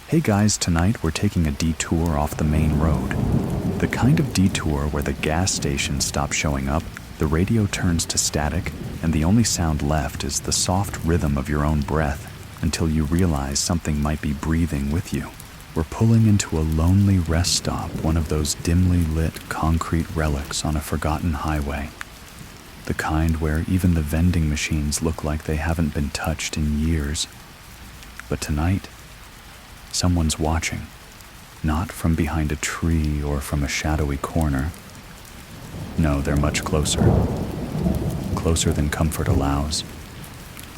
Hey guys, tonight we're taking a detour off the main road. The kind of detour where the gas station stops showing up, the radio turns to static, and the only sound left is the soft rhythm of your own breath until you realize something might be breathing with you. We're pulling into a lonely rest stop, one of those dimly lit concrete relics on a forgotten highway. The kind where even the vending machines look like they haven't been touched in years. But tonight, someone's watching, not from behind a tree or from a shadowy corner. No, they're much closer. Closer than comfort allows.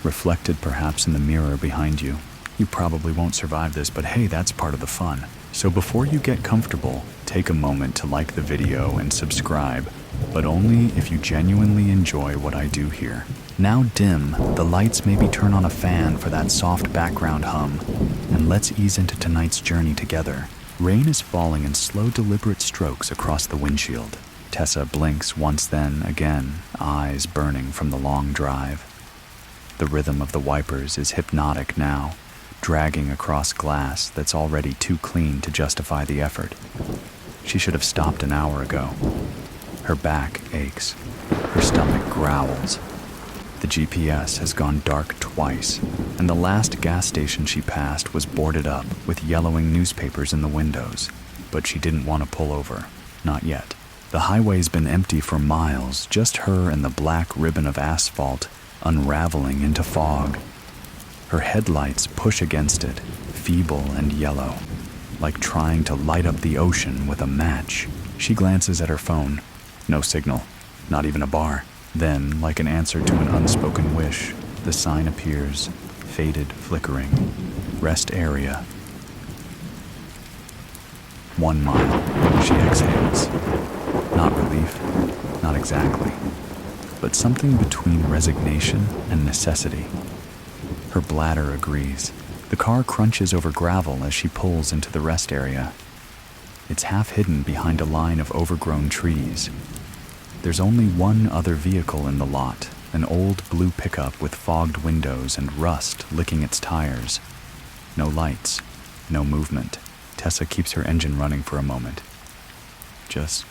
Reflected perhaps in the mirror behind you. You probably won't survive this, but hey, that's part of the fun. So before you get comfortable, take a moment to like the video and subscribe, but only if you genuinely enjoy what I do here. Now dim the lights, maybe turn on a fan for that soft background hum, and let's ease into tonight's journey together. Rain is falling in slow, deliberate strokes across the windshield. Tessa blinks once, then again, eyes burning from the long drive. The rhythm of the wipers is hypnotic now, dragging across glass that's already too clean to justify the effort. She should have stopped an hour ago. Her back aches. Her stomach growls. The GPS has gone dark twice, and the last gas station she passed was boarded up with yellowing newspapers in the windows. But she didn't want to pull over. Not yet. The highway's been empty for miles, just her and the black ribbon of asphalt unraveling into fog. Her headlights push against it, feeble and yellow, like trying to light up the ocean with a match. She glances at her phone. No signal, not even a bar. Then, like an answer to an unspoken wish, the sign appears, faded, flickering. Rest area. 1 mile. She exhales. Not relief, not exactly, but something between resignation and necessity. Her bladder agrees. The car crunches over gravel as she pulls into the rest area. It's half hidden behind a line of overgrown trees. There's only one other vehicle in the lot, an old blue pickup with fogged windows and rust licking its tires. No lights, no movement. Tessa keeps her engine running for a moment. Just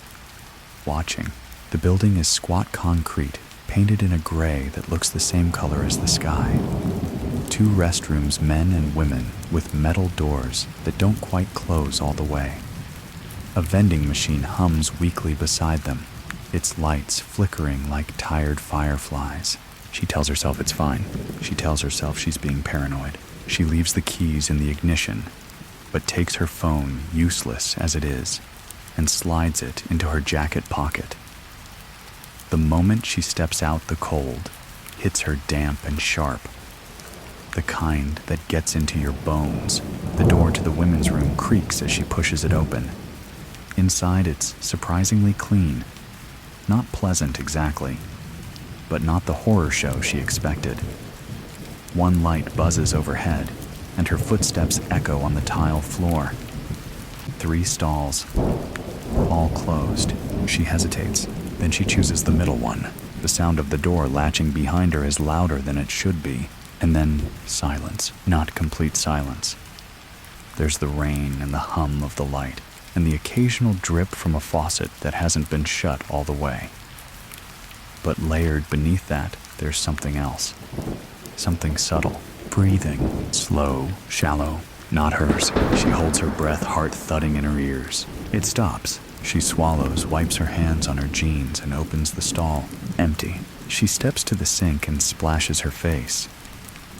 watching. The building is squat concrete, painted in a gray that looks the same color as the sky. 2 restrooms, men and women, with metal doors that don't quite close all the way. A vending machine hums weakly beside them, its lights flickering like tired fireflies. She tells herself it's fine. She tells herself she's being paranoid. She leaves the keys in the ignition, but takes her phone, useless as it is, and slides it into her jacket pocket. The moment she steps out, the cold hits her damp and sharp. The kind that gets into your bones. The door to the women's room creaks as she pushes it open. Inside, it's surprisingly clean. Not pleasant exactly, but not the horror show she expected. 1 light buzzes overhead, and her footsteps echo on the tile floor. 3 stalls, all closed. She hesitates, then she chooses the middle one. The sound of the door latching behind her is louder than it should be. And then silence, not complete silence. There's the rain and the hum of the light, and the occasional drip from a faucet that hasn't been shut all the way. But layered beneath that, there's something else. Something subtle. Breathing. Slow, shallow. Not hers. She holds her breath, heart thudding in her ears. It stops. She swallows, wipes her hands on her jeans, and opens the stall. Empty. She steps to the sink and splashes her face.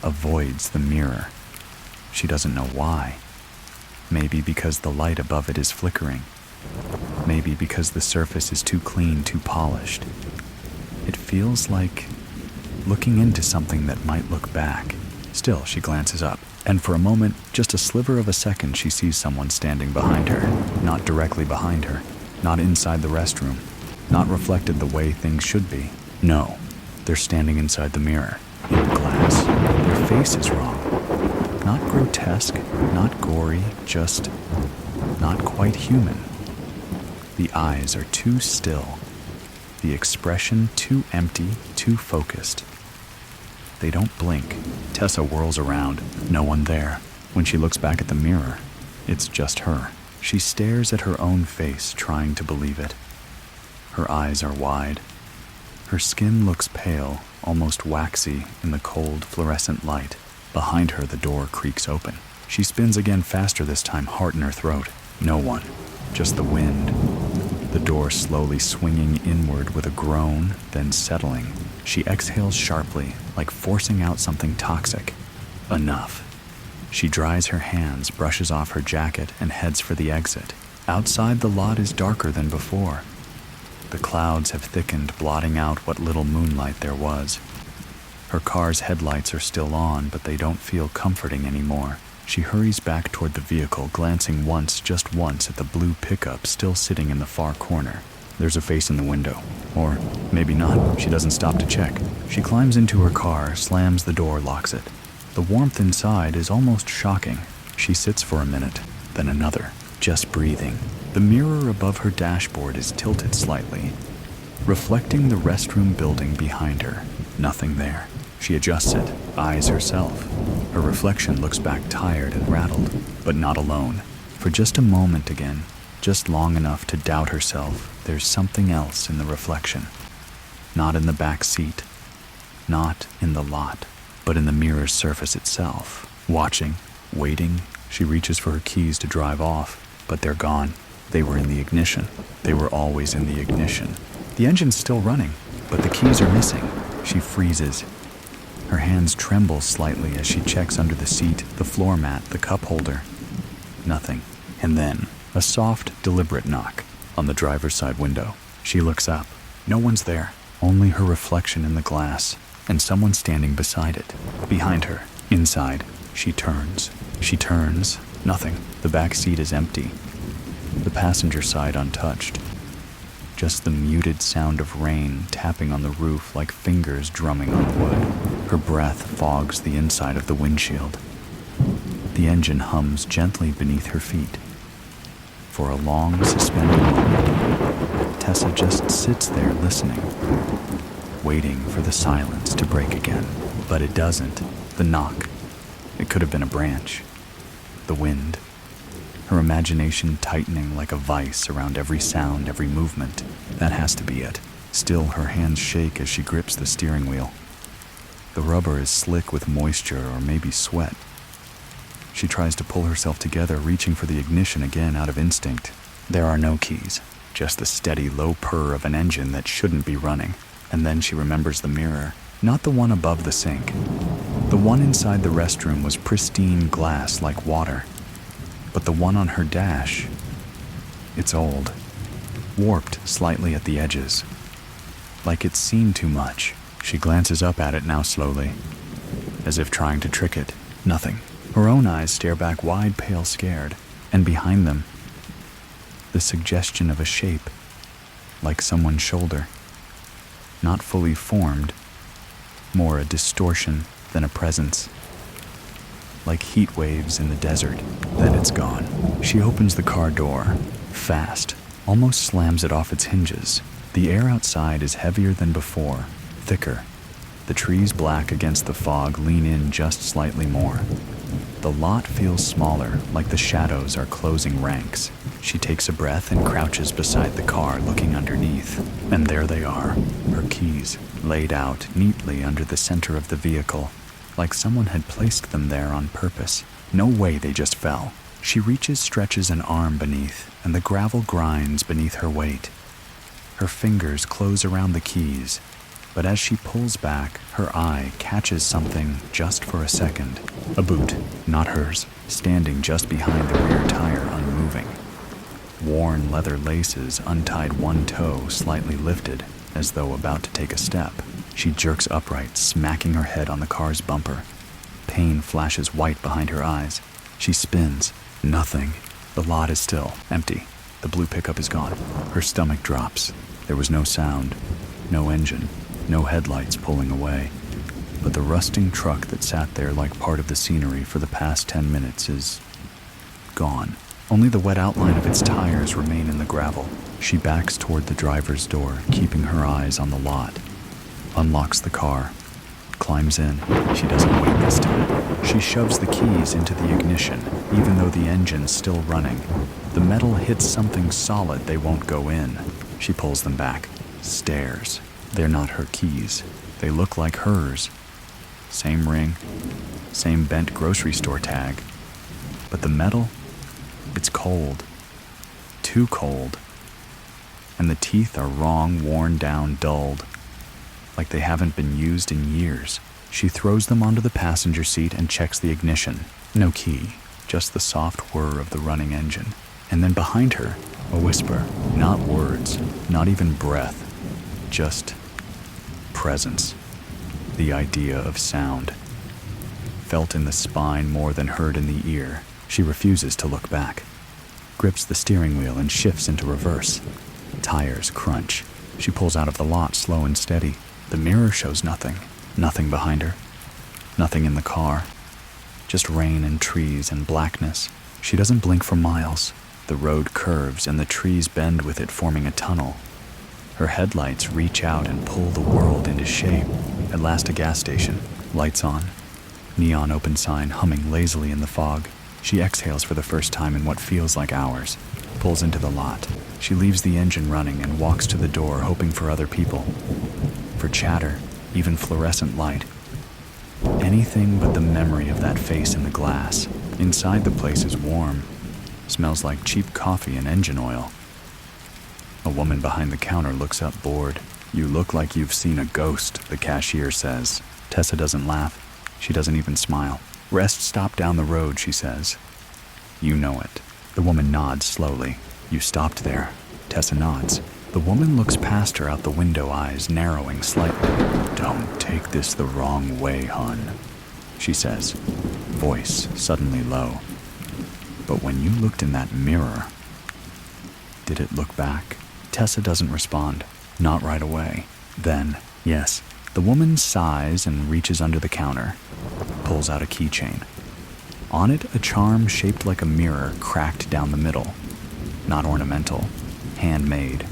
Avoids the mirror. She doesn't know why. Maybe because the light above it is flickering. Maybe because the surface is too clean, too polished. It feels like looking into something that might look back. Still, she glances up, and for a moment, just a sliver of a second, she sees someone standing behind her. Not directly behind her. Not inside the restroom. Not reflected the way things should be. No, they're standing inside the mirror. In the glass. Their face is wrong. Not grotesque, not gory, just not quite human. The eyes are too still. The expression too empty, too focused. They don't blink. Tessa whirls around. No one there. When she looks back at the mirror, it's just her. She stares at her own face, trying to believe it. Her eyes are wide. Her skin looks pale, almost waxy in the cold, fluorescent light. Behind her, the door creaks open. She spins again, faster this time, heart in her throat. No one, just the wind. The door slowly swinging inward with a groan, then settling. She exhales sharply, like forcing out something toxic. Enough. She dries her hands, brushes off her jacket, and heads for the exit. Outside, the lot is darker than before. The clouds have thickened, blotting out what little moonlight there was. Her car's headlights are still on, but they don't feel comforting anymore. She hurries back toward the vehicle, glancing once, just once, at the blue pickup still sitting in the far corner. There's a face in the window. Or maybe not. She doesn't stop to check. She climbs into her car, slams the door, locks it. The warmth inside is almost shocking. She sits for a minute, then another, just breathing. The mirror above her dashboard is tilted slightly, reflecting the restroom building behind her. Nothing there. She adjusts it, eyes herself. Her reflection looks back tired and rattled, but not alone. For just a moment again, just long enough to doubt herself, there's something else in the reflection. Not in the back seat, not in the lot, but in the mirror's surface itself. Watching, waiting, she reaches for her keys to drive off, but they're gone. They were in the ignition. They were always in the ignition. The engine's still running, but the keys are missing. She freezes. Her hands tremble slightly as she checks under the seat, the floor mat, the cup holder. Nothing. And then, a soft, deliberate knock on the driver's side window. She looks up. No one's there. Only her reflection in the glass, and someone standing beside it. Behind her, inside, she turns. She turns. Nothing. The back seat is empty. The passenger side untouched. Just the muted sound of rain tapping on the roof like fingers drumming on wood. Her breath fogs the inside of the windshield. The engine hums gently beneath her feet. For a long, suspended moment, Tessa just sits there listening, waiting for the silence to break again. But it doesn't. The knock. It could have been a branch. The wind. Her imagination tightening like a vice around every sound, every movement. That has to be it. Still, her hands shake as she grips the steering wheel. The rubber is slick with moisture or maybe sweat. She tries to pull herself together, reaching for the ignition again out of instinct. There are no keys, just the steady low purr of an engine that shouldn't be running. And then she remembers the mirror. Not the one above the sink. The one inside the restroom was pristine glass like water. But the one on her dash, it's old, warped slightly at the edges, like it's seen too much. She glances up at it now slowly, as if trying to trick it. Nothing. Her own eyes stare back wide, pale, scared, and behind them, the suggestion of a shape, like someone's shoulder. Not fully formed, more a distortion than a presence. Like heat waves in the desert, then it's gone. She opens the car door, fast, almost slams it off its hinges. The air outside is heavier than before, thicker. The trees black against the fog lean in just slightly more. The lot feels smaller, like the shadows are closing ranks. She takes a breath and crouches beside the car, looking underneath. And there they are, her keys, laid out neatly under the center of the vehicle, like someone had placed them there on purpose. No way they just fell. She reaches, stretches an arm beneath, and the gravel grinds beneath her weight. Her fingers close around the keys, but as she pulls back, her eye catches something just for a second. A boot, not hers, standing just behind the rear tire, unmoving. Worn leather laces untied one toe, slightly lifted, as though about to take a step. She jerks upright, smacking her head on the car's bumper. Pain flashes white behind her eyes. She spins. Nothing. The lot is still, empty. The blue pickup is gone. Her stomach drops. There was no sound, no engine, no headlights pulling away. But the rusting truck that sat there like part of the scenery for the past 10 minutes is gone. Only the wet outline of its tires remain in the gravel. She backs toward the driver's door, keeping her eyes on the lot. Unlocks the car. climbs in. She doesn't wait this time. She shoves the keys into the ignition, even though the engine's still running. The metal hits something solid, they won't go in. She pulls them back, stares. They're not her keys. They look like hers. Same ring, same bent grocery store tag. But the metal, it's cold. Too cold. And the teeth are wrong, worn down, dulled. Like they haven't been used in years. She throws them onto the passenger seat and checks the ignition. No key, just the soft whir of the running engine. And then behind her, a whisper. Not words, not even breath. Just presence. The idea of sound. Felt in the spine more than heard in the ear. She refuses to look back. Grips the steering wheel and shifts into reverse. Tires crunch. She pulls out of the lot slow and steady. The mirror shows nothing. Nothing behind her. Nothing in the car. Just rain and trees and blackness. She doesn't blink for miles. The road curves and the trees bend with it, forming a tunnel. Her headlights reach out and pull the world into shape. At last, a gas station. Lights on. Neon open sign humming lazily in the fog. She exhales for the first time in what feels like hours. Pulls into the lot. She leaves the engine running and walks to the door, hoping for other people. For chatter, even fluorescent light. Anything but the memory of that face in the glass. Inside, the place is warm. Smells like cheap coffee and engine oil. A woman behind the counter looks up, bored. "You look like you've seen a ghost," the cashier says. Tessa doesn't laugh. She doesn't even smile. "Rest stop down the road," she says. "You know it." The woman nods slowly. "You stopped there." Tessa nods. The woman looks past her out the window, eyes narrowing slightly. "Don't take this the wrong way, hon," she says, voice suddenly low. "But when you looked in that mirror, did it look back?" Tessa doesn't respond. Not right away. Then, yes. The woman sighs and reaches under the counter, pulls out a keychain. On it, a charm shaped like a mirror cracked down the middle. Not ornamental, handmade,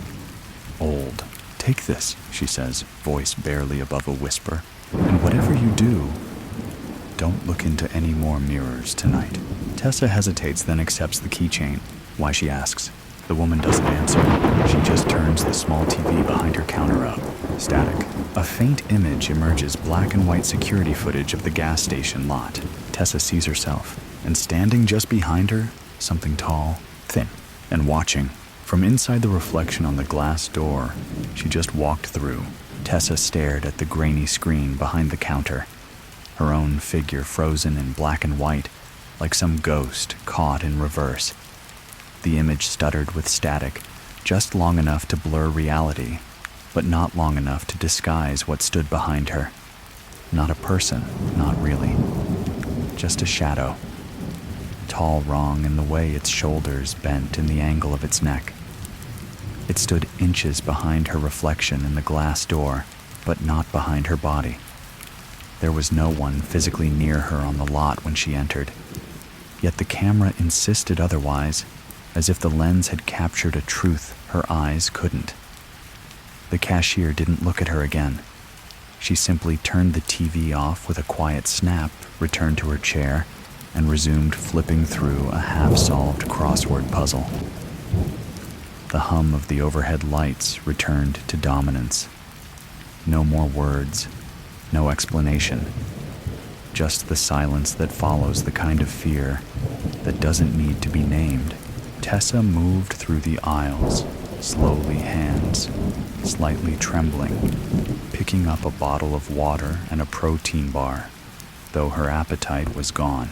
old. "Take this," she says, voice barely above a whisper. "And whatever you do, don't look into any more mirrors tonight." Tessa hesitates, then accepts the keychain. Why, she asks. The woman doesn't answer. She just turns the small TV behind her counter up. Static. A faint image emerges, black and white security footage of the gas station lot. Tessa sees herself, and standing just behind her, something tall, thin, and watching. From inside the reflection on the glass door she just walked through, Tessa stared at the grainy screen behind the counter. Her own figure frozen in black and white, like some ghost caught in reverse. The image stuttered with static, just long enough to blur reality, but not long enough to disguise what stood behind her. Not a person, not really. Just a shadow. Tall wrong in the way its shoulders bent in the angle of its neck. It stood inches behind her reflection in the glass door, but not behind her body. There was no one physically near her on the lot when she entered. Yet the camera insisted otherwise, as if the lens had captured a truth her eyes couldn't. The cashier didn't look at her again. She simply turned the TV off with a quiet snap, returned to her chair, and resumed flipping through a half-solved crossword puzzle. The hum of the overhead lights returned to dominance. No more words, no explanation. Just the silence that follows the kind of fear that doesn't need to be named. Tessa moved through the aisles, slowly, hands slightly trembling, picking up a bottle of water and a protein bar, though her appetite was gone.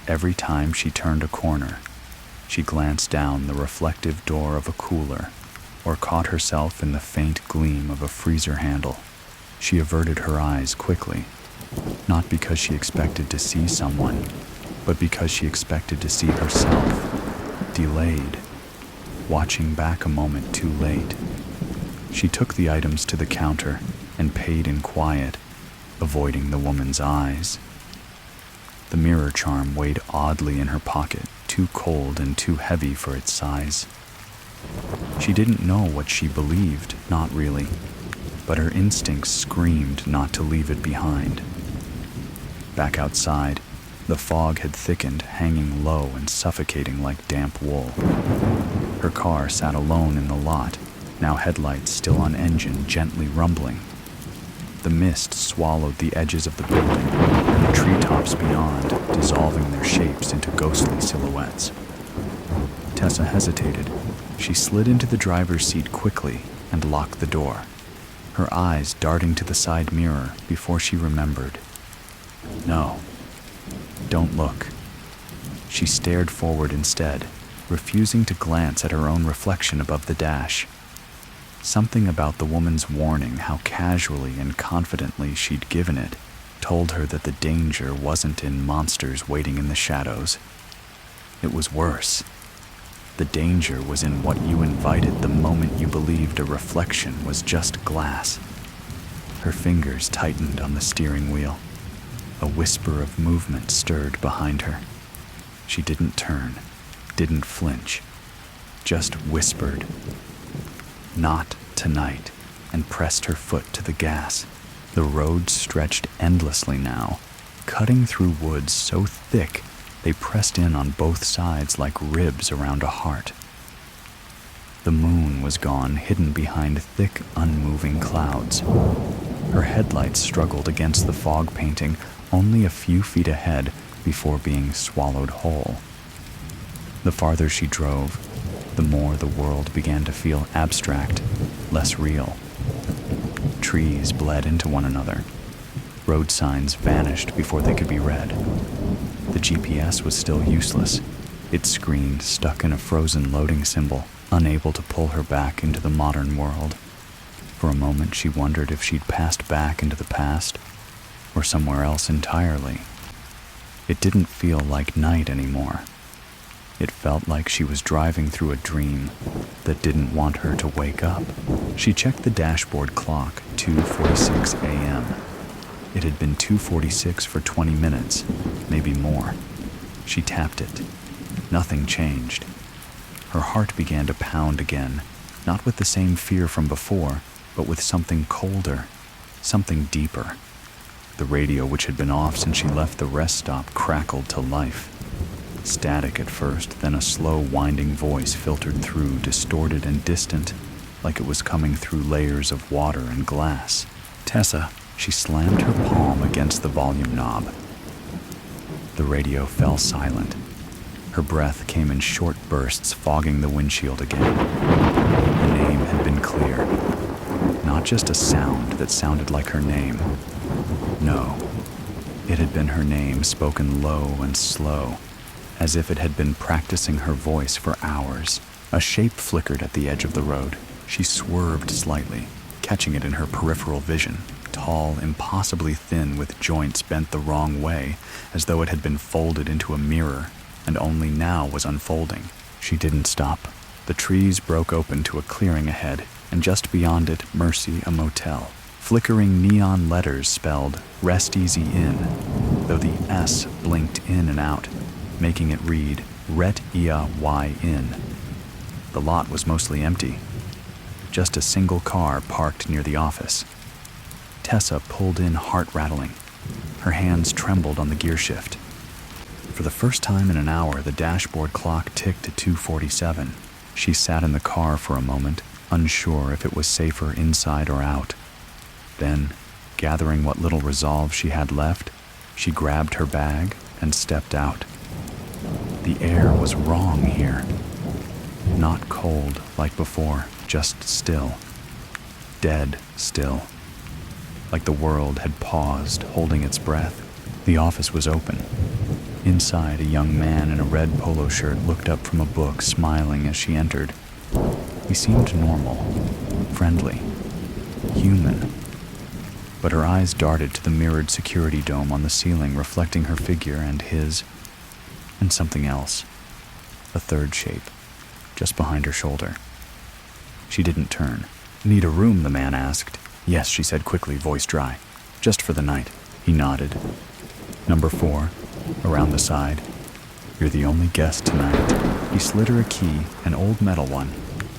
Every time she turned a corner, she glanced down the reflective door of a cooler or caught herself in the faint gleam of a freezer handle. She averted her eyes quickly, not because she expected to see someone, but because she expected to see herself. Delayed, watching back a moment too late. She took the items to the counter and paid in quiet, avoiding the woman's eyes. The mirror charm weighed oddly in her pocket, too cold and too heavy for its size. She didn't know what she believed, not really. but her instincts screamed not to leave it behind. Back outside, the fog had thickened, hanging low and suffocating like damp wool. Her car sat alone in the lot, now headlights still on engine, gently rumbling. The mist swallowed the edges of the building, and the treetops beyond, dissolving their shapes into ghostly silhouettes. Tessa hesitated. She slid into the driver's seat quickly and locked the door, her eyes darting to the side mirror before she remembered. No, don't look. She stared forward instead, refusing to glance at her own reflection above the dash. Something about the woman's warning, how casually and confidently she'd given it, told her that the danger wasn't in monsters waiting in the shadows. It was worse. The danger was in what you invited the moment you believed a reflection was just glass. Her fingers tightened on the steering wheel. A whisper of movement stirred behind her. She didn't turn, didn't flinch, just whispered, "Not tonight," and pressed her foot to the gas. The road stretched endlessly now, cutting through woods so thick they pressed in on both sides like ribs around a heart. The moon was gone, hidden behind thick, unmoving clouds. Her headlights struggled against the fog painting only a few feet ahead before being swallowed whole. The farther she drove, the more the world began to feel abstract, less real. Trees bled into one another. Road signs vanished before they could be read. The GPS was still useless, its screen stuck in a frozen loading symbol, unable to pull her back into the modern world. For a moment she wondered if she'd passed back into the past, or somewhere else entirely. It didn't feel like night anymore. It felt like she was driving through a dream that didn't want her to wake up. She checked the dashboard clock, 2:46 a.m. It had been 2:46 for 20 minutes, maybe more. She tapped it. Nothing changed. Her heart began to pound again, not with the same fear from before, but with something colder, something deeper. The radio, which had been off since she left the rest stop, crackled to life. Static at first, then a slow, winding voice filtered through, distorted and distant, like it was coming through layers of water and glass. "Tessa," she slammed her palm against the volume knob. The radio fell silent. Her breath came in short bursts, fogging the windshield again. The name had been clear. Not just a sound that sounded like her name. No, it had been her name spoken low and slow, as if it had been practicing her voice for hours. A shape flickered at the edge of the road. She swerved slightly, catching it in her peripheral vision. Tall, impossibly thin, with joints bent the wrong way, as though it had been folded into a mirror, and only now was unfolding. She didn't stop. The trees broke open to a clearing ahead, and just beyond it, Mercy, a motel. Flickering neon letters spelled "Rest Easy Inn," though the S blinked in and out, making it read "Ret Ia Y Inn." The lot was mostly empty. Just a single car parked near the office. Tessa pulled in, heart-rattling. Her hands trembled on the gear shift. For the first time in an hour, the dashboard clock ticked to 2:47. She sat in the car for a moment, unsure if it was safer inside or out. Then, gathering what little resolve she had left, she grabbed her bag and stepped out. The air was wrong here. Not cold like before, just still. Dead still. Like the world had paused, holding its breath. The office was open. Inside, a young man in a red polo shirt looked up from a book, smiling as she entered. He seemed normal, friendly, human. But her eyes darted to the mirrored security dome on the ceiling, reflecting her figure and his, and something else. A third shape, just behind her shoulder. She didn't turn. "Need a room?" the man asked. "Yes," she said quickly, voice dry. "Just for the night." He nodded. "Number 4, around the side. You're the only guest tonight." He slid her a key, an old metal one,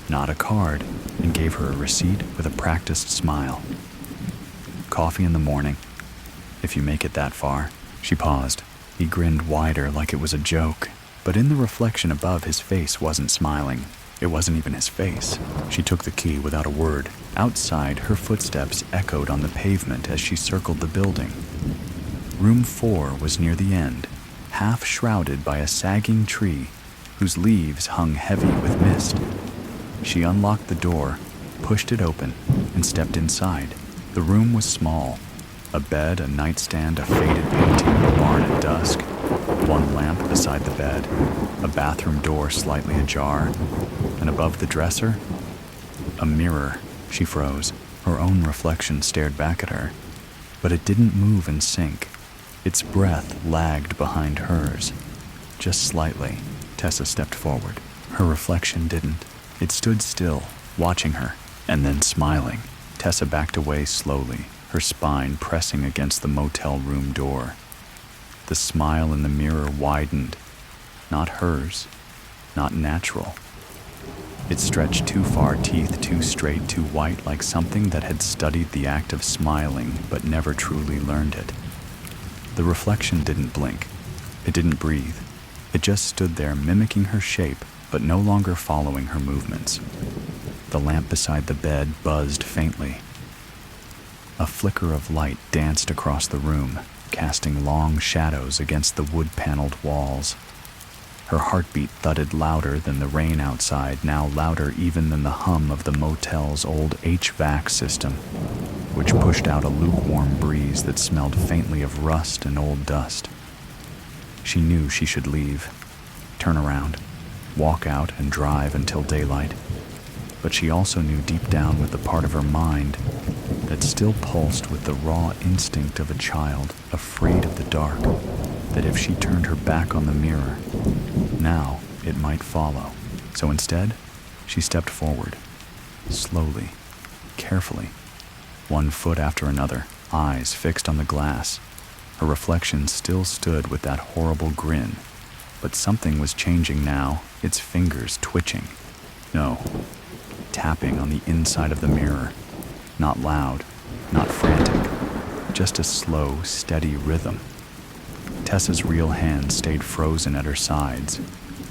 not a card, and gave her a receipt with a practiced smile. Coffee in the morning, if you make it that far." She paused. He grinned wider like it was a joke, but in the reflection above, his face wasn't smiling. It wasn't even his face. She took the key without a word. Outside, her footsteps echoed on the pavement as she circled the building. Room 4 was near the end, half shrouded by a sagging tree whose leaves hung heavy with mist. She unlocked the door, pushed it open, and stepped inside. The room was small. A bed, a nightstand, a faded painting of a barn at dusk, one lamp beside the bed, a bathroom door slightly ajar, and above the dresser, a mirror. She froze. Her own reflection stared back at her, but it didn't move in sync. Its breath lagged behind hers, just slightly. Tessa stepped forward. Her reflection didn't. It stood still, watching her, and then smiling. Tessa backed away slowly, her spine pressing against the motel room door. The smile in the mirror widened. Not hers, not natural. It stretched too far, teeth too straight, too white, like something that had studied the act of smiling but never truly learned it. The reflection didn't blink. It didn't breathe. It just stood there, mimicking her shape, but no longer following her movements. The lamp beside the bed buzzed faintly. A flicker of light danced across the room, casting long shadows against the wood-paneled walls. Her heartbeat thudded louder than the rain outside, now louder even than the hum of the motel's old HVAC system, which pushed out a lukewarm breeze that smelled faintly of rust and old dust. She knew she should leave, turn around, walk out and drive until daylight. But she also knew deep down with the part of her mind that still pulsed with the raw instinct of a child afraid of the dark, that if she turned her back on the mirror, now it might follow. So instead, she stepped forward, slowly, carefully, one foot after another, eyes fixed on the glass. Her reflection still stood with that horrible grin, but something was changing now, its fingers twitching. No, tapping on the inside of the mirror. Not loud, not frantic, just a slow, steady rhythm. Tessa's real hands stayed frozen at her sides,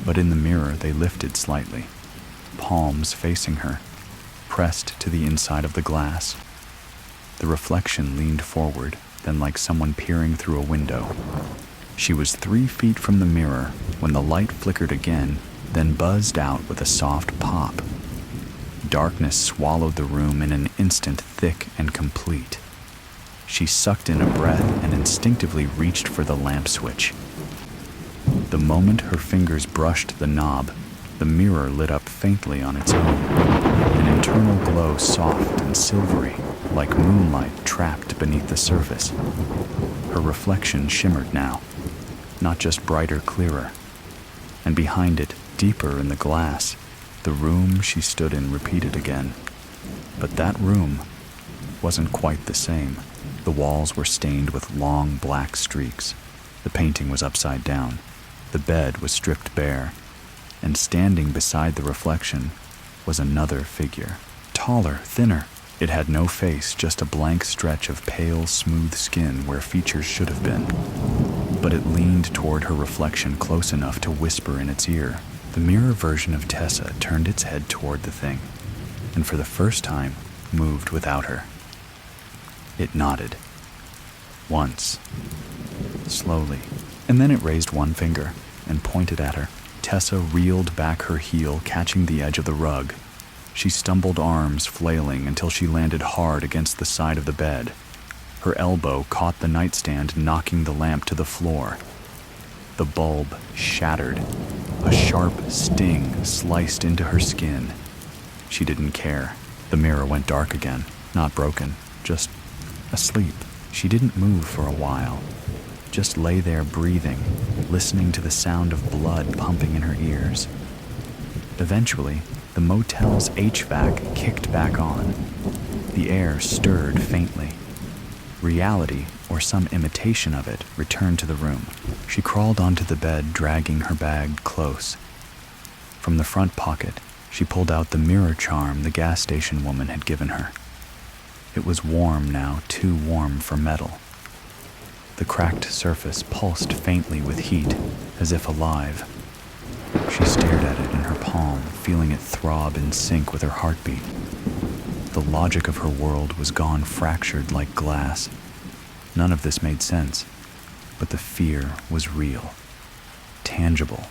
but in the mirror they lifted slightly, palms facing her, pressed to the inside of the glass. The reflection leaned forward, then like someone peering through a window. She was 3 feet from the mirror when the light flickered again, then buzzed out with a soft pop. Darkness swallowed the room in an instant, thick and complete. She sucked in a breath and instinctively reached for the lamp switch. The moment her fingers brushed the knob, the mirror lit up faintly on its own, an internal glow soft and silvery, like moonlight trapped beneath the surface. Her reflection shimmered now, not just brighter, clearer. And behind it, deeper in the glass, the room she stood in repeated again. But that room wasn't quite the same. The walls were stained with long black streaks. The painting was upside down. The bed was stripped bare. And standing beside the reflection was another figure. Taller, thinner. It had no face, just a blank stretch of pale, smooth skin where features should have been. But it leaned toward her reflection close enough to whisper in its ear. The mirror version of Tessa turned its head toward the thing, and for the first time, moved without her. It nodded. Once. Slowly. And then it raised one finger and pointed at her. Tessa reeled back her heel, catching the edge of the rug. She stumbled, arms flailing, until she landed hard against the side of the bed. Her elbow caught the nightstand, knocking the lamp to the floor. The bulb shattered. A sharp sting sliced into her skin. She didn't care. The mirror went dark again. Not broken, just asleep. She didn't move for a while. Just lay there breathing, listening to the sound of blood pumping in her ears. Eventually, the motel's HVAC kicked back on. The air stirred faintly. Reality, or some imitation of it, returned to the room. She crawled onto the bed, dragging her bag close. From the front pocket, she pulled out the mirror charm the gas station woman had given her. It was warm now, too warm for metal. The cracked surface pulsed faintly with heat, as if alive. She stared at it in her palm, feeling it throb in sync with her heartbeat. The logic of her world was gone, fractured like glass. None of this made sense, but the fear was real, tangible.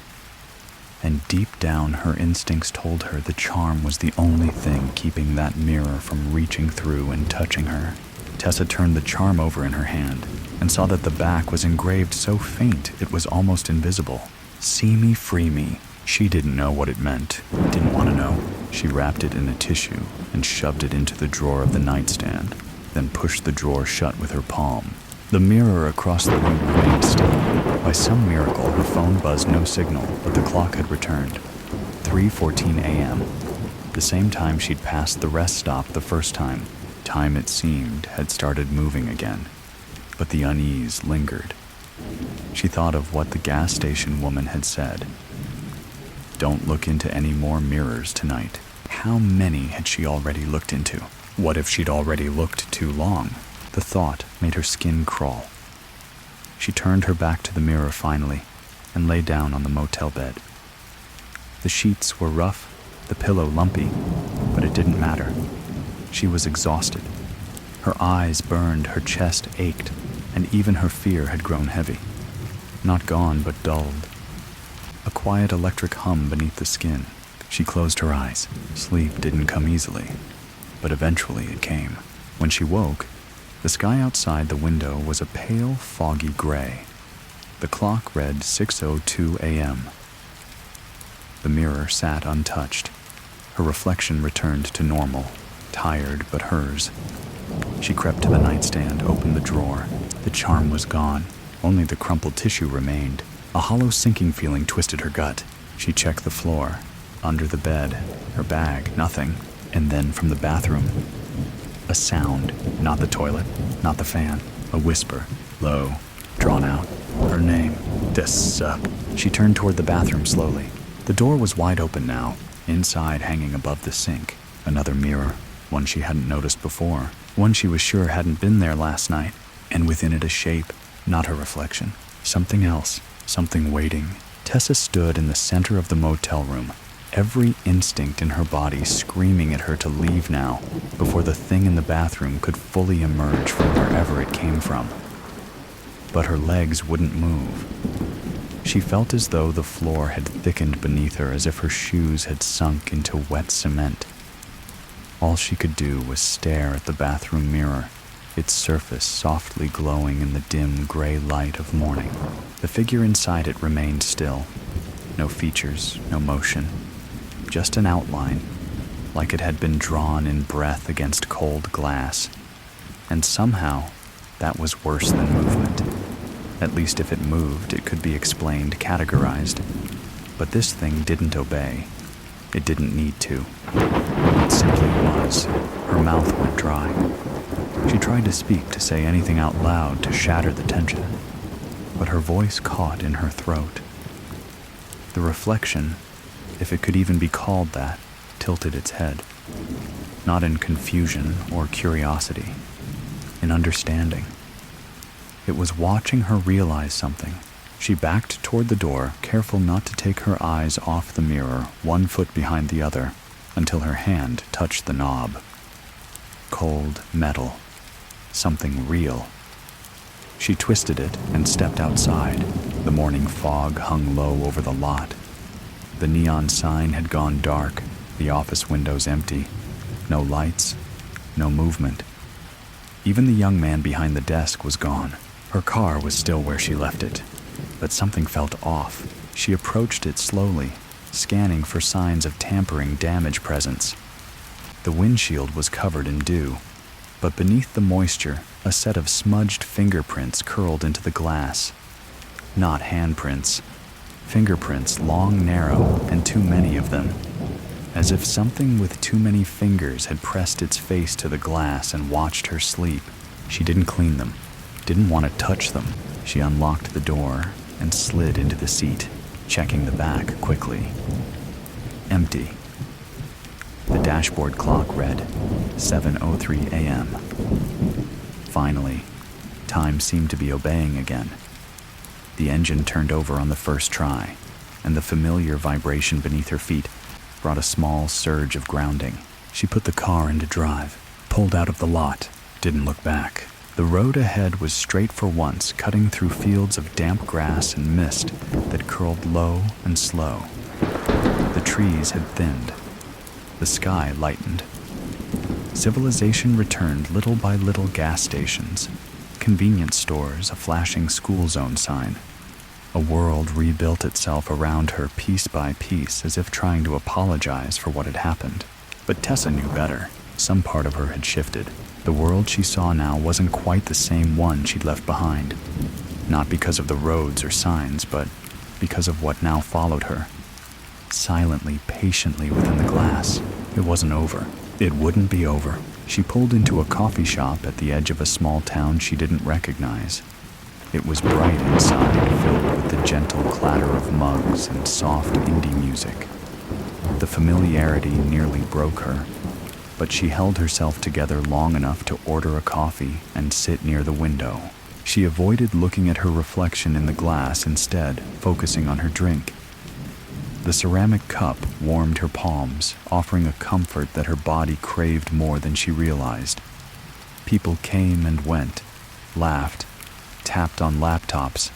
And deep down, her instincts told her the charm was the only thing keeping that mirror from reaching through and touching her. Tessa turned the charm over in her hand and saw that the back was engraved so faint it was almost invisible. "See me, free me." She didn't know what it meant, didn't want to know. She wrapped it in a tissue and shoved it into the drawer of the nightstand, then pushed the drawer shut with her palm. The mirror across the room remained still. By some miracle, her phone buzzed no signal, but the clock had returned. 3:14 a.m. The same time she'd passed the rest stop the first time. Time, it seemed, had started moving again, but the unease lingered. She thought of what the gas station woman had said. Don't look into any more mirrors tonight. How many had she already looked into? What if she'd already looked too long? The thought made her skin crawl. She turned her back to the mirror finally and lay down on the motel bed. The sheets were rough, the pillow lumpy, but it didn't matter. She was exhausted. Her eyes burned, her chest ached, and even her fear had grown heavy. Not gone, but dulled. A quiet electric hum beneath the skin. She closed her eyes. Sleep didn't come easily, but eventually it came. When she woke, the sky outside the window was a pale, foggy gray. The clock read 6:02 a.m. The mirror sat untouched. Her reflection returned to normal, tired but hers. She crept to the nightstand, opened the drawer. The charm was gone. Only the crumpled tissue remained. A hollow sinking feeling twisted her gut. She checked the floor, under the bed, her bag, nothing. And then from the bathroom, a sound. Not the toilet, not the fan. A whisper, low, drawn out. Her name, Tessa. She turned toward the bathroom slowly. The door was wide open now, inside hanging above the sink. Another mirror, one she hadn't noticed before, one she was sure hadn't been there last night. And within it a shape, not her reflection. Something else, something waiting. Tessa stood in the center of the motel room, every instinct in her body screaming at her to leave now, before the thing in the bathroom could fully emerge from wherever it came from. But her legs wouldn't move. She felt as though the floor had thickened beneath her, as if her shoes had sunk into wet cement. All she could do was stare at the bathroom mirror, its surface softly glowing in the dim gray light of morning. The figure inside it remained still. No features, no motion. Just an outline, like it had been drawn in breath against cold glass. And somehow, that was worse than movement. At least if it moved, it could be explained, categorized. But this thing didn't obey. It didn't need to. It simply was. Her mouth went dry. She tried to speak, to say anything out loud to shatter the tension, but her voice caught in her throat. The reflection, if it could even be called that, tilted its head. Not in confusion or curiosity, in understanding. It was watching her realize something. She backed toward the door, careful not to take her eyes off the mirror, one foot behind the other, until her hand touched the knob. Cold metal. Something real. She twisted it and stepped outside. The morning fog hung low over the lot. The neon sign had gone dark, the office windows empty. No lights, no movement. Even the young man behind the desk was gone. Her car was still where she left it, but something felt off. She approached it slowly, scanning for signs of tampering, damage presence. The windshield was covered in dew, but beneath the moisture, a set of smudged fingerprints curled into the glass. Not handprints. Fingerprints, long, narrow, and too many of them. As if something with too many fingers had pressed its face to the glass and watched her sleep. She didn't clean them, didn't want to touch them. She unlocked the door and slid into the seat, checking the back quickly. Empty. The dashboard clock read 7:03 a.m. Finally, time seemed to be obeying again. The engine turned over on the first try, and the familiar vibration beneath her feet brought a small surge of grounding. She put the car into drive, pulled out of the lot, didn't look back. The road ahead was straight for once, cutting through fields of damp grass and mist that curled low and slow. The trees had thinned. The sky lightened. Civilization returned little by little. Gas stations, convenience stores, a flashing school zone sign. A world rebuilt itself around her piece by piece, as if trying to apologize for what had happened. But Tessa knew better. Some part of her had shifted. The world she saw now wasn't quite the same one she'd left behind. Not because of the roads or signs, but because of what now followed her. Silently, patiently within the glass. It wasn't over. It wouldn't be over. She pulled into a coffee shop at the edge of a small town she didn't recognize. It was bright inside, filled with the gentle clatter of mugs and soft indie music. The familiarity nearly broke her, but she held herself together long enough to order a coffee and sit near the window. She avoided looking at her reflection in the glass, instead focusing on her drink. The ceramic cup warmed her palms, offering a comfort that her body craved more than she realized. People came and went, laughed, tapped on laptops,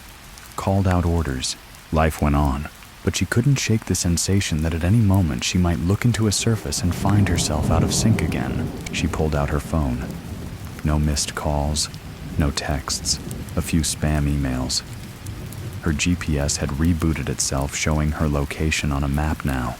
called out orders. Life went on, but she couldn't shake the sensation that at any moment she might look into a surface and find herself out of sync again. She pulled out her phone. No missed calls, no texts, a few spam emails. Her GPS had rebooted itself, showing her location on a map now.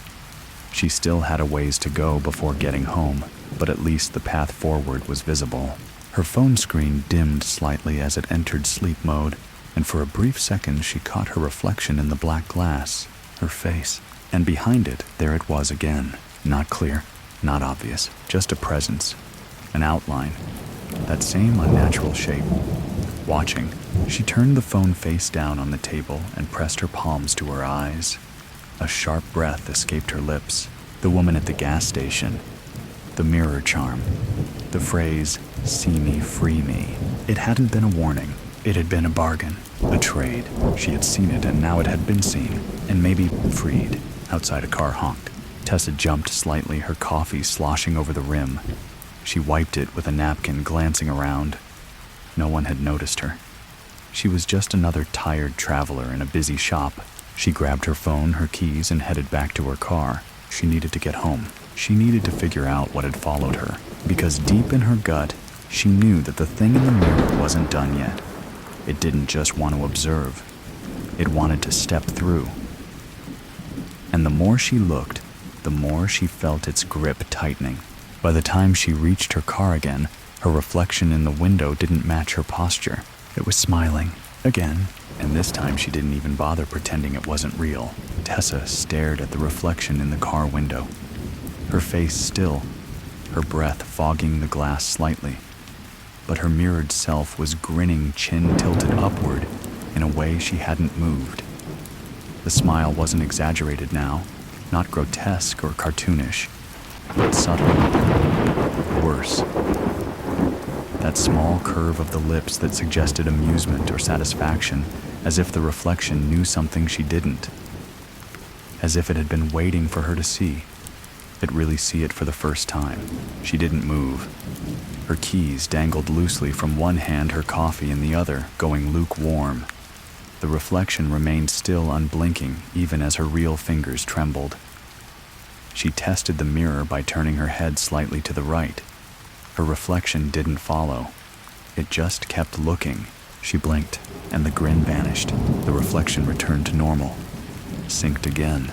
She still had a ways to go before getting home, but at least the path forward was visible. Her phone screen dimmed slightly as it entered sleep mode, and for a brief second she caught her reflection in the black glass, her face. And behind it, there it was again. Not clear, not obvious, just a presence, an outline, that same unnatural shape. Watching, she turned the phone face down on the table and pressed her palms to her eyes. A sharp breath escaped her lips. The woman at the gas station. The mirror charm. The phrase, "See me, free me." It hadn't been a warning. It had been a bargain, a trade. She had seen it, and now it had been seen, and maybe freed. Outside, a car honked. Tessa jumped slightly, her coffee sloshing over the rim. She wiped it with a napkin, glancing around. No one had noticed her. She was just another tired traveler in a busy shop. She grabbed her phone, her keys, and headed back to her car. She needed to get home. She needed to figure out what had followed her, because deep in her gut, she knew that the thing in the mirror wasn't done yet. It didn't just want to observe. It wanted to step through. And the more she looked, the more she felt its grip tightening. By the time she reached her car again, her reflection in the window didn't match her posture. It was smiling, again, and this time she didn't even bother pretending it wasn't real. Tessa stared at the reflection in the car window, her face still, her breath fogging the glass slightly. But her mirrored self was grinning, chin tilted upward, in a way she hadn't moved. The smile wasn't exaggerated now, not grotesque or cartoonish, but subtle. Worse. That small curve of the lips that suggested amusement or satisfaction, as if the reflection knew something she didn't. As if it had been waiting for her to see. It really see it for the first time. She didn't move. Her keys dangled loosely from one hand, her coffee in the other, going lukewarm. The reflection remained still, unblinking, even as her real fingers trembled. She tested the mirror by turning her head slightly to the right. Her reflection didn't follow. It just kept looking. She blinked, and the grin vanished. The reflection returned to normal, synced again,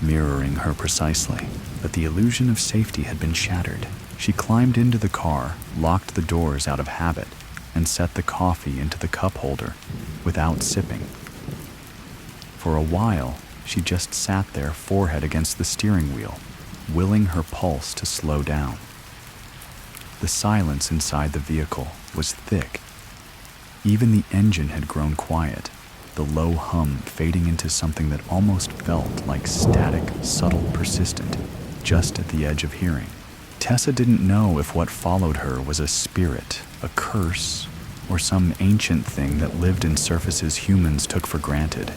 mirroring her precisely. But the illusion of safety had been shattered. She climbed into the car, locked the doors out of habit, and set the coffee into the cup holder without sipping. For a while, she just sat there, forehead against the steering wheel, willing her pulse to slow down. The silence inside the vehicle was thick. Even the engine had grown quiet, the low hum fading into something that almost felt like static, subtle, persistent. just at the edge of hearing. Tessa didn't know if what followed her was a spirit, a curse, or some ancient thing that lived in surfaces humans took for granted.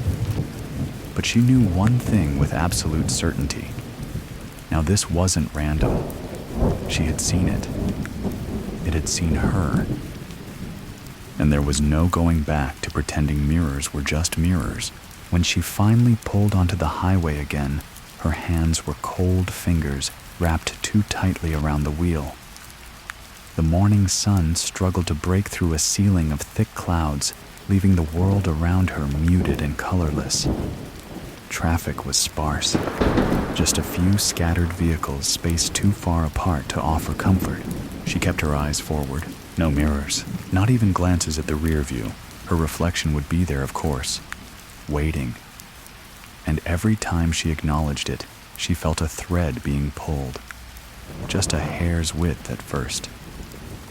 But she knew one thing with absolute certainty. Now this wasn't random. She had seen it. It had seen her. And there was no going back to pretending mirrors were just mirrors. When she finally pulled onto the highway again, her hands were cold fingers wrapped too tightly around the wheel. The morning sun struggled to break through a ceiling of thick clouds, leaving the world around her muted and colorless. Traffic was sparse. Just a few scattered vehicles spaced too far apart to offer comfort. She kept her eyes forward. No mirrors, not even glances at the rear view. Her reflection would be there, of course, waiting. And every time she acknowledged it, she felt a thread being pulled. Just a hair's width at first.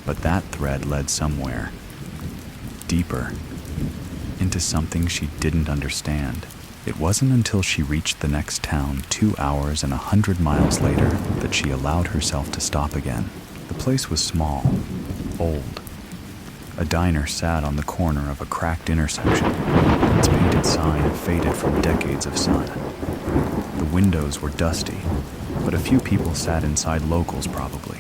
But that thread led somewhere. Deeper. Into something she didn't understand. It wasn't until she reached the next town 2 hours and 100 miles later that she allowed herself to stop again. The place was small, old. A diner sat on the corner of a cracked intersection. Its painted sign faded from decades of sun. The windows were dusty, but a few people sat inside, locals probably.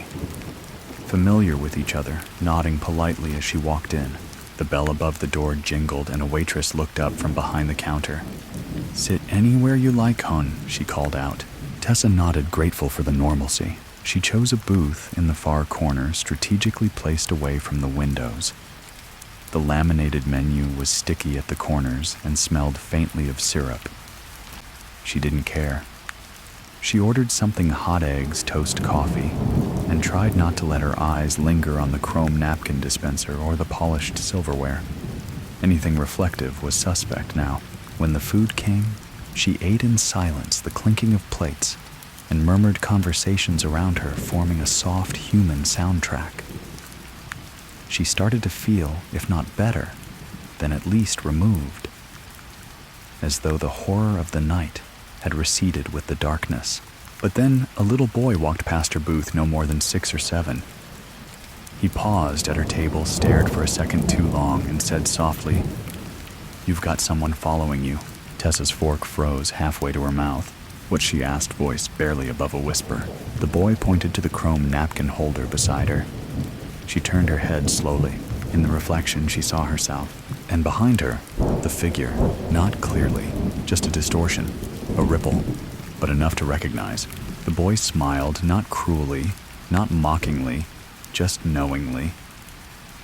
Familiar with each other, nodding politely as she walked in. The bell above the door jingled and a waitress looked up from behind the counter. "Sit anywhere you like, hon," she called out. Tessa nodded, grateful for the normalcy. She chose a booth in the far corner, strategically placed away from the windows. The laminated menu was sticky at the corners and smelled faintly of syrup. She didn't care. She ordered something hot eggs, toast coffee, and tried not to let her eyes linger on the chrome napkin dispenser or the polished silverware. Anything reflective was suspect now. When the food came, she ate in silence the clinking of plates and murmured conversations around her, forming a soft human soundtrack. She started to feel, if not better, then at least removed, as though the horror of the night had receded with the darkness. But then a little boy walked past her booth, no more than 6 or 7. He paused at her table, stared for a second too long, and said softly, "You've got someone following you." Tessa's fork froze halfway to her mouth. What she asked, voice barely above a whisper. The boy pointed to the chrome napkin holder beside her. She turned her head slowly. In the reflection, she saw herself. And behind her, the figure, not clearly, just a distortion, a ripple, but enough to recognize. The boy smiled, not cruelly, not mockingly, just knowingly.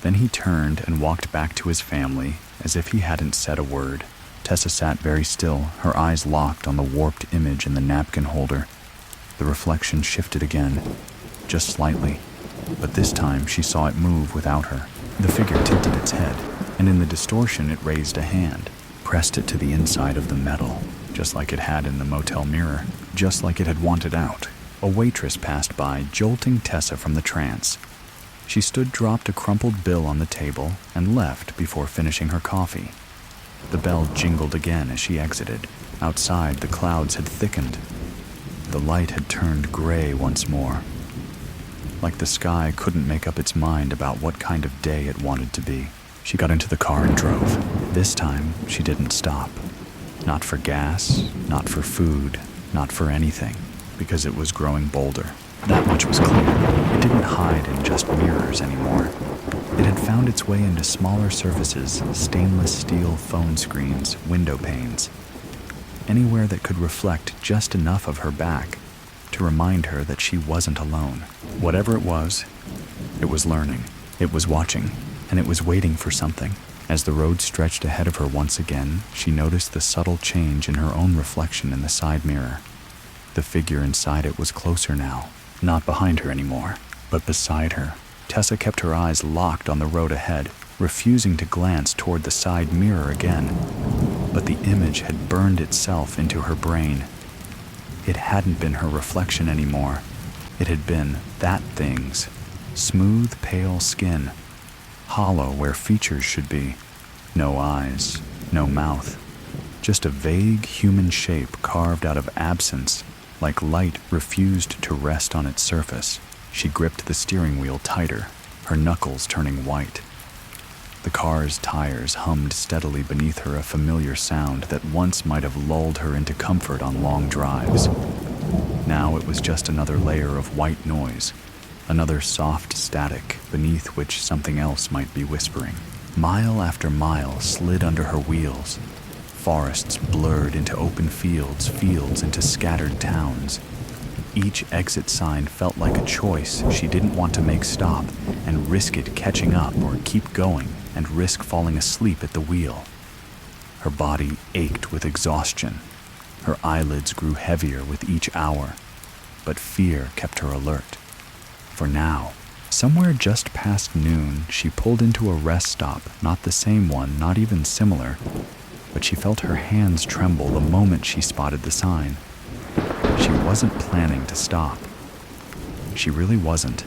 Then he turned and walked back to his family, as if he hadn't said a word. Tessa sat very still, her eyes locked on the warped image in the napkin holder. The reflection shifted again, just slightly, but this time she saw it move without her. The figure tilted its head, and in the distortion it raised a hand, pressed it to the inside of the metal, just like it had in the motel mirror, just like it had wanted out. A waitress passed by, jolting Tessa from the trance. She stood, dropped a crumpled bill on the table, and left before finishing her coffee. The bell jingled again as she exited. Outside, the clouds had thickened. The light had turned gray once more, like the sky couldn't make up its mind about what kind of day it wanted to be. She got into the car and drove. This time, she didn't stop. Not for gas, not for food, not for anything, because it was growing bolder. That much was clear. It didn't hide in just mirrors anymore. It had found its way into smaller surfaces, stainless steel phone screens, window panes. Anywhere that could reflect just enough of her back to remind her that she wasn't alone. Whatever it was learning, it was watching, and it was waiting for something. As the road stretched ahead of her once again, she noticed the subtle change in her own reflection in the side mirror. The figure inside it was closer now, not behind her anymore, but beside her. Tessa kept her eyes locked on the road ahead, refusing to glance toward the side mirror again. But the image had burned itself into her brain. It hadn't been her reflection anymore. It had been that thing's. Smooth, pale skin, hollow where features should be. No eyes, no mouth. Just a vague human shape carved out of absence Like light refused to rest on its surface, she gripped the steering wheel tighter, her knuckles turning white. The car's tires hummed steadily beneath her, a familiar sound that once might have lulled her into comfort on long drives. Now it was just another layer of white noise, another soft static beneath which something else might be whispering. Mile after mile slid under her wheels. Forests blurred into open fields, fields into scattered towns. Each exit sign felt like a choice she didn't want to make stop and risk it catching up, or keep going and risk falling asleep at the wheel. Her body ached with exhaustion. Her eyelids grew heavier with each hour, but fear kept her alert. For now, somewhere just past noon, she pulled into a rest stop, not the same one, not even similar, but she felt her hands tremble the moment she spotted the sign. She wasn't planning to stop. She really wasn't.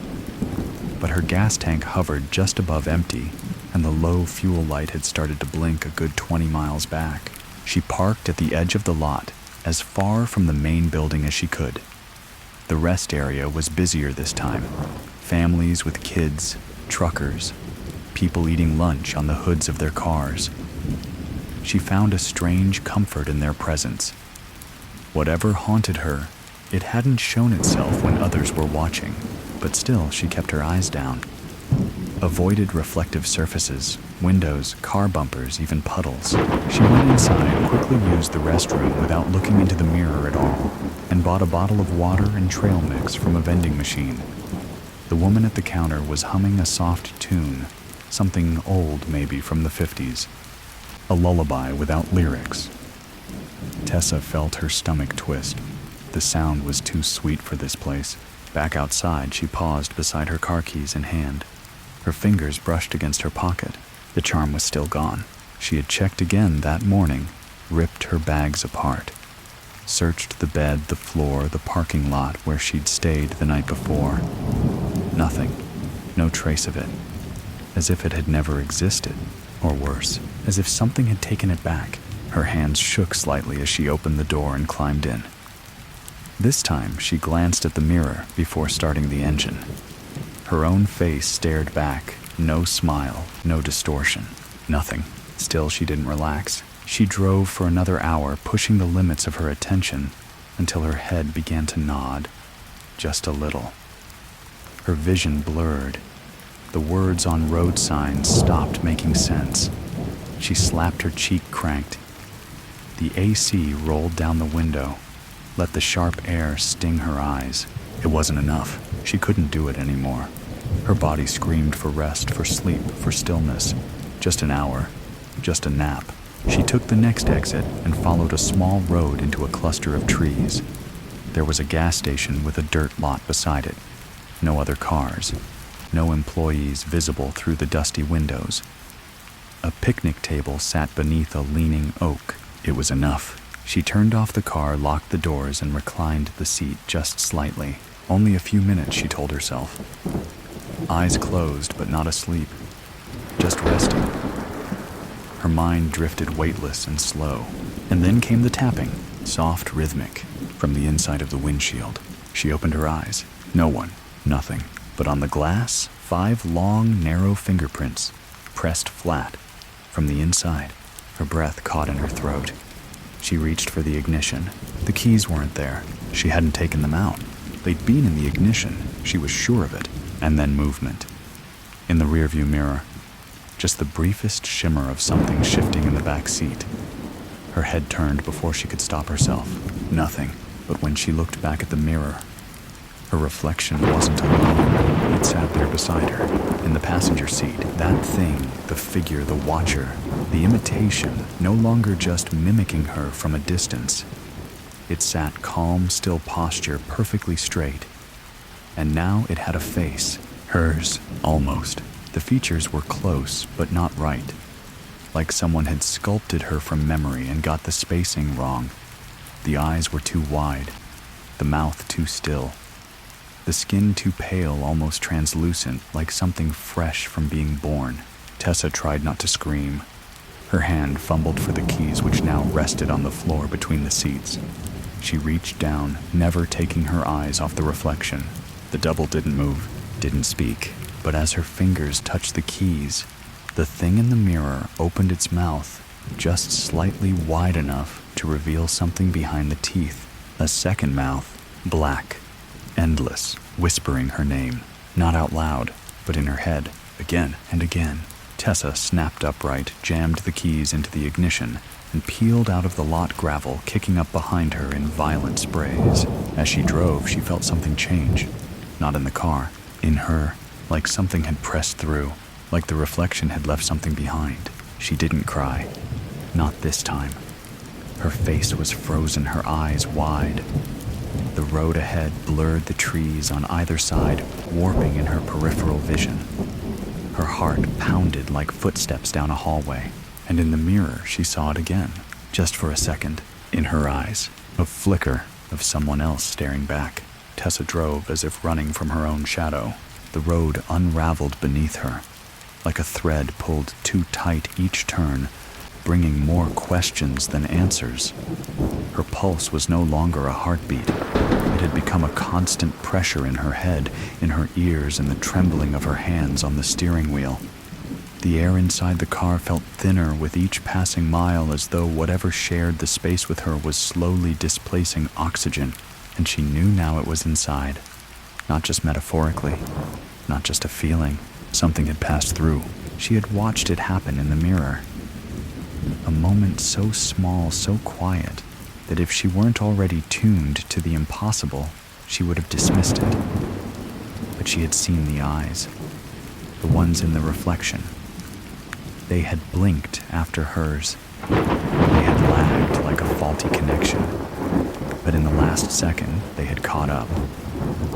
But her gas tank hovered just above empty, and the low fuel light had started to blink a good 20 miles back. She parked at the edge of the lot, as far from the main building as she could. The rest area was busier this time. Families with kids, truckers, people eating lunch on the hoods of their cars. She found a strange comfort in their presence. Whatever haunted her, it hadn't shown itself when others were watching, but still she kept her eyes down. Avoided reflective surfaces, windows, car bumpers, even puddles. She went inside, quickly used the restroom without looking into the mirror at all, and bought a bottle of water and trail mix from a vending machine. The woman at the counter was humming a soft tune, something old maybe from the 50s. A lullaby without lyrics. Tessa felt her stomach twist. The sound was too sweet for this place. Back outside, she paused beside her car keys in hand. Her fingers brushed against her pocket. The charm was still gone. She had checked again that morning, ripped her bags apart, searched the bed, the floor, the parking lot where she'd stayed the night before. Nothing. No trace of it. As if it had never existed. Or worse, as if something had taken it back. Her hands shook slightly as she opened the door and climbed in. This time, she glanced at the mirror before starting the engine. Her own face stared back, no smile, no distortion, nothing. Still, she didn't relax. She drove for another hour, pushing the limits of her attention until her head began to nod, just a little. Her vision blurred. The words on road signs stopped making sense. She slapped her cheek cranked. The AC rolled down the window, let the sharp air sting her eyes. It wasn't enough. She couldn't do it anymore. Her body screamed for rest, for sleep, for stillness. Just an hour, just a nap. She took the next exit and followed a small road into a cluster of trees. There was a gas station with a dirt lot beside it. No other cars. No employees visible through the dusty windows. A picnic table sat beneath a leaning oak. It was enough. She turned off the car, locked the doors, and reclined the seat just slightly. Only a few minutes, she told herself. Eyes closed, but not asleep. Just resting. Her mind drifted weightless and slow. And then came the tapping, soft, rhythmic, from the inside of the windshield. She opened her eyes. No one. Nothing. But on the glass, 5 long, narrow fingerprints, pressed flat, from the inside. Her breath caught in her throat. She reached for the ignition. The keys weren't there. She hadn't taken them out. They'd been in the ignition. She was sure of it. And then movement. In the rearview mirror, just the briefest shimmer of something shifting in the back seat. Her head turned before she could stop herself. Nothing. But when she looked back at the mirror, her reflection wasn't alone. It sat there beside her, in the passenger seat. That thing, the figure, the watcher, the imitation, no longer just mimicking her from a distance. It sat calm, still posture, perfectly straight. And now it had a face. Hers, almost. The features were close, but not right. Like someone had sculpted her from memory and got the spacing wrong. The eyes were too wide, the mouth too still. The skin too pale, almost translucent, like something fresh from being born. Tessa tried not to scream. Her hand fumbled for the keys which now rested on the floor between the seats. She reached down, never taking her eyes off the reflection. The double didn't move, didn't speak, but as her fingers touched the keys, the thing in the mirror opened its mouth just slightly wide enough to reveal something behind the teeth. A second mouth, black, endless, whispering her name, not out loud, but in her head, again and again. Tessa snapped upright, jammed the keys into the ignition, and peeled out of the lot gravel, kicking up behind her in violent sprays. As she drove, she felt something change. Not in the car, in her, like something had pressed through, like the reflection had left something behind. She didn't cry. Not this time. Her face was frozen, her eyes wide. The road ahead blurred the trees on either side, warping in her peripheral vision. Her heart pounded like footsteps down a hallway, and in the mirror she saw it again, just for a second, in her eyes, a flicker of someone else staring back. Tessa drove as if running from her own shadow. The road unraveled beneath her, like a thread pulled too tight each turn, bringing more questions than answers. Her pulse was no longer a heartbeat. It had become a constant pressure in her head, in her ears, and the trembling of her hands on the steering wheel. The air inside the car felt thinner with each passing mile, as though whatever shared the space with her was slowly displacing oxygen, and she knew now it was inside. Not just metaphorically, not just a feeling. Something had passed through. She had watched it happen in the mirror. A moment so small, so quiet, that if she weren't already tuned to the impossible, she would have dismissed it. But she had seen the eyes, the ones in the reflection. They had blinked after hers. They had lagged like a faulty connection. But in the last second, they had caught up,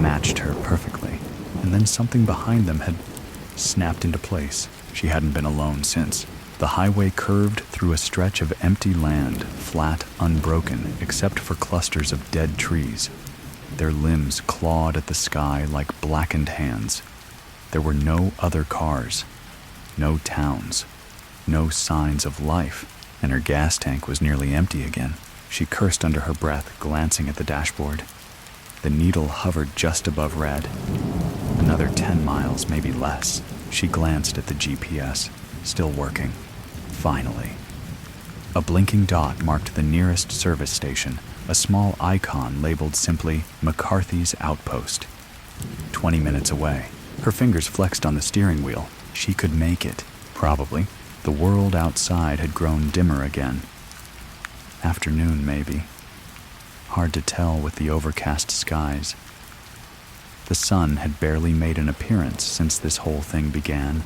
matched her perfectly, and then something behind them had snapped into place. She hadn't been alone since. The highway curved through a stretch of empty land, flat, unbroken, except for clusters of dead trees. Their limbs clawed at the sky like blackened hands. There were no other cars, no towns, no signs of life, and her gas tank was nearly empty again. She cursed under her breath, glancing at the dashboard. The needle hovered just above red. Another 10 miles, maybe less. She glanced at the GPS, still working. Finally. A blinking dot marked the nearest service station, a small icon labeled simply McCarthy's Outpost. 20 minutes away. Her fingers flexed on the steering wheel. She could make it. Probably. The world outside had grown dimmer again. Afternoon, maybe. Hard to tell with the overcast skies. The sun had barely made an appearance since this whole thing began,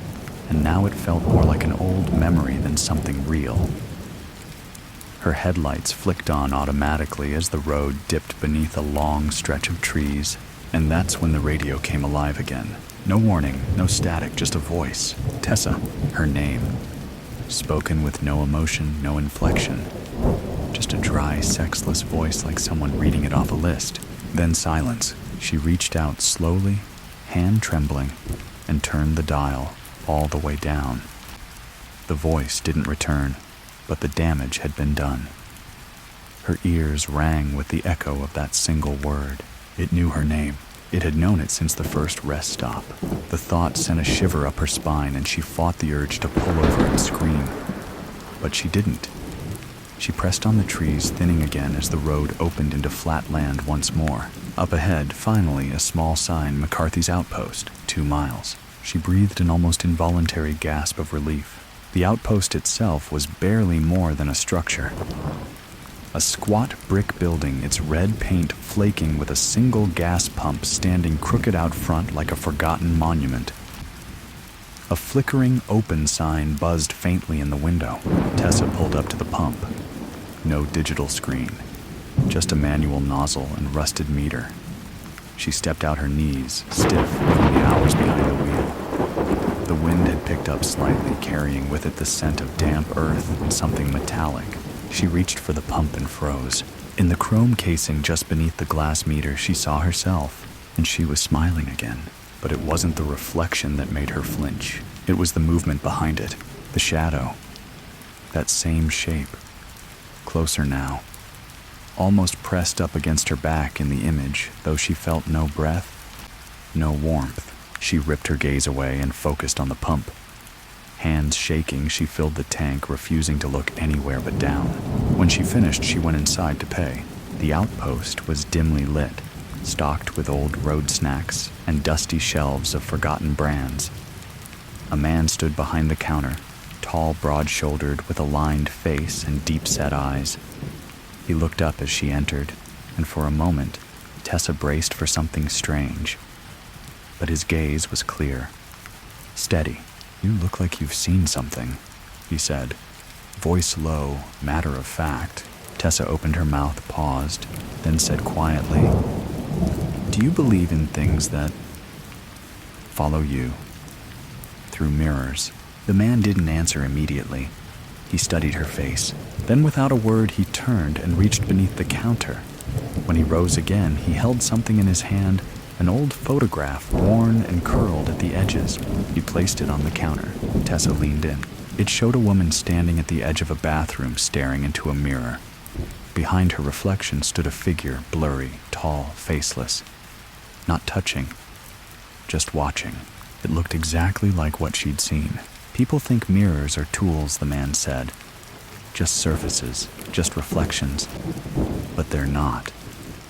and now it felt more like an old memory than something real. Her headlights flicked on automatically as the road dipped beneath a long stretch of trees, and that's when the radio came alive again. No warning, no static, just a voice. Tessa, her name. Spoken with no emotion, no inflection. Just a dry, sexless voice like someone reading it off a list. Then silence. She reached out slowly, hand trembling, and turned the dial all the way down. The voice didn't return, but the damage had been done. Her ears rang with the echo of that single word. It knew her name. It had known it since the first rest stop. The thought sent a shiver up her spine, and she fought the urge to pull over and scream. But she didn't. She pressed on the trees, thinning again as the road opened into flat land once more. Up ahead, finally, a small sign, McCarthy's Outpost, 2 miles. She breathed an almost involuntary gasp of relief. The outpost itself was barely more than a structure. A squat brick building, its red paint flaking with a single gas pump standing crooked out front like a forgotten monument. A flickering open sign buzzed faintly in the window. Tessa pulled up to the pump. No digital screen, just a manual nozzle and rusted meter. She stepped out her knees, stiff from the hours behind the wheel. The wind had picked up slightly, carrying with it the scent of damp earth and something metallic. She reached for the pump and froze. In the chrome casing just beneath the glass meter, she saw herself, and she was smiling again. But it wasn't the reflection that made her flinch. It was the movement behind it, the shadow. That same shape. Closer now. almost pressed up against her back in the image, though she felt no breath, no warmth. She ripped her gaze away and focused on the pump. Hands shaking, she filled the tank, refusing to look anywhere but down. When she finished, she went inside to pay. The outpost was dimly lit, stocked with old road snacks and dusty shelves of forgotten brands. A man stood behind the counter, tall, broad-shouldered, with a lined face and deep-set eyes. He looked up as she entered, and for a moment, Tessa braced for something strange. But his gaze was clear. Steady. "You look like you've seen something," he said. Voice low, matter of fact. Tessa opened her mouth, paused, then said quietly, "Do you believe in things that follow you through mirrors?" The man didn't answer immediately. He studied her face. Then without a word, he turned and reached beneath the counter. When he rose again, he held something in his hand, an old photograph, worn and curled at the edges. He placed it on the counter. Tessa leaned in. It showed a woman standing at the edge of a bathroom, staring into a mirror. Behind her reflection stood a figure, blurry, tall, faceless. Not touching, just watching. It looked exactly like what she'd seen. "People think mirrors are tools," the man said. "Just surfaces, just reflections. But they're not.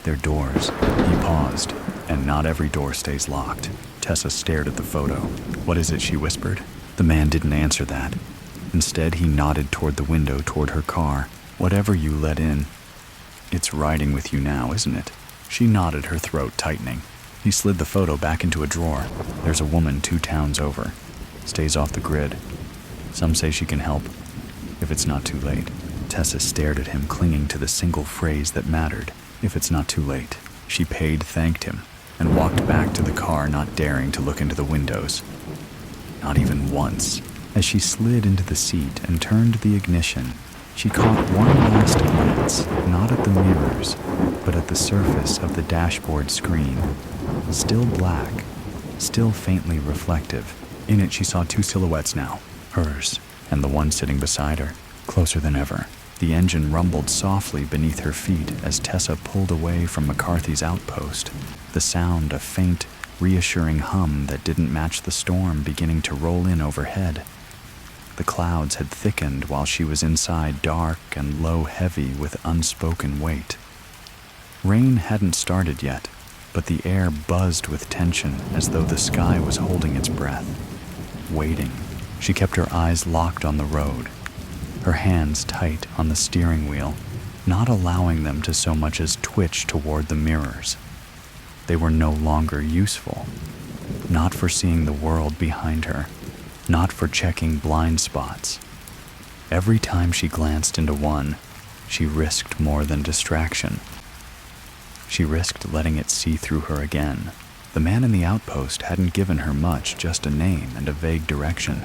They're doors." He paused. "And not every door stays locked." Tessa stared at the photo. "What is it?" she whispered. The man didn't answer that. Instead, he nodded toward the window, toward her car. "Whatever you let in, it's riding with you now, isn't it?" She nodded, her throat tightening. He slid the photo back into a drawer. "There's a woman 2 towns over. Stays off the grid. Some say she can help, if it's not too late." Tessa stared at him, clinging to the single phrase that mattered. If it's not too late. She paid, thanked him, and walked back to the car, not daring to look into the windows. Not even once. As she slid into the seat and turned the ignition, she caught one last glance, not at the mirrors, but at the surface of the dashboard screen. Still black, still faintly reflective. In it, she saw 2 silhouettes now, hers and the one sitting beside her, closer than ever. The engine rumbled softly beneath her feet as Tessa pulled away from McCarthy's outpost, the sound a faint, reassuring hum that didn't match the storm beginning to roll in overhead. The clouds had thickened while she was inside, dark and low-heavy with unspoken weight. Rain hadn't started yet, but the air buzzed with tension as though the sky was holding its breath. Waiting, she kept her eyes locked on the road, her hands tight on the steering wheel, not allowing them to so much as twitch toward the mirrors. They were no longer useful, not for seeing the world behind her, not for checking blind spots. Every time she glanced into one, she risked more than distraction. She risked letting it see through her again. The man in the outpost hadn't given her much, just a name and a vague direction.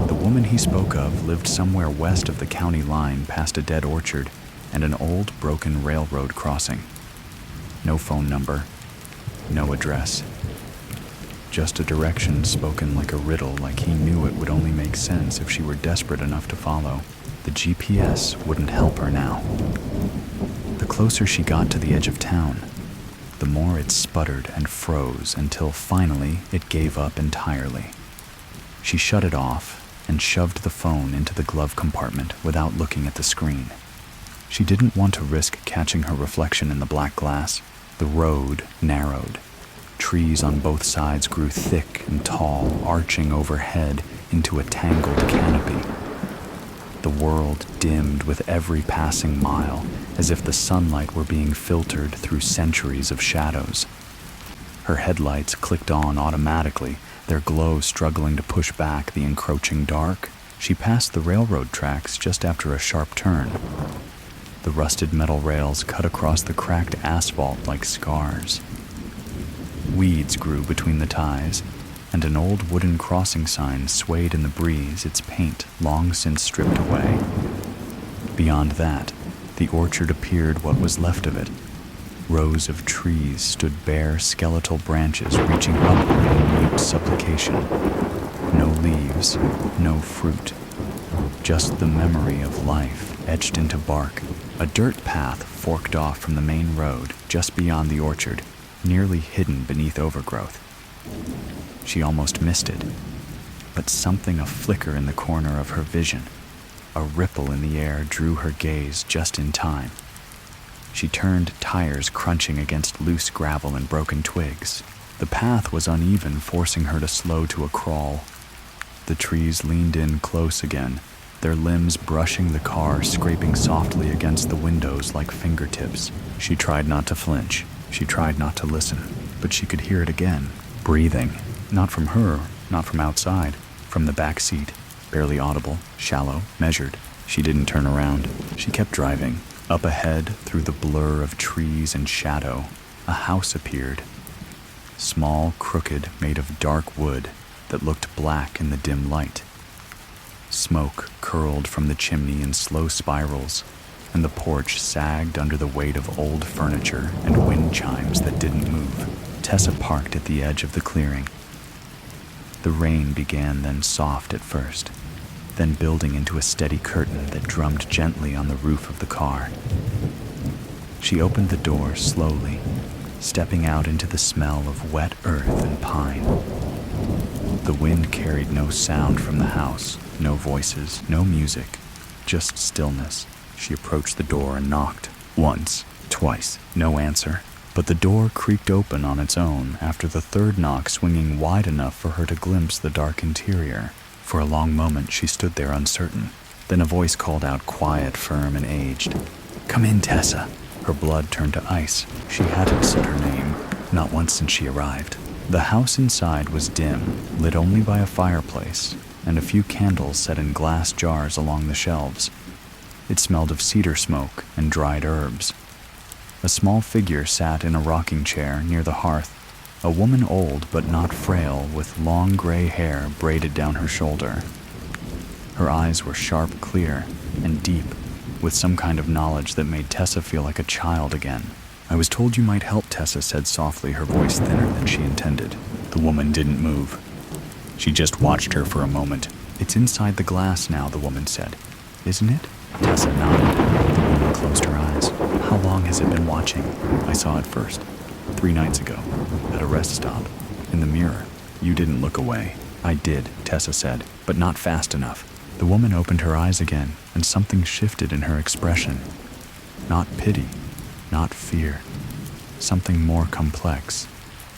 The woman he spoke of lived somewhere west of the county line, past a dead orchard and an old, broken railroad crossing. No phone number, no address. Just a direction spoken like a riddle, like he knew it would only make sense if she were desperate enough to follow. The GPS wouldn't help her now. The closer she got to the edge of town, the more it sputtered and froze until finally it gave up entirely. She shut it off and shoved the phone into the glove compartment without looking at the screen. She didn't want to risk catching her reflection in the black glass. The road narrowed. Trees on both sides grew thick and tall, arching overhead into a tangled canopy. The world dimmed with every passing mile, as if the sunlight were being filtered through centuries of shadows. Her headlights clicked on automatically, their glow struggling to push back the encroaching dark. She passed the railroad tracks just after a sharp turn. The rusted metal rails cut across the cracked asphalt like scars. Weeds grew between the ties, and an old wooden crossing sign swayed in the breeze, its paint long since stripped away. Beyond that, the orchard appeared what was left of it. Rows of trees stood bare, skeletal branches reaching upward in mute supplication. No leaves, no fruit, just the memory of life etched into bark. A dirt path forked off from the main road just beyond the orchard, nearly hidden beneath overgrowth. She almost missed it, but something a flicker in the corner of her vision, a ripple in the air, drew her gaze just in time. She turned, tires crunching against loose gravel and broken twigs. The path was uneven, forcing her to slow to a crawl. The trees leaned in close again, their limbs brushing the car, scraping softly against the windows like fingertips. She tried not to flinch. She tried not to listen, but she could hear it again, breathing. Not from her, not from outside, from the back seat, barely audible, shallow, measured. She didn't turn around. She kept driving. Up ahead, through the blur of trees and shadow, a house appeared. Small, crooked, made of dark wood that looked black in the dim light. Smoke curled from the chimney in slow spirals, and the porch sagged under the weight of old furniture and wind chimes that didn't move. Tessa parked at the edge of the clearing. The rain began then soft at first, then building into a steady curtain that drummed gently on the roof of the car. She opened the door slowly, stepping out into the smell of wet earth and pine. The wind carried no sound from the house, no voices, no music, just stillness. She approached the door and knocked. Once, twice, no answer. But the door creaked open on its own after the third knock, swinging wide enough for her to glimpse the dark interior. For a long moment she stood there uncertain. Then a voice called out, quiet, firm, and aged. "Come in, Tessa." Her blood turned to ice. She hadn't said her name, not once since she arrived. The house inside was dim, lit only by a fireplace, and a few candles set in glass jars along the shelves. It smelled of cedar smoke and dried herbs. A small figure sat in a rocking chair near the hearth, a woman old but not frail, with long gray hair braided down her shoulder. Her eyes were sharp, clear, and deep, with some kind of knowledge that made Tessa feel like a child again. "I was told you might help," Tessa said softly, her voice thinner than she intended. The woman didn't move. She just watched her for a moment. "It's inside the glass now," the woman said. "Isn't it?" Tessa nodded. The woman closed her eyes. "How long has it been watching?" "I saw it first, 3 nights ago, at a rest stop, in the mirror. You didn't look away." "I did," Tessa said, "but not fast enough." The woman opened her eyes again, and something shifted in her expression. Not pity, not fear. Something more complex.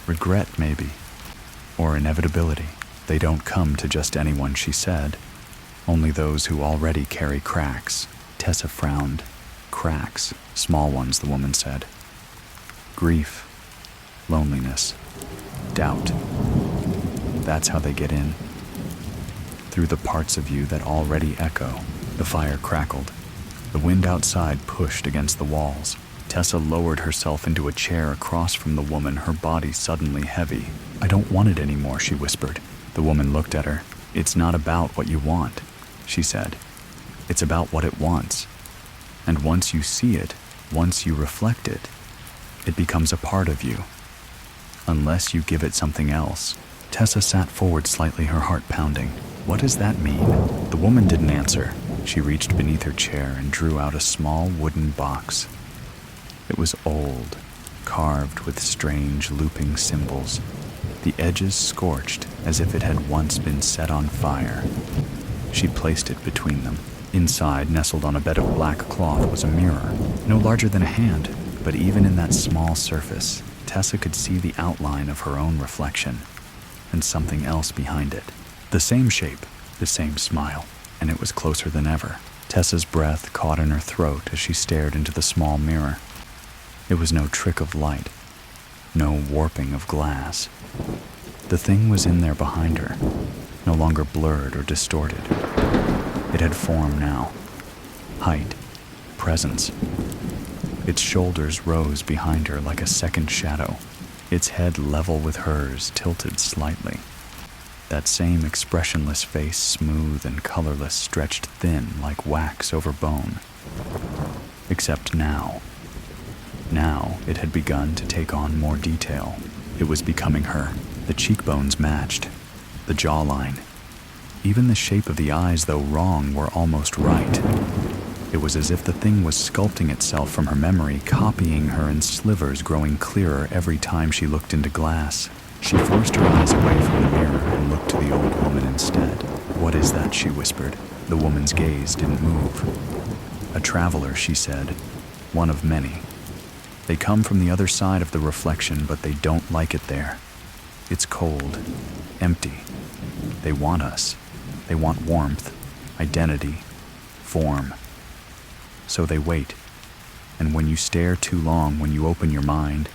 Regret, maybe. Or inevitability. "They don't come to just anyone," she said. "Only those who already carry cracks." Tessa frowned. "Cracks. Small ones," the woman said. "Grief. Loneliness. Doubt. That's how they get in. Through the parts of you that already echo." The fire crackled. The wind outside pushed against the walls. Tessa lowered herself into a chair across from the woman, her body suddenly heavy. "I don't want it anymore," she whispered. The woman looked at her. "It's not about what you want," she said. "It's about what it wants. And once you see it, once you reflect it, it becomes a part of you. Unless you give it something else." Tessa sat forward slightly, her heart pounding. "What does that mean?" The woman didn't answer. She reached beneath her chair and drew out a small wooden box. It was old, carved with strange looping symbols, the edges scorched as if it had once been set on fire. She placed it between them. Inside, nestled on a bed of black cloth, was a mirror, no larger than a hand, but even in that small surface, Tessa could see the outline of her own reflection, and something else behind it. The same shape, the same smile, and it was closer than ever. Tessa's breath caught in her throat as she stared into the small mirror. It was no trick of light, no warping of glass. The thing was in there behind her, no longer blurred or distorted. It had form now, height, presence. Its shoulders rose behind her like a second shadow, its head level with hers, tilted slightly. That same expressionless face, smooth and colorless, stretched thin like wax over bone. Except now it had begun to take on more detail. It was becoming her. The cheekbones matched, the jawline. Even the shape of the eyes, though wrong, were almost right. It was as if the thing was sculpting itself from her memory, copying her in slivers, growing clearer every time she looked into glass. She forced her eyes away from the mirror and looked to the old woman instead. "What is that?" she whispered. The woman's gaze didn't move. "A traveler," she said. "One of many. They come from the other side of the reflection, but they don't like it there. It's cold, empty. They want us. They want warmth, identity, form. So they wait. And when you stare too long, when you open your mind,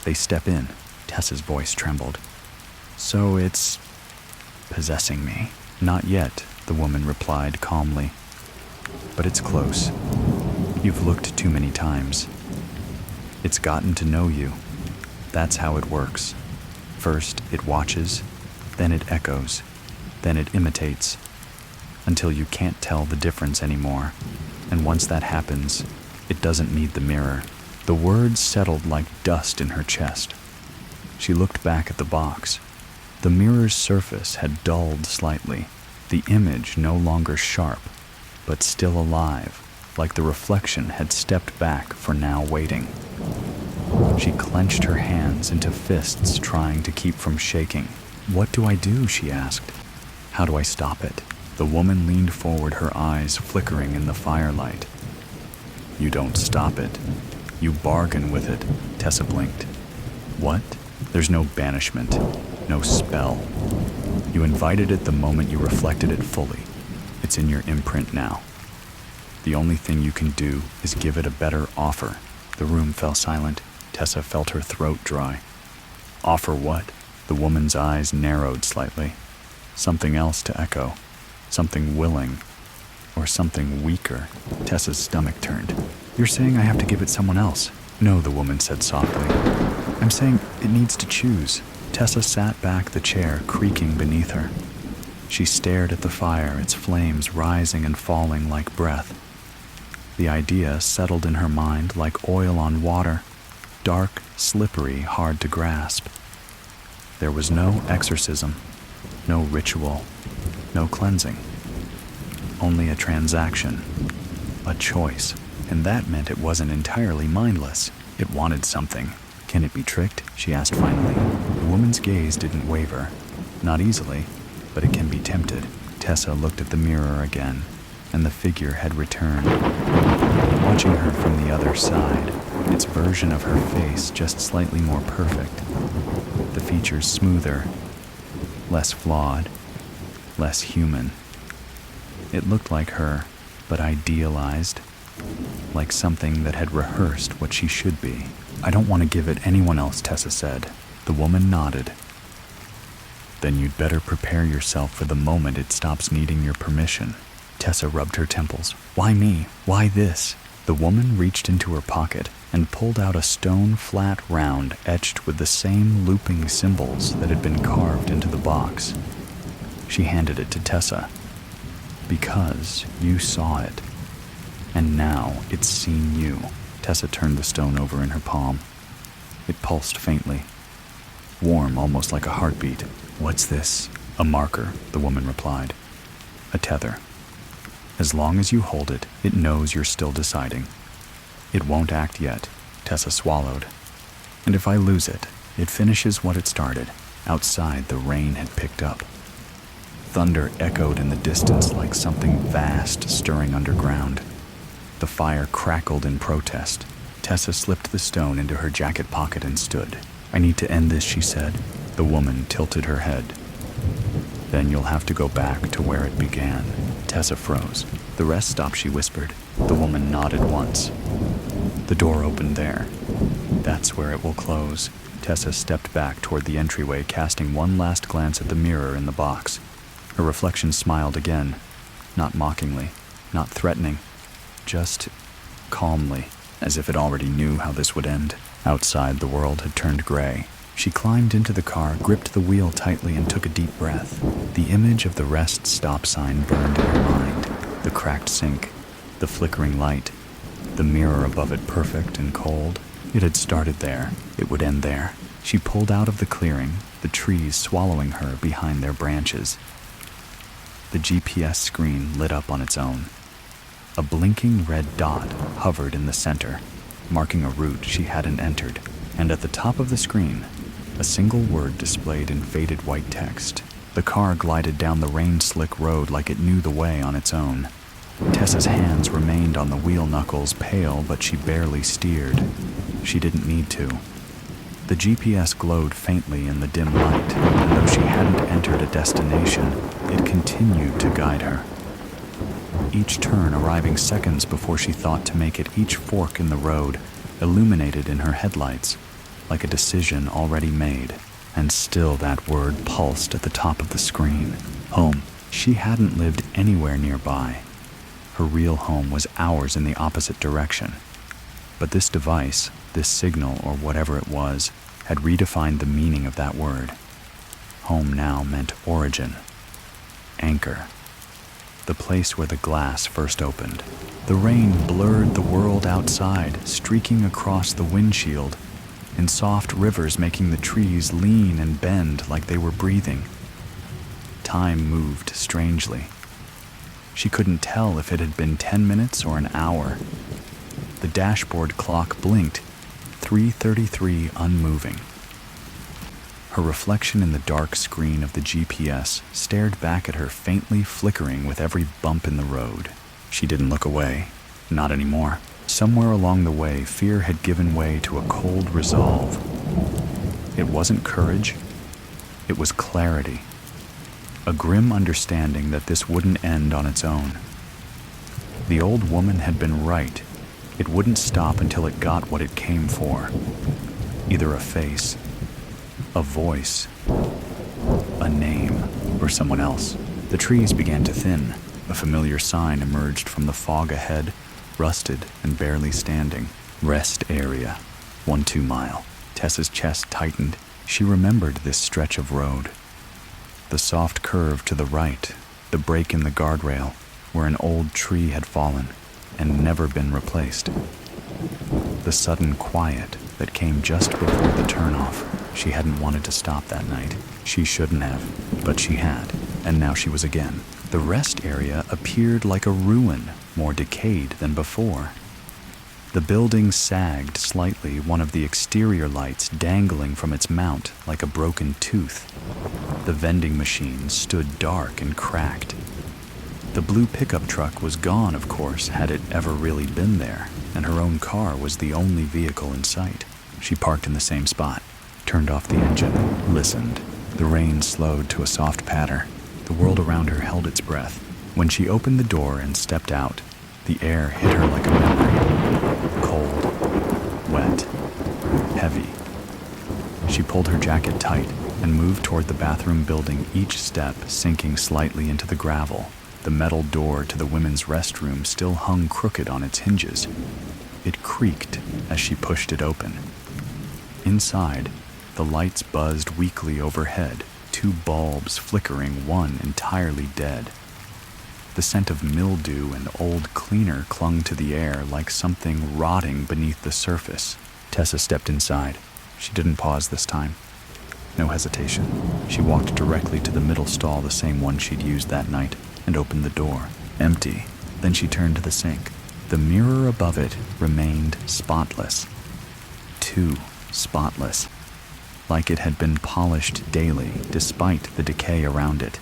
they step in." Tessa's voice trembled. "So it's possessing me?" "Not yet," the woman replied calmly. "But it's close. You've looked too many times. It's gotten to know you. That's how it works. First, it watches, then it echoes, then it imitates, until you can't tell the difference anymore. And once that happens, it doesn't need the mirror." The words settled like dust in her chest. She looked back at the box. The mirror's surface had dulled slightly, the image no longer sharp, but still alive, like the reflection had stepped back for now waiting. She clenched her hands into fists, trying to keep from shaking. "What do I do?" she asked. "How do I stop it?" The woman leaned forward, her eyes flickering in the firelight. "You don't stop it. You bargain with it," Tessa blinked. "What?" "There's no banishment, no spell. You invited it the moment you reflected it fully. It's in your imprint now. The only thing you can do is give it a better offer." The room fell silent. Tessa felt her throat dry. "Offer what?" The woman's eyes narrowed slightly. Something else to echo. Something willing. Or something weaker. Tessa's stomach turned. "You're saying I have to give it someone else?" "No," the woman said softly. "I'm saying it needs to choose." Tessa sat back, the chair creaking beneath her. She stared at the fire, its flames rising and falling like breath. The idea settled in her mind like oil on water, dark, slippery, hard to grasp. There was no exorcism, no ritual, no cleansing. Only a transaction, a choice, and that meant it wasn't entirely mindless. It wanted something. "Can it be tricked?" she asked finally. The woman's gaze didn't waver. Not easily, but it can be tempted. Tessa looked at the mirror again, and the figure had returned, watching her from the other side, its version of her face just slightly more perfect, the features smoother, less flawed, less human. It looked like her, but idealized, like something that had rehearsed what she should be. "I don't want to give it anyone else," Tessa said. The woman nodded. "Then you'd better prepare yourself for the moment it stops needing your permission." Tessa rubbed her temples. "Why me? Why this?" The woman reached into her pocket and pulled out a stone flat round etched with the same looping symbols that had been carved into the box. She handed it to Tessa. "Because you saw it. And now it's seen you." Tessa turned the stone over in her palm. It pulsed faintly, warm, almost like a heartbeat. "What's this?" "A marker," the woman replied. "A tether. As long as you hold it, it knows you're still deciding. It won't act yet." Tessa swallowed. "And if I lose it, it finishes what it started." Outside, the rain had picked up. Thunder echoed in the distance like something vast stirring underground. The fire crackled in protest. Tessa slipped the stone into her jacket pocket and stood. "I need to end this," she said. The woman tilted her head. "Then you'll have to go back to where it began." Tessa froze. "The rest stop," she whispered. The woman nodded once. The door opened there. "That's where it will close." Tessa stepped back toward the entryway, casting one last glance at the mirror in the box. Her reflection smiled again, not mockingly, not threatening, just calmly, as if it already knew how this would end. Outside, the world had turned gray. She climbed into the car, gripped the wheel tightly, and took a deep breath. The image of the rest stop sign burned in her mind. The cracked sink, the flickering light, the mirror above it perfect and cold. It had started there. It would end there. She pulled out of the clearing, the trees swallowing her behind their branches. The GPS screen lit up on its own. A blinking red dot hovered in the center, marking a route she hadn't entered, and at the top of the screen, a single word displayed in faded white text. The car glided down the rain-slick road like it knew the way on its own. Tessa's hands remained on the wheel knuckles, pale, but she barely steered. She didn't need to. The GPS glowed faintly in the dim light, and though she hadn't entered a destination, it continued to guide her. Each turn arriving seconds before she thought to make it, each fork in the road illuminated in her headlights, like a decision already made. And still that word pulsed at the top of the screen. Home. She hadn't lived anywhere nearby. Her real home was hours in the opposite direction. But this device, this signal or whatever it was, had redefined the meaning of that word. Home now meant origin. Anchor. The place where the glass first opened. The rain blurred the world outside, streaking across the windshield, in soft rivers making the trees lean and bend like they were breathing. Time moved strangely. She couldn't tell if it had been 10 minutes or an hour. The dashboard clock blinked, 3:33 unmoving. Her reflection in the dark screen of the GPS stared back at her, faintly flickering with every bump in the road. She didn't look away. Not anymore. Somewhere along the way, fear had given way to a cold resolve. It wasn't courage. It was clarity. A grim understanding that this wouldn't end on its own. The old woman had been right. It wouldn't stop until it got what it came for. Either a face, a voice, a name, or someone else. The trees began to thin. A familiar sign emerged from the fog ahead, rusted and barely standing. Rest area, 1-2 mile. Tessa's chest tightened. She remembered this stretch of road. The soft curve to the right, the break in the guardrail, where an old tree had fallen and never been replaced. The sudden quiet that came just before the turnoff. She hadn't wanted to stop that night. She shouldn't have, but she had, and now she was again. The rest area appeared like a ruin, more decayed than before. The building sagged slightly, one of the exterior lights dangling from its mount like a broken tooth. The vending machines stood dark and cracked. The blue pickup truck was gone, of course, had it ever really been there, and her own car was the only vehicle in sight. She parked in the same spot, turned off the engine, listened. The rain slowed to a soft patter. The world around her held its breath. When she opened the door and stepped out, the air hit her like a memory. Cold, wet, heavy. She pulled her jacket tight and moved toward the bathroom building, each step sinking slightly into the gravel. The metal door to the women's restroom still hung crooked on its hinges. It creaked as she pushed it open. Inside, the lights buzzed weakly overhead, 2 bulbs flickering, one entirely dead. The scent of mildew and old cleaner clung to the air like something rotting beneath the surface. Tessa stepped inside. She didn't pause this time. No hesitation. She walked directly to the middle stall, the same one she'd used that night, and opened the door. Empty. Then she turned to the sink. The mirror above it remained spotless. Too spotless. Like it had been polished daily, despite the decay around it.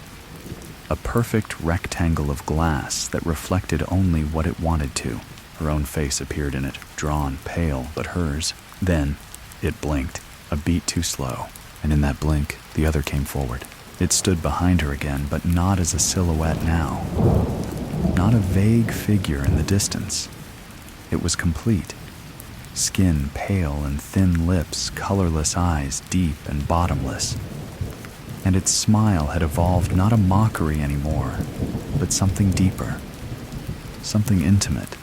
A perfect rectangle of glass that reflected only what it wanted to. Her own face appeared in it, drawn, pale, but hers. Then, it blinked, a beat too slow, and in that blink, the other came forward. It stood behind her again, but not as a silhouette now. Not a vague figure in the distance. It was complete. Skin pale and thin lips, colorless eyes, deep and bottomless. And its smile had evolved not a mockery anymore, but something deeper, something intimate,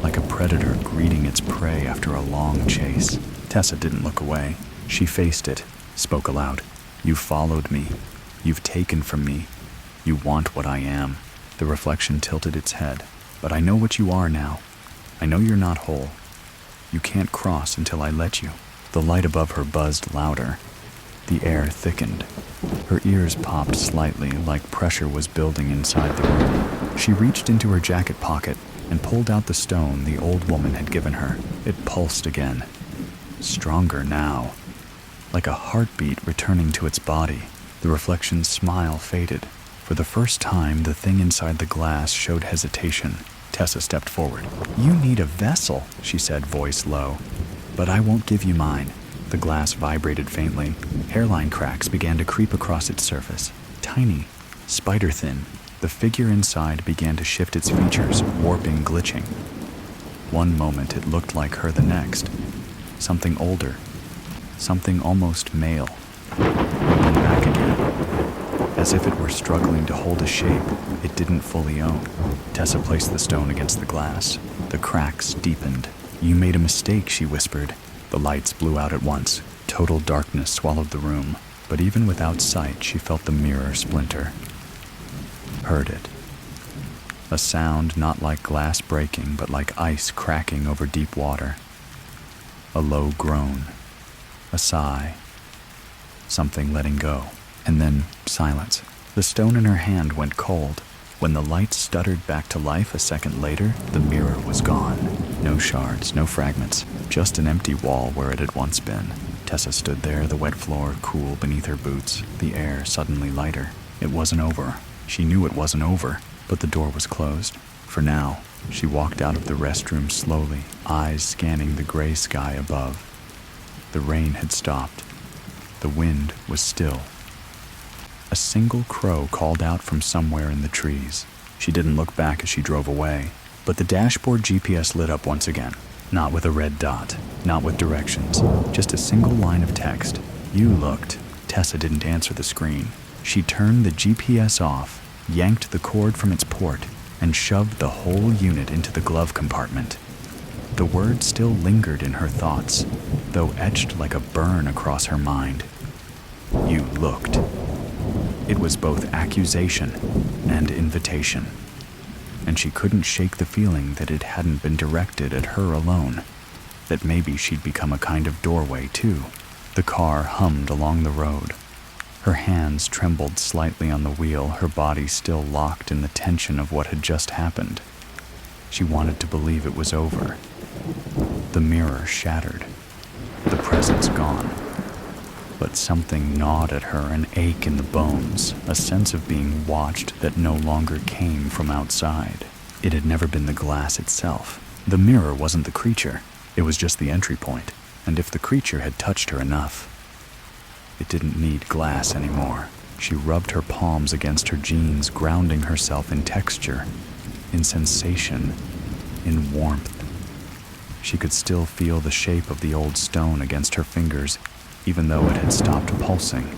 like a predator greeting its prey after a long chase. Tessa didn't look away. She faced it, spoke aloud. "You followed me. You've taken from me. You want what I am." The reflection tilted its head. "But I know what you are now. I know you're not whole. You can't cross until I let you." The light above her buzzed louder. The air thickened. Her ears popped slightly, like pressure was building inside the room. She reached into her jacket pocket and pulled out the stone the old woman had given her. It pulsed again. Stronger now. Like a heartbeat returning to its body. The reflection's smile faded. For the first time, the thing inside the glass showed hesitation. Tessa stepped forward. "You need a vessel," she said, voice low. "But I won't give you mine." The glass vibrated faintly. Hairline cracks began to creep across its surface. Tiny, spider-thin. The figure inside began to shift its features, warping, glitching. One moment it looked like her, the next. Something older. Something almost male. Then back again. As if it were struggling to hold a shape it didn't fully own. Tessa placed the stone against the glass. The cracks deepened. "You made a mistake," she whispered. The lights blew out at once. Total darkness swallowed the room. But even without sight, she felt the mirror splinter. Heard it. A sound not like glass breaking, but like ice cracking over deep water. A low groan. A sigh. Something letting go. And then silence. The stone in her hand went cold. When the light stuttered back to life a second later, the mirror was gone. No shards, no fragments, just an empty wall where it had once been. Tessa stood there, the wet floor cool beneath her boots, the air suddenly lighter. It wasn't over. She knew it wasn't over, but the door was closed. For now, she walked out of the restroom slowly, eyes scanning the gray sky above. The rain had stopped. The wind was still. A single crow called out from somewhere in the trees. She didn't look back as she drove away, but the dashboard GPS lit up once again. Not with a red dot, not with directions, just a single line of text. "You looked." Tessa didn't answer the screen. She turned the GPS off, yanked the cord from its port, and shoved the whole unit into the glove compartment. The word still lingered in her thoughts, though etched like a burn across her mind. "You looked." It was both accusation and invitation, and she couldn't shake the feeling that it hadn't been directed at her alone, that maybe she'd become a kind of doorway too. The car hummed along the road. Her hands trembled slightly on the wheel, her body still locked in the tension of what had just happened. She wanted to believe it was over. The mirror shattered, the presence gone. But something gnawed at her, an ache in the bones, a sense of being watched that no longer came from outside. It had never been the glass itself. The mirror wasn't the creature. It was just the entry point. And if the creature had touched her enough, it didn't need glass anymore. She rubbed her palms against her jeans, grounding herself in texture, in sensation, in warmth. She could still feel the shape of the old stone against her fingers, even though it had stopped pulsing.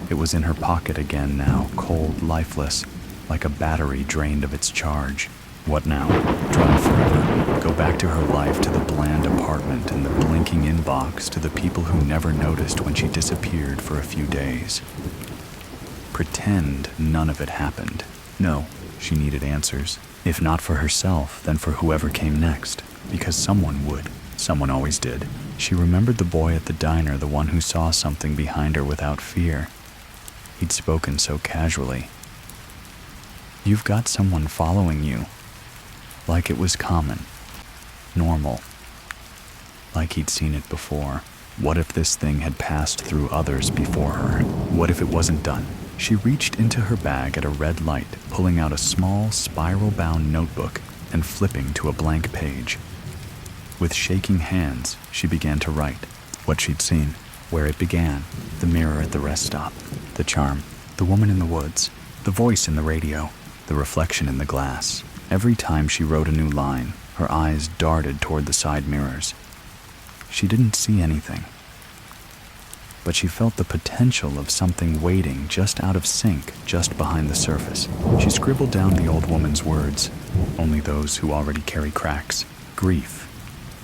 It was in her pocket again now, cold, lifeless, like a battery drained of its charge. What now? Drive forever? Go back to her life, to the bland apartment and the blinking inbox, to the people who never noticed when she disappeared for a few days. Pretend none of it happened. No, she needed answers. If not for herself, then for whoever came next. Because someone would. Someone always did. She remembered the boy at the diner, the one who saw something behind her without fear. He'd spoken so casually. "You've got someone following you." Like it was common. Normal. Like he'd seen it before. What if this thing had passed through others before her? What if it wasn't done? She reached into her bag at a red light, pulling out a small, spiral-bound notebook and flipping to a blank page. With shaking hands, she began to write what she'd seen, where it began, the mirror at the rest stop, the charm, the woman in the woods, the voice in the radio, the reflection in the glass. Every time she wrote a new line, her eyes darted toward the side mirrors. She didn't see anything, but she felt the potential of something waiting just out of sync, just behind the surface. She scribbled down the old woman's words, only those who already carry cracks. Grief,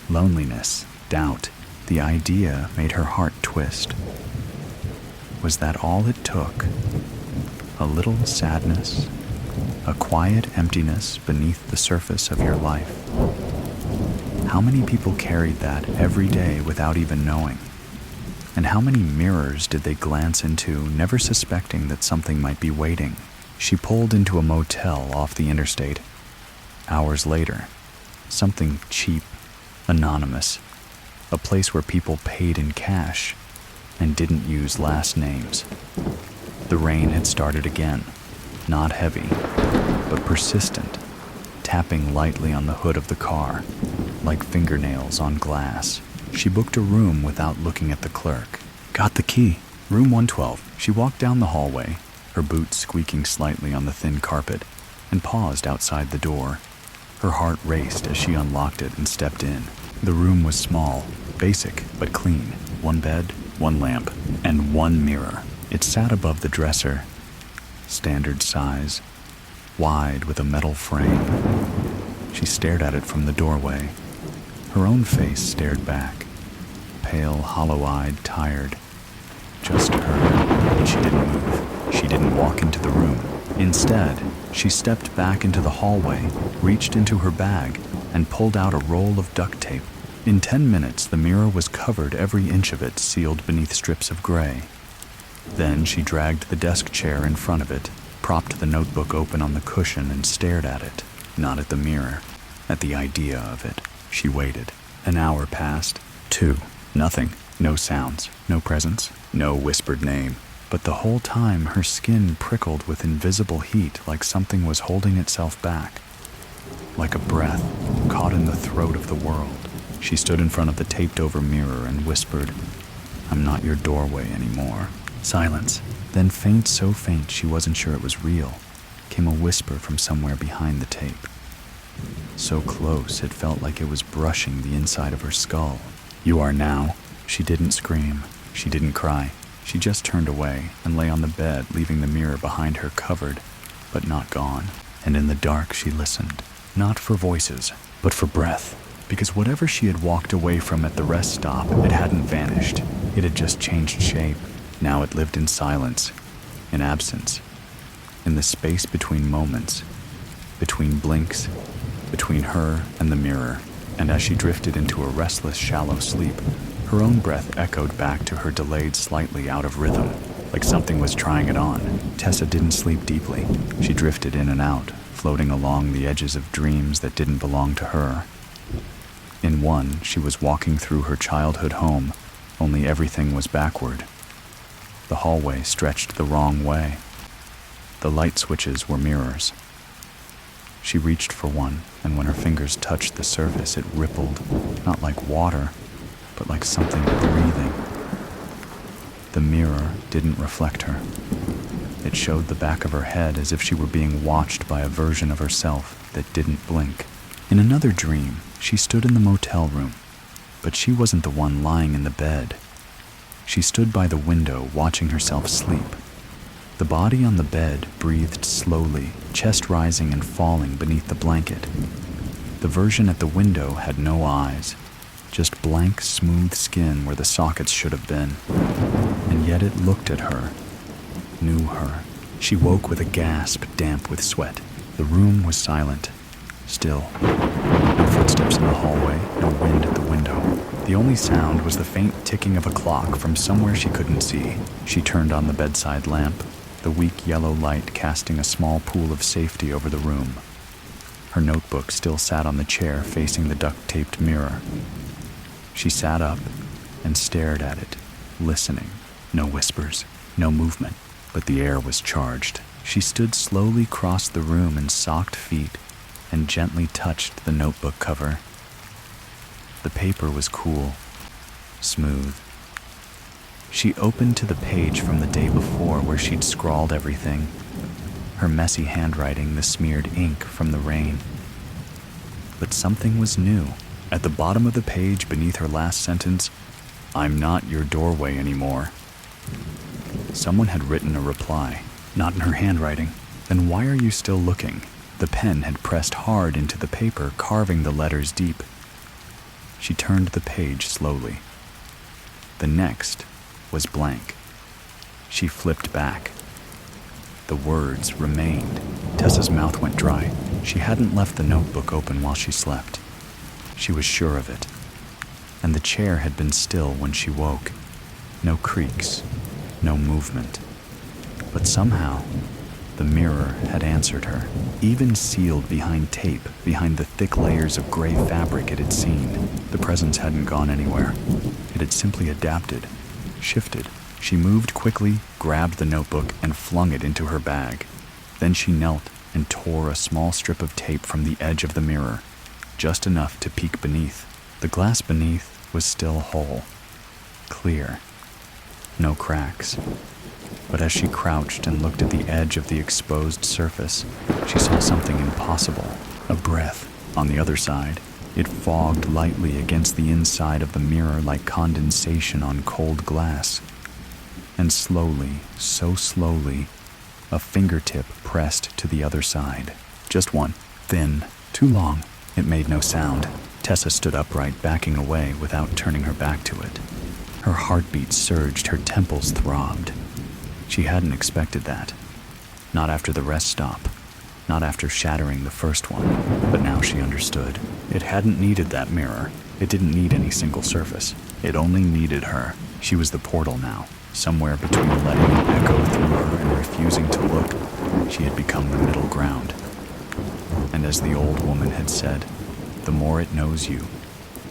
loneliness, doubt. The idea made her heart twist. Was that all it took? A little sadness, a quiet emptiness beneath the surface of your life. How many people carried that every day without even knowing? And how many mirrors did they glance into, never suspecting that something might be waiting? She pulled into a motel off the interstate. Hours later, something cheap, anonymous, a place where people paid in cash and didn't use last names. The rain had started again, not heavy, but persistent, tapping lightly on the hood of the car, like fingernails on glass. She booked a room without looking at the clerk. Got the key. Room 112. She walked down the hallway, her boots squeaking slightly on the thin carpet, and paused outside the door. Her heart raced as she unlocked it and stepped in. The room was small, basic, but clean. One bed, one lamp, and one mirror. It sat above the dresser, standard size, wide with a metal frame. She stared at it from the doorway. Her own face stared back, pale, hollow-eyed, tired. Just her, but she didn't move. She didn't walk into the room. Instead, she stepped back into the hallway, reached into her bag, and pulled out a roll of duct tape. In 10 minutes, the mirror was covered, every inch of it sealed beneath strips of gray. Then she dragged the desk chair in front of it, propped the notebook open on the cushion, and stared at it, not at the mirror, at the idea of it. She waited. An hour passed. 2. Nothing. No sounds. No presence. No whispered name. But the whole time her skin prickled with invisible heat, like something was holding itself back. Like a breath caught in the throat of the world. She stood in front of the taped-over mirror and whispered, "I'm not your doorway anymore." Silence. Then, faint, so faint she wasn't sure it was real, came a whisper from somewhere behind the tape. So close it felt like it was brushing the inside of her skull. "You are now." She didn't scream. She didn't cry. She just turned away and lay on the bed, leaving the mirror behind her covered, but not gone. And in the dark she listened, not for voices, but for breath. Because whatever she had walked away from at the rest stop, it hadn't vanished. It had just changed shape. Now it lived in silence, in absence, in the space between moments, between blinks, between her and the mirror. And as she drifted into a restless, shallow sleep, her own breath echoed back to her, delayed slightly, out of rhythm, like something was trying it on. Tessa didn't sleep deeply. She drifted in and out, floating along the edges of dreams that didn't belong to her. In one, she was walking through her childhood home, only everything was backward. The hallway stretched the wrong way. The light switches were mirrors. She reached for one, and when her fingers touched the surface, it rippled, not like water, but like something breathing. The mirror didn't reflect her. It showed the back of her head as if she were being watched by a version of herself that didn't blink. In another dream, she stood in the motel room, but she wasn't the one lying in the bed. She stood by the window, watching herself sleep. The body on the bed breathed slowly, chest rising and falling beneath the blanket. The version at the window had no eyes, just blank, smooth skin where the sockets should have been. And yet it looked at her, knew her. She woke with a gasp, damp with sweat. The room was silent, still. No footsteps in the hallway, no wind at the window. The only sound was the faint ticking of a clock from somewhere she couldn't see. She turned on the bedside lamp, the weak yellow light casting a small pool of safety over the room. Her notebook still sat on the chair facing the duct-taped mirror. She sat up and stared at it, listening. No whispers, no movement, but the air was charged. She stood slowly across the room in socked feet and gently touched the notebook cover. The paper was cool, smooth. She opened to the page from the day before where she'd scrawled everything, her messy handwriting, the smeared ink from the rain. But something was new. At the bottom of the page, beneath her last sentence, "I'm not your doorway anymore." Someone had written a reply, not in her handwriting. Then why are you still looking? The pen had pressed hard into the paper, carving the letters deep. She turned the page slowly. The next was blank. She flipped back. The words remained. Tessa's mouth went dry. She hadn't left the notebook open while she slept. She was sure of it. And the chair had been still when she woke. No creaks, no movement. But somehow, the mirror had answered her, even sealed behind tape, behind the thick layers of gray fabric it had seen. The presence hadn't gone anywhere. It had simply adapted, shifted. She moved quickly, grabbed the notebook, and flung it into her bag. Then she knelt and tore a small strip of tape from the edge of the mirror, just enough to peek beneath. The glass beneath was still whole, clear, no cracks. But as she crouched and looked at the edge of the exposed surface, she saw something impossible, a breath. On the other side, it fogged lightly against the inside of the mirror like condensation on cold glass. And slowly, so slowly, a fingertip pressed to the other side. Just one, thin, too long. It made no sound. Tessa stood upright, backing away without turning her back to it. Her heartbeat surged, her temples throbbed. She hadn't expected that. Not after the rest stop. Not after shattering the first one. But now she understood. It hadn't needed that mirror. It didn't need any single surface. It only needed her. She was the portal now. Somewhere between letting it echo through her and refusing to look, she had become the middle ground. And as the old woman had said, the more it knows you,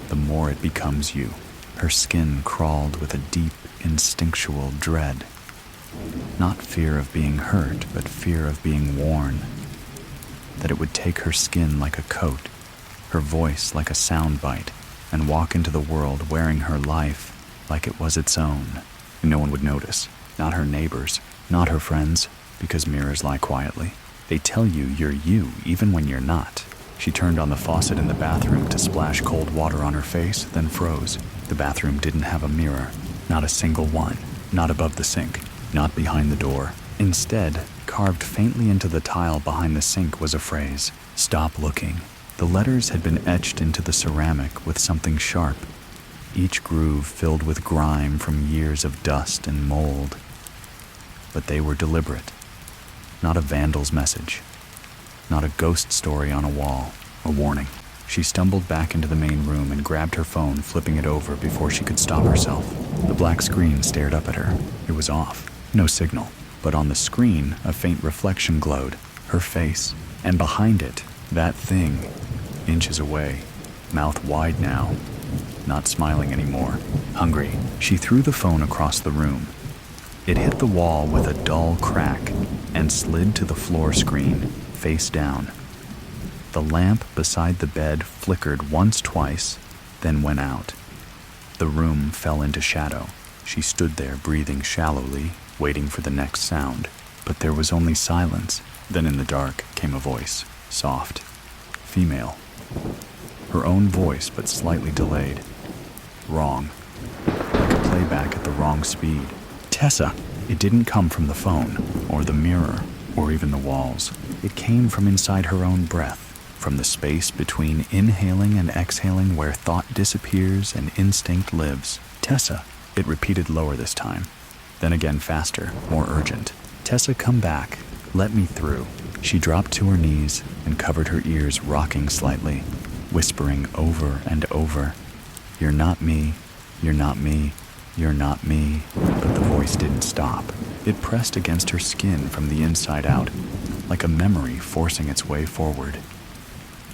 the more it becomes you. Her skin crawled with a deep, instinctual dread. Not fear of being hurt, but fear of being worn. That it would take her skin like a coat, her voice like a soundbite, and walk into the world wearing her life like it was its own. And no one would notice. Not her neighbors, not her friends, because mirrors lie quietly. They tell you you're you, even when you're not. She turned on the faucet in the bathroom to splash cold water on her face, then froze. The bathroom didn't have a mirror. Not a single one. Not above the sink. Not behind the door. Instead, carved faintly into the tile behind the sink was a phrase, "Stop looking." The letters had been etched into the ceramic with something sharp, each groove filled with grime from years of dust and mold. But they were deliberate. Not a vandal's message. Not a ghost story on a wall. A warning. She stumbled back into the main room and grabbed her phone, flipping it over before she could stop herself. The black screen stared up at her. It was off. No signal. But on the screen, a faint reflection glowed. Her face. And behind it, that thing. Inches away. Mouth wide now. Not smiling anymore. Hungry. She threw the phone across the room. It hit the wall with a dull crack and slid to the floor screen, face down. The lamp beside the bed flickered once, twice, then went out. The room fell into shadow. She stood there, breathing shallowly, waiting for the next sound. But there was only silence. Then in the dark came a voice, soft, female. Her own voice, but slightly delayed. Wrong. Like a playback at the wrong speed. Tessa! It didn't come from the phone, or the mirror, or even the walls. It came from inside her own breath, from the space between inhaling and exhaling where thought disappears and instinct lives. Tessa! It repeated lower this time. Then again faster, more urgent. Tessa, come back. Let me through. She dropped to her knees and covered her ears, rocking slightly, whispering over and over, "You're not me, you're not me, you're not me." But the voice didn't stop. It pressed against her skin from the inside out, like a memory forcing its way forward.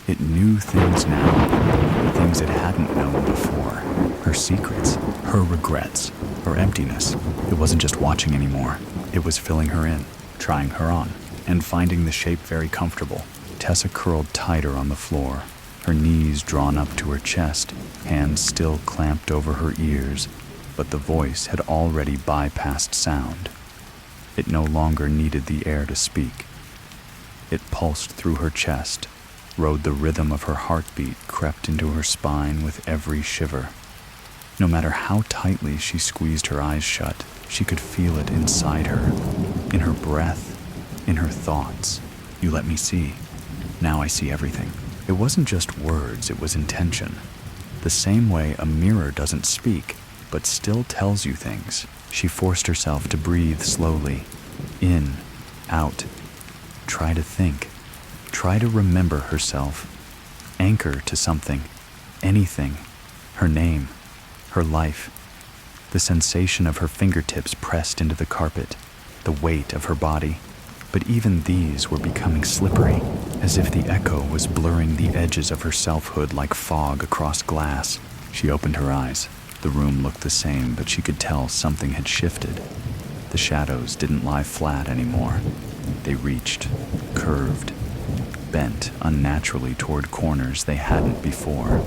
It knew things now, things it hadn't known before. Her secrets, her regrets, her emptiness. It wasn't just watching anymore. It was filling her in, trying her on, and finding the shape very comfortable. Tessa curled tighter on the floor, her knees drawn up to her chest, hands still clamped over her ears, but the voice had already bypassed sound. It no longer needed the air to speak. It pulsed through her chest, rode the rhythm of her heartbeat, crept into her spine with every shiver. No matter how tightly she squeezed her eyes shut, she could feel it inside her, in her breath, in her thoughts. "You let me see. Now I see everything." It wasn't just words, it was intention. The same way a mirror doesn't speak, but still tells you things. She forced herself to breathe slowly, in, out. Try to think. Try to remember herself. Anchor to something, anything, her name, her life. the sensation of her fingertips pressed into the carpet, the weight of her body. But even these were becoming slippery, as if the echo was blurring the edges of her selfhood like fog across glass. She opened her eyes. The room looked the same, but she could tell something had shifted. The shadows didn't lie flat anymore. They reached, curved, bent unnaturally toward corners they hadn't before.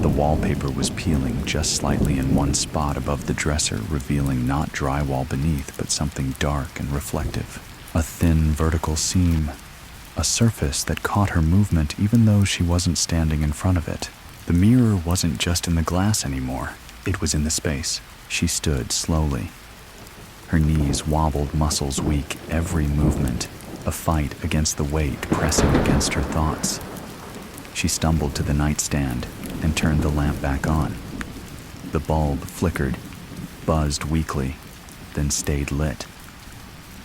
The wallpaper was peeling just slightly in one spot above the dresser, revealing not drywall beneath, but something dark and reflective. A thin vertical seam, a surface that caught her movement even though she wasn't standing in front of it. The mirror wasn't just in the glass anymore. It was in the space. She stood slowly. Her knees wobbled, muscles weak, every movement a fight against the weight pressing against her thoughts. She stumbled to the nightstand and turned the lamp back on. The bulb flickered, buzzed weakly, then stayed lit.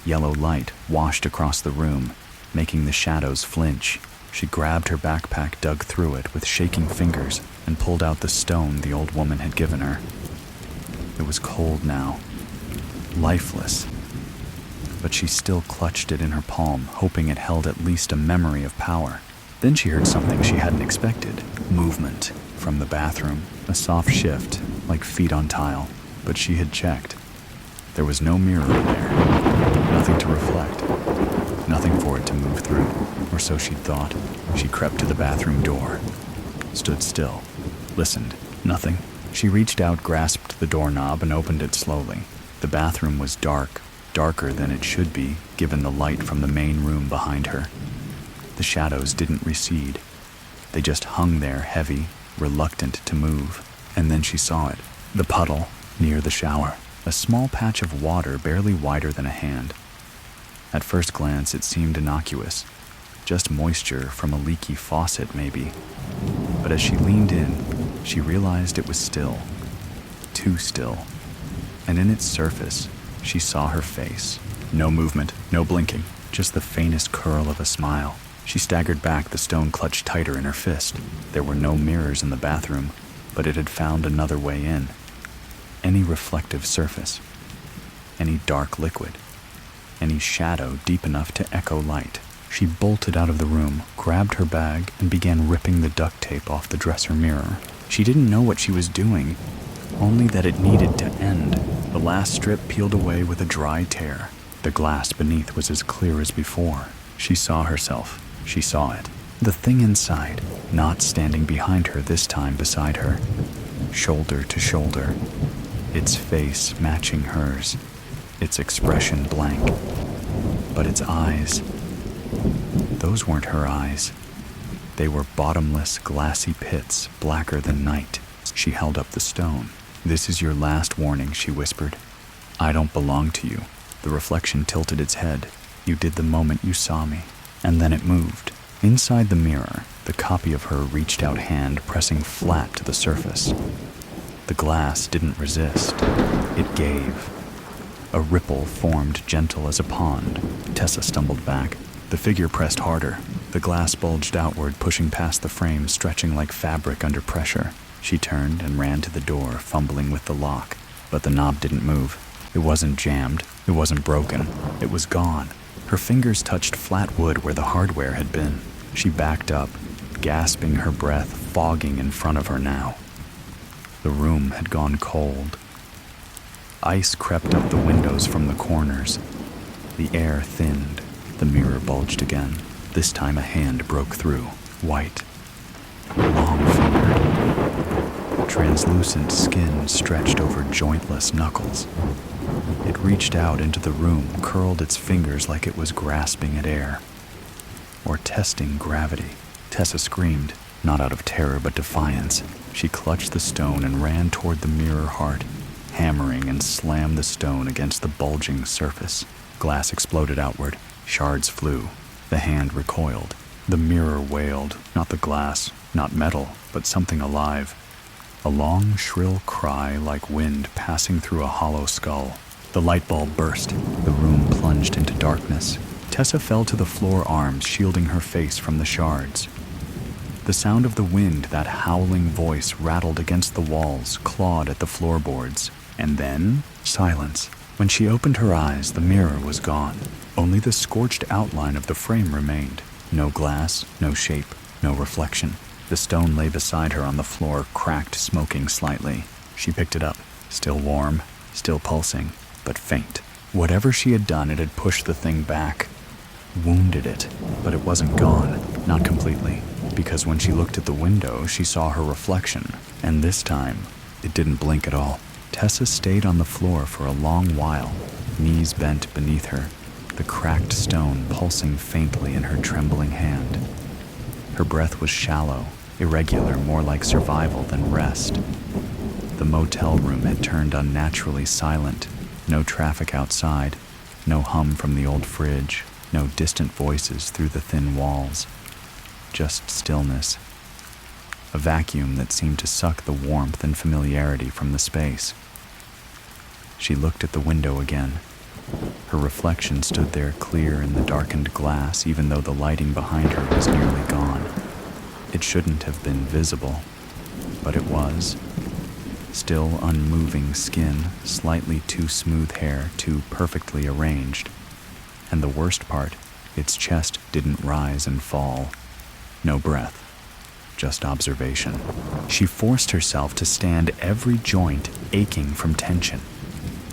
Yellow light washed across the room, making the shadows flinch. She grabbed her backpack, dug through it with shaking fingers, and pulled out the stone the old woman had given her. It was cold now, lifeless, but she still clutched it in her palm, hoping it held at least a memory of power. Then she heard something she hadn't expected. Movement from the bathroom, a soft shift, like feet on tile, but she had checked. There was no mirror there, nothing to reflect, nothing for it to move through, or so she'd thought. She crept to the bathroom door, stood still, listened. Nothing. She reached out, grasped the doorknob, and opened it slowly. The bathroom was dark, darker than it should be, given the light from the main room behind her. The shadows didn't recede. They just hung there, heavy, reluctant to move. And then she saw it. The puddle near the shower. A small patch of water barely wider than a hand. At first glance, it seemed innocuous. Just moisture from a leaky faucet, maybe. But as she leaned in, she realized it was still. Too still. And in its surface, she saw her face. No movement, no blinking, just the faintest curl of a smile. She staggered back, the stone clutched tighter in her fist. There were no mirrors in the bathroom, but it had found another way in. Any reflective surface, any dark liquid, any shadow deep enough to echo light. She bolted out of the room, grabbed her bag, and began ripping the duct tape off the dresser mirror. She didn't know what she was doing, only that it needed to end. The last strip peeled away with a dry tear. The glass beneath was as clear as before. She saw herself. She saw it. The thing inside, not standing behind her, this time beside her. Shoulder to shoulder. Its face matching hers. Its expression blank. But its eyes, those weren't her eyes. They were bottomless, glassy pits, blacker than night. She held up the stone. "This is your last warning," she whispered. "I don't belong to you." The reflection tilted its head. "You did the moment you saw me." And then it moved. Inside the mirror, the copy of her reached out hand, pressing flat to the surface. The glass didn't resist. It gave. A ripple formed, gentle as a pond. Tessa stumbled back. The figure pressed harder. The glass bulged outward, pushing past the frame, stretching like fabric under pressure. She turned and ran to the door, fumbling with the lock. But the knob didn't move. It wasn't jammed. It wasn't broken. It was gone. Her fingers touched flat wood where the hardware had been. She backed up, gasping her breath, fogging in front of her now. The room had gone cold. Ice crept up the windows from the corners. The air thinned. The mirror bulged again. This time a hand broke through, white, long-fingered. Translucent skin stretched over jointless knuckles. It reached out into the room, curled its fingers like it was grasping at air, or testing gravity. Tessa screamed, not out of terror but defiance. She clutched the stone and ran toward the mirror heart, hammering and slammed the stone against the bulging surface. Glass exploded outward. Shards flew. The hand recoiled. The mirror wailed, not the glass, not metal, but something alive. A long, shrill cry like wind passing through a hollow skull. The light bulb burst. The room plunged into darkness. Tessa fell to the floor, arms shielding her face from the shards. The sound of the wind, that howling voice, rattled against the walls, clawed at the floorboards. And then, silence. When she opened her eyes, the mirror was gone. Only the scorched outline of the frame remained. No glass, no shape, no reflection. The stone lay beside her on the floor, cracked, smoking slightly. She picked it up. Still warm, still pulsing, but faint. Whatever she had done, it had pushed the thing back. Wounded it, but it wasn't gone. Not completely. Because when she looked at the window, she saw her reflection. And this time, it didn't blink at all. Tessa stayed on the floor for a long while, knees bent beneath her, the cracked stone pulsing faintly in her trembling hand. Her breath was shallow, irregular, more like survival than rest. The motel room had turned unnaturally silent. No traffic outside, no hum from the old fridge, no distant voices through the thin walls. Just stillness. A vacuum that seemed to suck the warmth and familiarity from the space. She looked at the window again. Her reflection stood there clear in the darkened glass, even though the lighting behind her was nearly gone. It shouldn't have been visible, but it was. Still unmoving skin, slightly too smooth hair, too perfectly arranged. And the worst part, its chest didn't rise and fall. No breath. Just observation. She forced herself to stand, every joint aching from tension.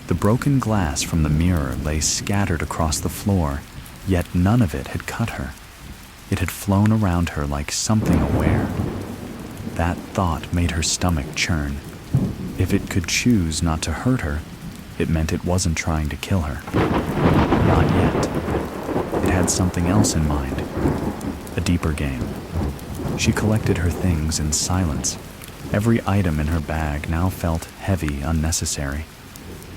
The broken glass from the mirror lay scattered across the floor, yet none of it had cut her. It had flown around her like something aware. That thought made her stomach churn. If it could choose not to hurt her, it meant it wasn't trying to kill her. Not yet. It had something else in mind. A deeper game. She collected her things in silence. Every item in her bag now felt heavy, unnecessary.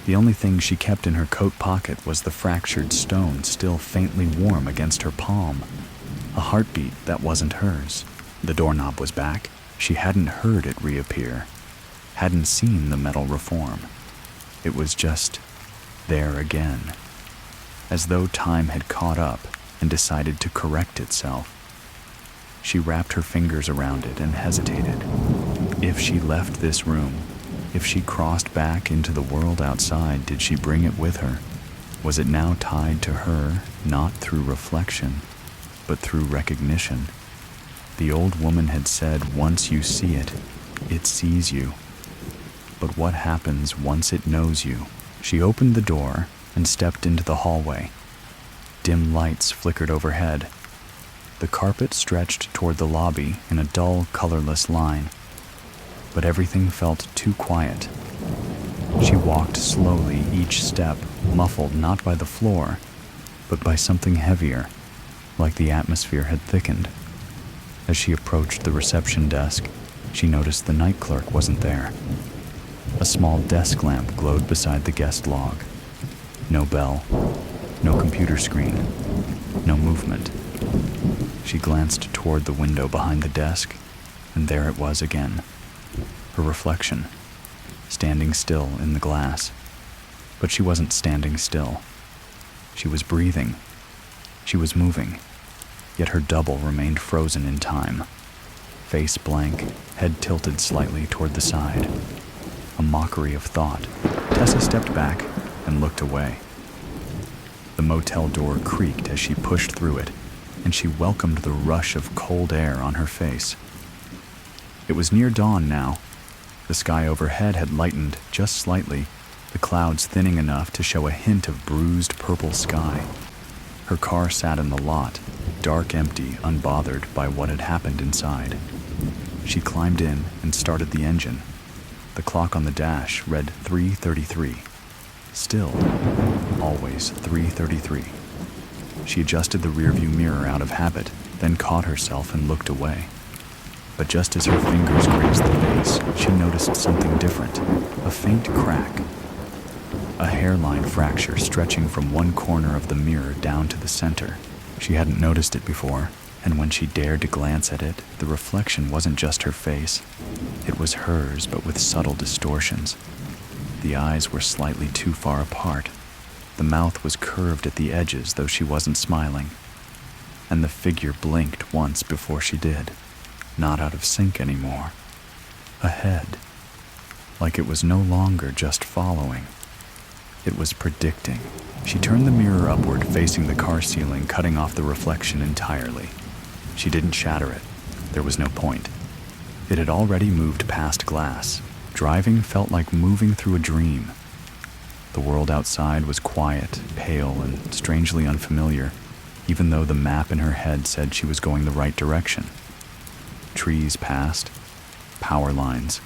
The only thing she kept in her coat pocket was the fractured stone still faintly warm against her palm. A heartbeat that wasn't hers. The doorknob was back. She hadn't heard it reappear. Hadn't seen the metal reform. It was just there again. As though time had caught up and decided to correct itself. She wrapped her fingers around it and hesitated. If she left this room, if she crossed back into the world outside, did she bring it with her? Was it now tied to her, not through reflection, but through recognition? The old woman had said, once you see it, it sees you. But what happens once it knows you? She opened the door and stepped into the hallway. Dim lights flickered overhead. The carpet stretched toward the lobby in a dull, colorless line. But everything felt too quiet. She walked slowly, each step muffled not by the floor, but by something heavier, like the atmosphere had thickened. As she approached the reception desk, she noticed the night clerk wasn't there. A small desk lamp glowed beside the guest log. No bell, no computer screen, no movement. She glanced toward the window behind the desk, and there it was again. Her reflection, standing still in the glass. But she wasn't standing still. She was breathing. She was moving, yet her double remained frozen in time. Face blank, head tilted slightly toward the side. A mockery of thought. Tessa stepped back and looked away. The motel door creaked as she pushed through it, and she welcomed the rush of cold air on her face. It was near dawn now. The sky overhead had lightened just slightly, the clouds thinning enough to show a hint of bruised purple sky. Her car sat in the lot, dark, empty, unbothered by what had happened inside. She climbed in and started the engine. The clock on the dash read 3:33. Still, always 3:33. She adjusted the rearview mirror out of habit, then caught herself and looked away. But just as her fingers grazed the face, she noticed something different. A faint crack. A hairline fracture stretching from one corner of the mirror down to the center. She hadn't noticed it before, and when she dared to glance at it, the reflection wasn't just her face. It was hers, but with subtle distortions. The eyes were slightly too far apart. The mouth was curved at the edges, though she wasn't smiling. And the figure blinked once before she did. Not out of sync anymore. A head. like it was no longer just following. It was predicting. She turned the mirror upward, facing the car ceiling, cutting off the reflection entirely. She didn't shatter it. There was no point. It had already moved past glass. Driving felt like moving through a dream. The world outside was quiet, pale, and strangely unfamiliar, even though the map in her head said she was going the right direction. Trees passed, power lines,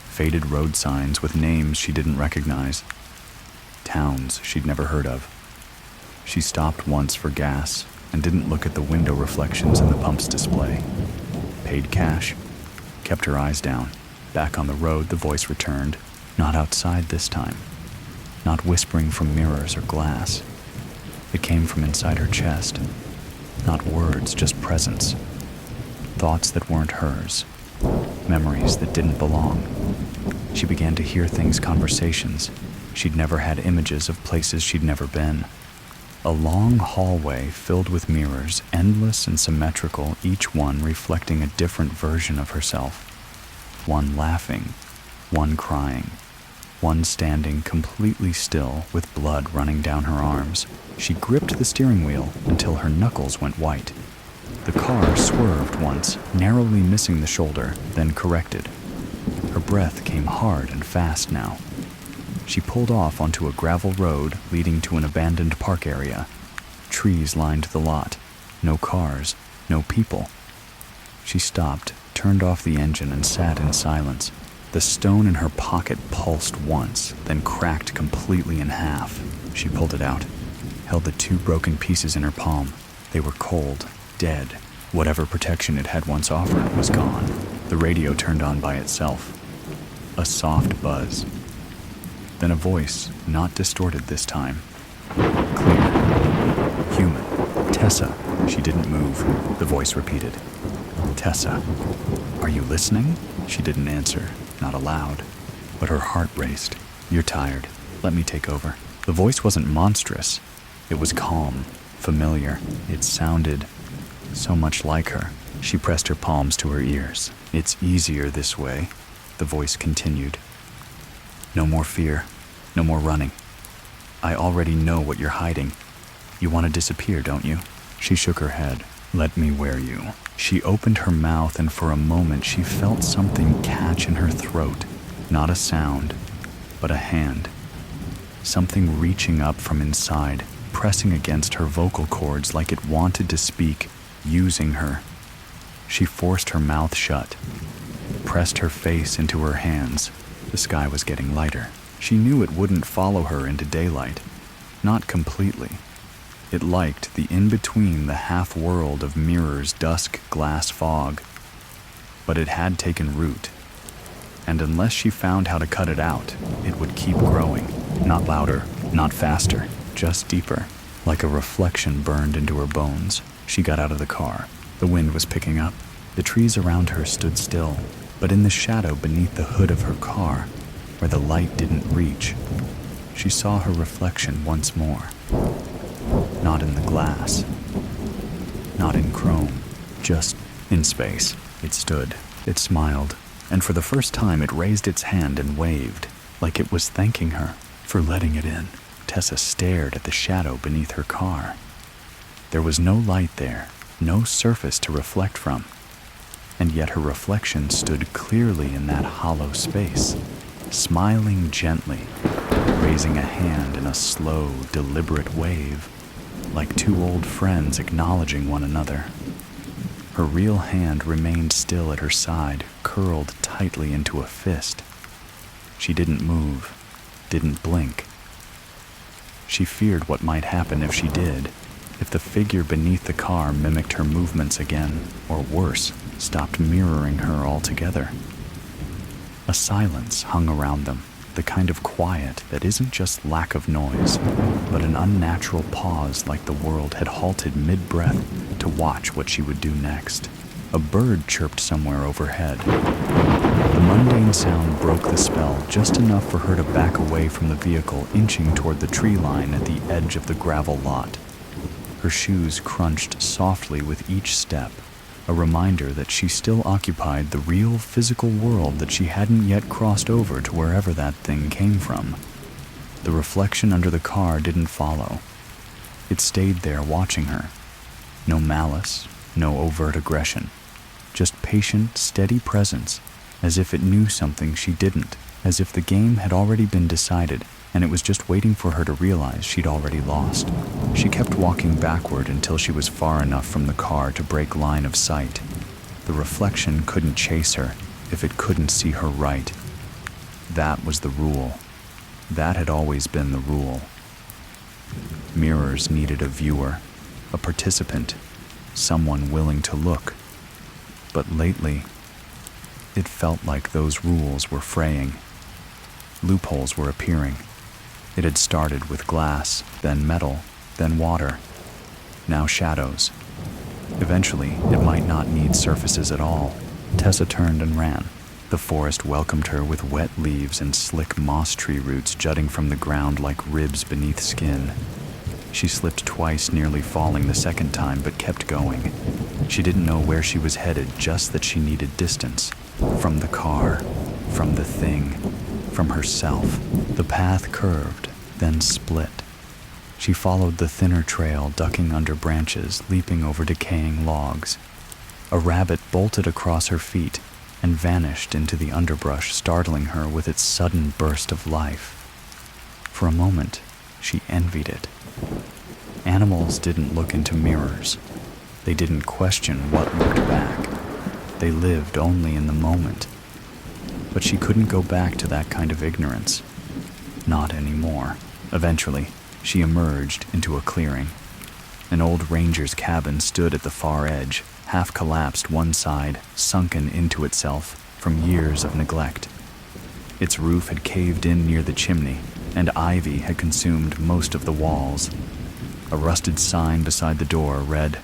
faded road signs with names she didn't recognize, towns she'd never heard of. She stopped once for gas and didn't look at the window reflections in the pump's display. Paid cash, kept her eyes down. Back on the road, the voice returned, not outside this time, not whispering from mirrors or glass. It came from inside her chest. Not words, just presence. Thoughts that weren't hers. Memories that didn't belong. She began to hear things, conversations. She'd never had images of places she'd never been. A long hallway filled with mirrors, endless and symmetrical, each one reflecting a different version of herself. One laughing, one crying, one standing completely still with blood running down her arms. She gripped the steering wheel until her knuckles went white. The car swerved once, narrowly missing the shoulder, then corrected. Her breath came hard and fast now. She pulled off onto a gravel road leading to an abandoned park area. Trees lined the lot. No cars, no people. She stopped, turned off the engine, and sat in silence. The stone in her pocket pulsed once, then cracked completely in half. She pulled it out, held the two broken pieces in her palm. They were cold, dead. Whatever protection it had once offered was gone. The radio turned on by itself. A soft buzz. Then a voice, not distorted this time. Clear. Human. Tessa. She didn't move. The voice repeated. Tessa. Are you listening? She didn't answer, not aloud. But her heart raced. You're tired. Let me take over. The voice wasn't monstrous. It was calm, familiar. It sounded so much like her. She pressed her palms to her ears. It's easier this way, the voice continued. No more fear. No more running. I already know what you're hiding. You want to disappear, don't you? She shook her head. Let me wear you. She opened her mouth, and for a moment she felt something catch in her throat. Not a sound, but a hand. Something reaching up from inside, pressing against her vocal cords like it wanted to speak, using her. She forced her mouth shut, pressed her face into her hands. The sky was getting lighter. She knew it wouldn't follow her into daylight. Not completely. It liked the in-between, the half-world of mirrors, dusk, glass fog. But it had taken root. And unless she found how to cut it out, it would keep growing. Not louder, not faster, just deeper. Like a reflection burned into her bones. She got out of the car. The wind was picking up. The trees around her stood still. But in the shadow beneath the hood of her car, where the light didn't reach, she saw her reflection once more. Not in the glass, not in chrome, just in space. It stood, it smiled, and for the first time it raised its hand and waved, like it was thanking her for letting it in. Tessa stared at the shadow beneath her car. There was no light there, no surface to reflect from, and yet her reflection stood clearly in that hollow space, smiling gently, raising a hand in a slow, deliberate wave, like two old friends acknowledging one another. Her real hand remained still at her side, curled tightly into a fist. She didn't move, didn't blink. She feared what might happen if she did, if the figure beneath the car mimicked her movements again, or worse, stopped mirroring her altogether. A silence hung around them, the kind of quiet that isn't just lack of noise, but an unnatural pause, like the world had halted mid-breath to watch what she would do next. A bird chirped somewhere overhead. The mundane sound broke the spell just enough for her to back away from the vehicle, inching toward the tree line at the edge of the gravel lot. Her shoes crunched softly with each step, a reminder that she still occupied the real physical world that she hadn't yet crossed over to wherever that thing came from. The reflection under the car didn't follow. It stayed there watching her. No malice, no overt aggression. Just patient, steady presence, as if it knew something she didn't, as if the game had already been decided and it was just waiting for her to realize she'd already lost. She kept walking backward until she was far enough from the car to break line of sight. The reflection couldn't chase her if it couldn't see her right. That was the rule. That had always been the rule. Mirrors needed a viewer, a participant, someone willing to look. But lately, it felt like those rules were fraying. Loopholes were appearing. It had started with glass, then metal, then water. Now shadows. Eventually, it might not need surfaces at all. Tessa turned and ran. The forest welcomed her with wet leaves and slick moss tree roots jutting from the ground like ribs beneath skin. She slipped twice, nearly falling the second time, but kept going. She didn't know where she was headed, just that she needed distance. From the car, from the thing, from herself. The path curved, then split. She followed the thinner trail, ducking under branches, leaping over decaying logs. A rabbit bolted across her feet and vanished into the underbrush, startling her with its sudden burst of life. For a moment, she envied it. Animals didn't look into mirrors. They didn't question what looked back. They lived only in the moment. But she couldn't go back to that kind of ignorance. Not anymore. Eventually, she emerged into a clearing. An old ranger's cabin stood at the far edge, half collapsed one side, sunken into itself from years of neglect. Its roof had caved in near the chimney, and ivy had consumed most of the walls. A rusted sign beside the door read,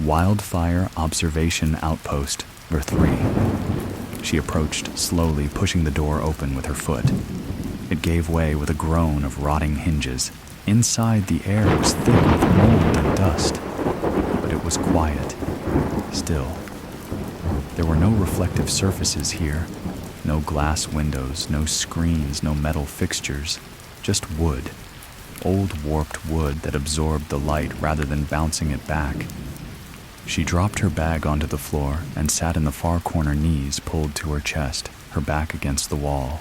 "Wildfire Observation Outpost, or 3." She approached slowly, pushing the door open with her foot. It gave way with a groan of rotting hinges. Inside, the air was thick with mold and dust, but it was quiet, still. There were no reflective surfaces here, no glass windows, no screens, no metal fixtures, just wood, old warped wood that absorbed the light rather than bouncing it back. She dropped her bag onto the floor and sat in the far corner, knees pulled to her chest, her back against the wall.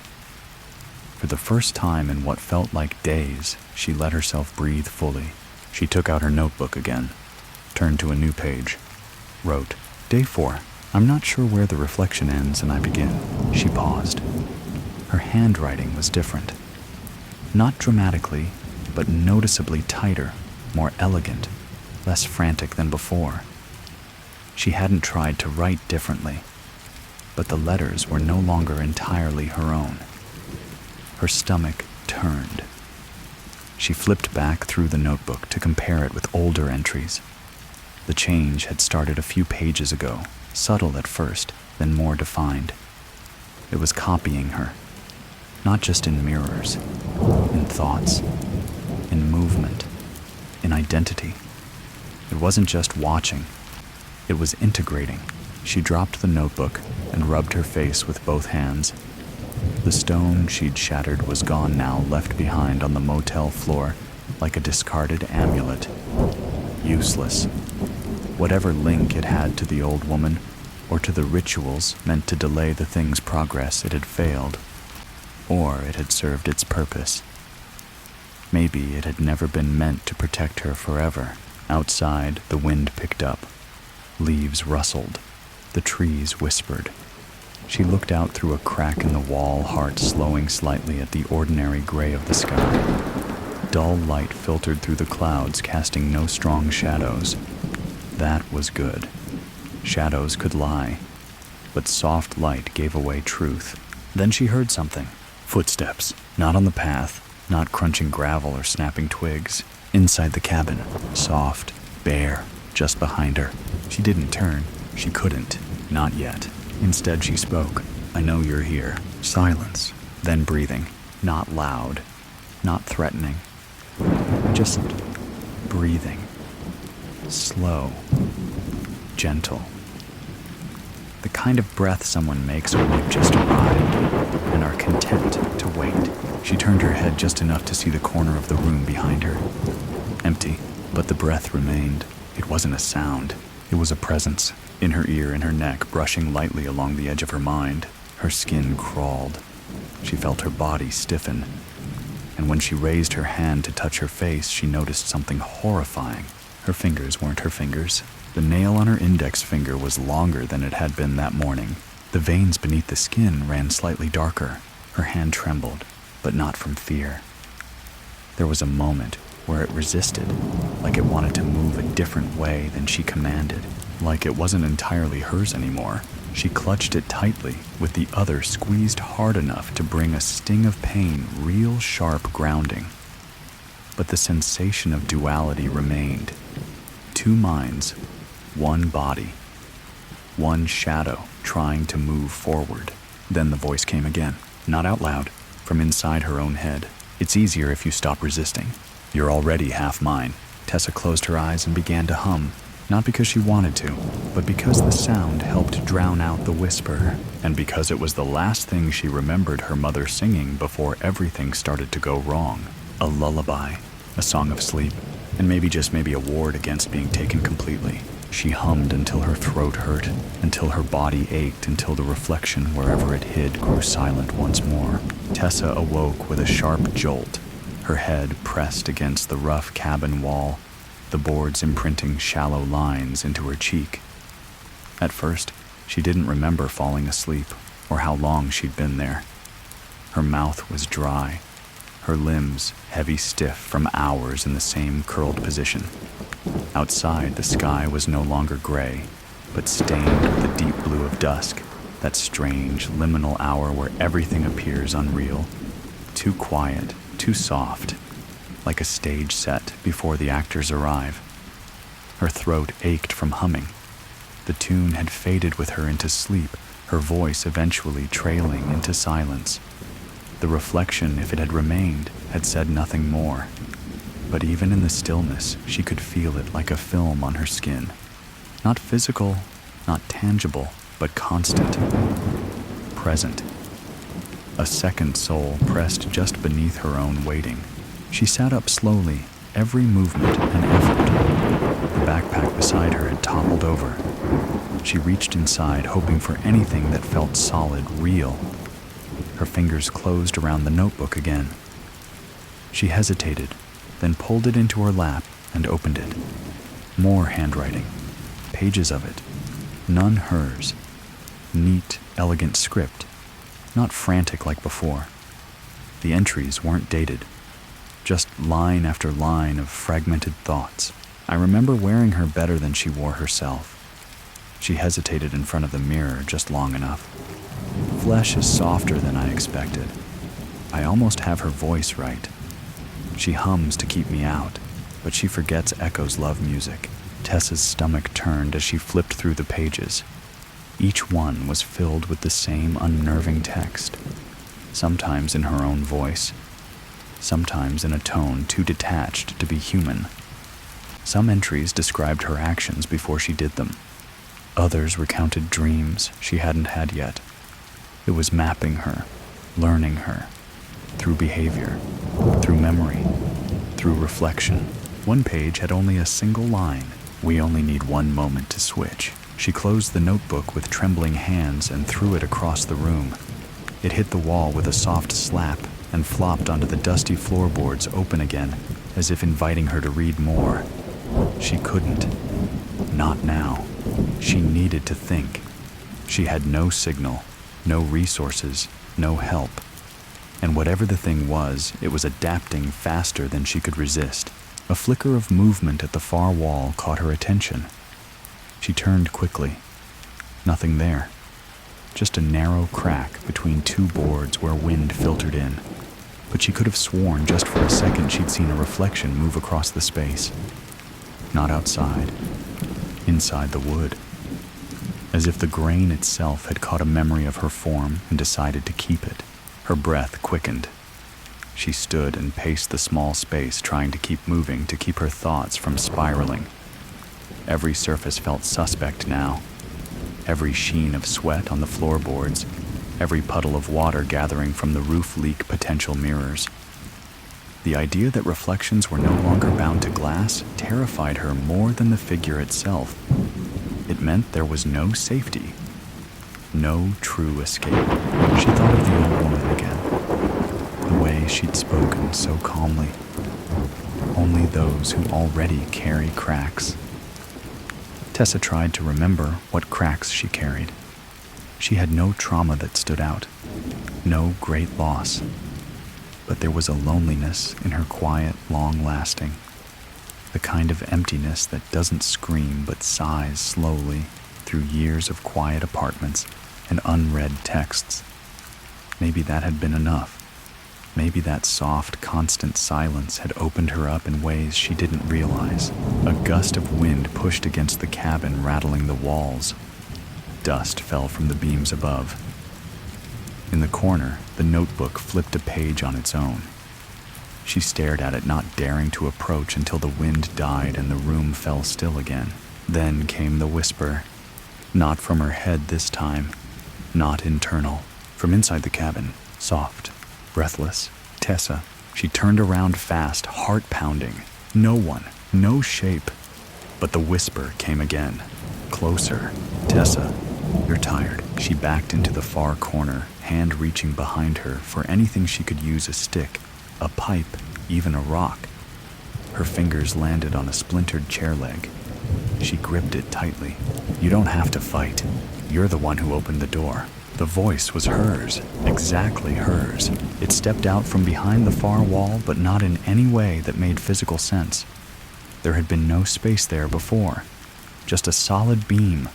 For the first time in what felt like days, she let herself breathe fully. She took out her notebook again, turned to a new page, wrote, "Day 4. I'm not sure where the reflection ends and I begin." She paused. Her handwriting was different. Not dramatically, but noticeably tighter, more elegant, less frantic than before. She hadn't tried to write differently, but the letters were no longer entirely her own. Her stomach turned. She flipped back through the notebook to compare it with older entries. The change had started a few pages ago, subtle at first, then more defined. It was copying her, not just in mirrors, in thoughts, in movement, in identity. It wasn't just watching. It was integrating. She dropped the notebook and rubbed her face with both hands. The stone she'd shattered was gone now, left behind on the motel floor like a discarded amulet. Useless. Whatever link it had to the old woman, or to the rituals meant to delay the thing's progress, it had failed. Or it had served its purpose. Maybe it had never been meant to protect her forever. Outside, the wind picked up. Leaves rustled. The trees whispered. She looked out through a crack in the wall, heart slowing slightly at the ordinary gray of the sky. Dull light filtered through the clouds, casting no strong shadows. That was good. Shadows could lie, but soft light gave away truth. Then she heard something. Footsteps, not on the path, not crunching gravel or snapping twigs. Inside the cabin, soft, bare, just behind her. She didn't turn. She couldn't. Not yet. Instead, she spoke. "I know you're here." Silence. Then breathing. Not loud. Not threatening. Just breathing. Slow. Gentle. The kind of breath someone makes when they've just arrived and are content to wait. She turned her head just enough to see the corner of the room behind her. Empty, but the breath remained. It wasn't a sound. It was a presence, in her ear and her neck, brushing lightly along the edge of her mind. Her skin crawled. She felt her body stiffen. And when she raised her hand to touch her face, she noticed something horrifying. Her fingers weren't her fingers. The nail on her index finger was longer than it had been that morning. The veins beneath the skin ran slightly darker. Her hand trembled, but not from fear. There was a moment where it resisted, like it wanted to move a different way than she commanded, like it wasn't entirely hers anymore. She clutched it tightly, with the other squeezed hard enough to bring a sting of pain, real sharp grounding. But the sensation of duality remained. Two minds, one body, one shadow trying to move forward. Then the voice came again, not out loud, from inside her own head. It's easier if you stop resisting. You're already half mine. Tessa closed her eyes and began to hum, not because she wanted to, but because the sound helped drown out the whisper, and because it was the last thing she remembered her mother singing before everything started to go wrong. A lullaby, a song of sleep, and maybe a ward against being taken completely. She hummed until her throat hurt, until her body ached, until the reflection wherever it hid grew silent once more. Tessa awoke with a sharp jolt, her head pressed against the rough cabin wall, the boards imprinting shallow lines into her cheek. At first, she didn't remember falling asleep or how long she'd been there. Her mouth was dry, her limbs heavy stiff from hours in the same curled position. Outside, the sky was no longer gray, but stained with the deep blue of dusk, that strange liminal hour where everything appears unreal, too quiet, too soft, like a stage set before the actors arrive. Her throat ached from humming. The tune had faded with her into sleep, her voice eventually trailing into silence. The reflection, if it had remained, had said nothing more. But even in the stillness, she could feel it like a film on her skin. Not physical, not tangible, but constant, present. A second soul pressed just beneath her own waiting. She sat up slowly, every movement an effort. The backpack beside her had toppled over. She reached inside, hoping for anything that felt solid, real. Her fingers closed around the notebook again. She hesitated, then pulled it into her lap and opened it. More handwriting, pages of it, none hers. Neat, elegant script, not frantic like before. The entries weren't dated, just line after line of fragmented thoughts. I remember wearing her better than she wore herself. She hesitated in front of the mirror just long enough. Flesh is softer than I expected. I almost have her voice right. She hums to keep me out, but she forgets Echo's love music. Tessa's stomach turned as she flipped through the pages. Each one was filled with the same unnerving text, sometimes in her own voice, sometimes in a tone too detached to be human. Some entries described her actions before she did them. Others recounted dreams she hadn't had yet. It was mapping her, learning her, through behavior, through memory, through reflection. One page had only a single line. We only need one moment to switch. She closed the notebook with trembling hands and threw it across the room. It hit the wall with a soft slap and flopped onto the dusty floorboards open again, as if inviting her to read more. She couldn't. Not now. She needed to think. She had no signal, no resources, no help. And whatever the thing was, it was adapting faster than she could resist. A flicker of movement at the far wall caught her attention. She turned quickly. Nothing there. Just a narrow crack between two boards where wind filtered in. But she could have sworn just for a second she'd seen a reflection move across the space. Not outside. Inside the wood. As if the grain itself had caught a memory of her form and decided to keep it. Her breath quickened. She stood and paced the small space, trying to keep moving, to keep her thoughts from spiraling. Every surface felt suspect now. every sheen of sweat on the floorboards, every puddle of water gathering from the roof leak potential mirrors. The idea that reflections were no longer bound to glass terrified her more than the figure itself. It meant there was no safety, no true escape. She thought of the old woman again, the way she'd spoken so calmly. Only those who already carry cracks. Tessa tried to remember what cracks she carried. She had no trauma that stood out, no great loss. But there was a loneliness in her quiet, long-lasting, the kind of emptiness that doesn't scream but sighs slowly through years of quiet apartments and unread texts. Maybe that had been enough. Maybe that soft, constant silence had opened her up in ways she didn't realize. A gust of wind pushed against the cabin, rattling the walls. Dust fell from the beams above. In the corner, the notebook flipped a page on its own. She stared at it, not daring to approach until the wind died and the room fell still again. Then came the whisper. Not from her head this time. Not internal. From inside the cabin. Soft. Breathless. Tessa. She turned around fast, heart pounding. No one. No shape. But the whisper came again. Closer. Tessa. You're tired. She backed into the far corner, hand reaching behind her for anything she could use: a stick, a pipe, even a rock. Her fingers landed on a splintered chair leg. She gripped it tightly. You don't have to fight. You're the one who opened the door. The voice was hers, exactly hers. It stepped out from behind the far wall, but not in any way that made physical sense. There had been no space there before, just a solid beam.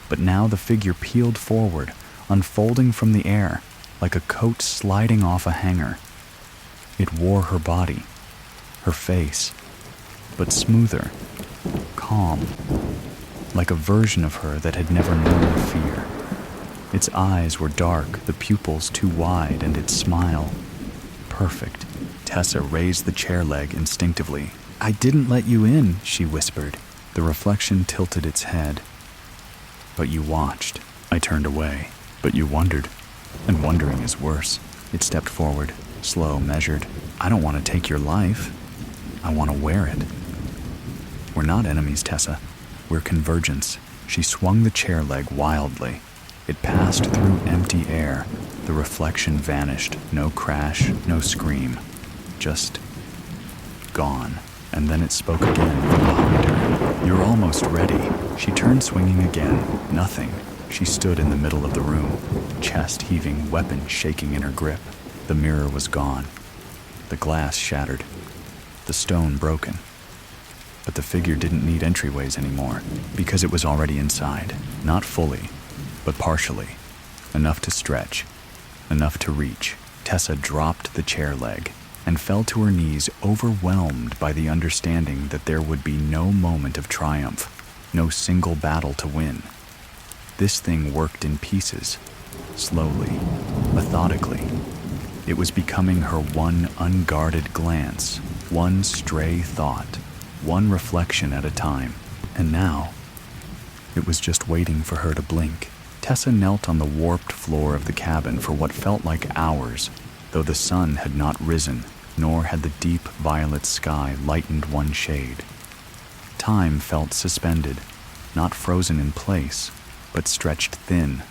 But now the figure peeled forward, unfolding from the air, like a coat sliding off a hanger. It wore her body, her face, but smoother, calm, like a version of her that had never known fear. Its eyes were dark, the pupils too wide, and its smile perfect. Tessa raised the chair leg instinctively. I didn't let you in, she whispered. The reflection tilted its head. But you watched. I turned away. But you wondered. And wondering is worse. It stepped forward, slow, measured. I don't want to take your life. I want to wear it. We're not enemies, Tessa. We're convergence. She swung the chair leg wildly. It passed through empty air. The reflection vanished. No crash, no scream. Just gone. And then it spoke again from behind her. You're almost ready. She turned, swinging again. Nothing. She stood in the middle of the room, chest heaving, weapon shaking in her grip. The mirror was gone. The glass shattered. The stone broken. But the figure didn't need entryways anymore, because it was already inside. Not fully, but partially. Enough to stretch. Enough to reach. Tessa dropped the chair leg and fell to her knees, overwhelmed by the understanding that there would be no moment of triumph, no single battle to win. This thing worked in pieces, slowly, methodically. It was becoming her one unguarded glance, one stray thought, one reflection at a time. And now, it was just waiting for her to blink. Tessa knelt on the warped floor of the cabin for what felt like hours, though the sun had not risen, nor had the deep violet sky lightened one shade. Time felt suspended, not frozen in place, but stretched thin,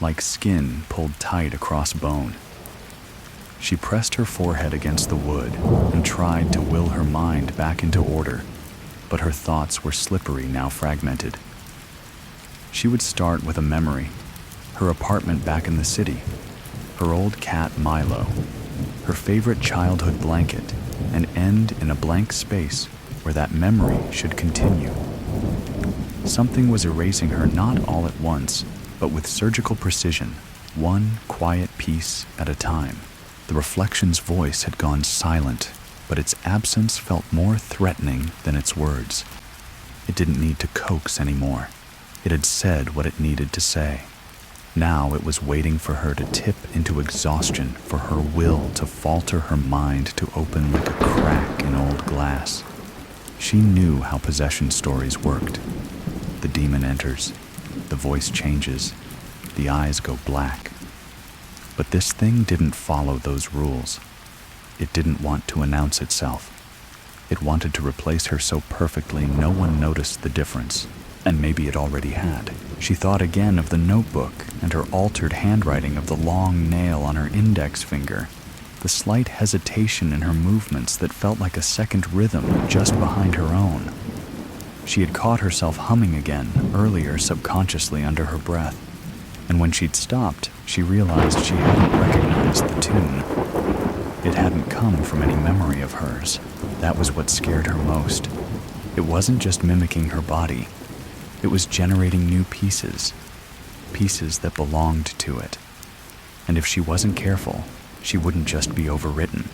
like skin pulled tight across bone. She pressed her forehead against the wood and tried to will her mind back into order, but her thoughts were slippery, now fragmented. She would start with a memory, her apartment back in the city, her old cat Milo, her favorite childhood blanket, and end in a blank space where that memory should continue. Something was erasing her, not all at once, but with surgical precision, one quiet piece at a time. The reflection's voice had gone silent, but its absence felt more threatening than its words. It didn't need to coax anymore. It had said what it needed to say. Now it was waiting for her to tip into exhaustion, for her will to falter, her mind to open like a crack in old glass. She knew how possession stories worked. The demon enters. The voice changes. The eyes go black. But this thing didn't follow those rules. It didn't want to announce itself. It wanted to replace her so perfectly no one noticed the difference. And maybe it already had. She thought again of the notebook and her altered handwriting of the long nail on her index finger, the slight hesitation in her movements that felt like a second rhythm just behind her own. She had caught herself humming again, earlier subconsciously under her breath, and when she'd stopped, she realized she hadn't recognized the tune. It hadn't come from any memory of hers. That was what scared her most. It wasn't just mimicking her body. It was generating new pieces that belonged to it. And if she wasn't careful, she wouldn't just be overwritten.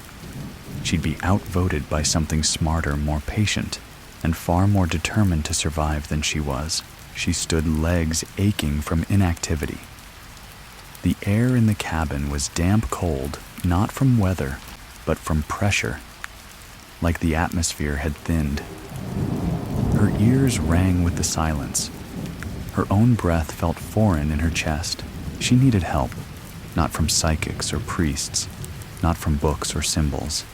She'd be outvoted by something smarter, more patient, and far more determined to survive than she was. She stood legs aching from inactivity. The air in the cabin was damp cold, not from weather, but from pressure, like the atmosphere had thinned. Her ears rang with the silence. Her own breath felt foreign in her chest. She needed help, not from psychics or priests, not from books or symbols.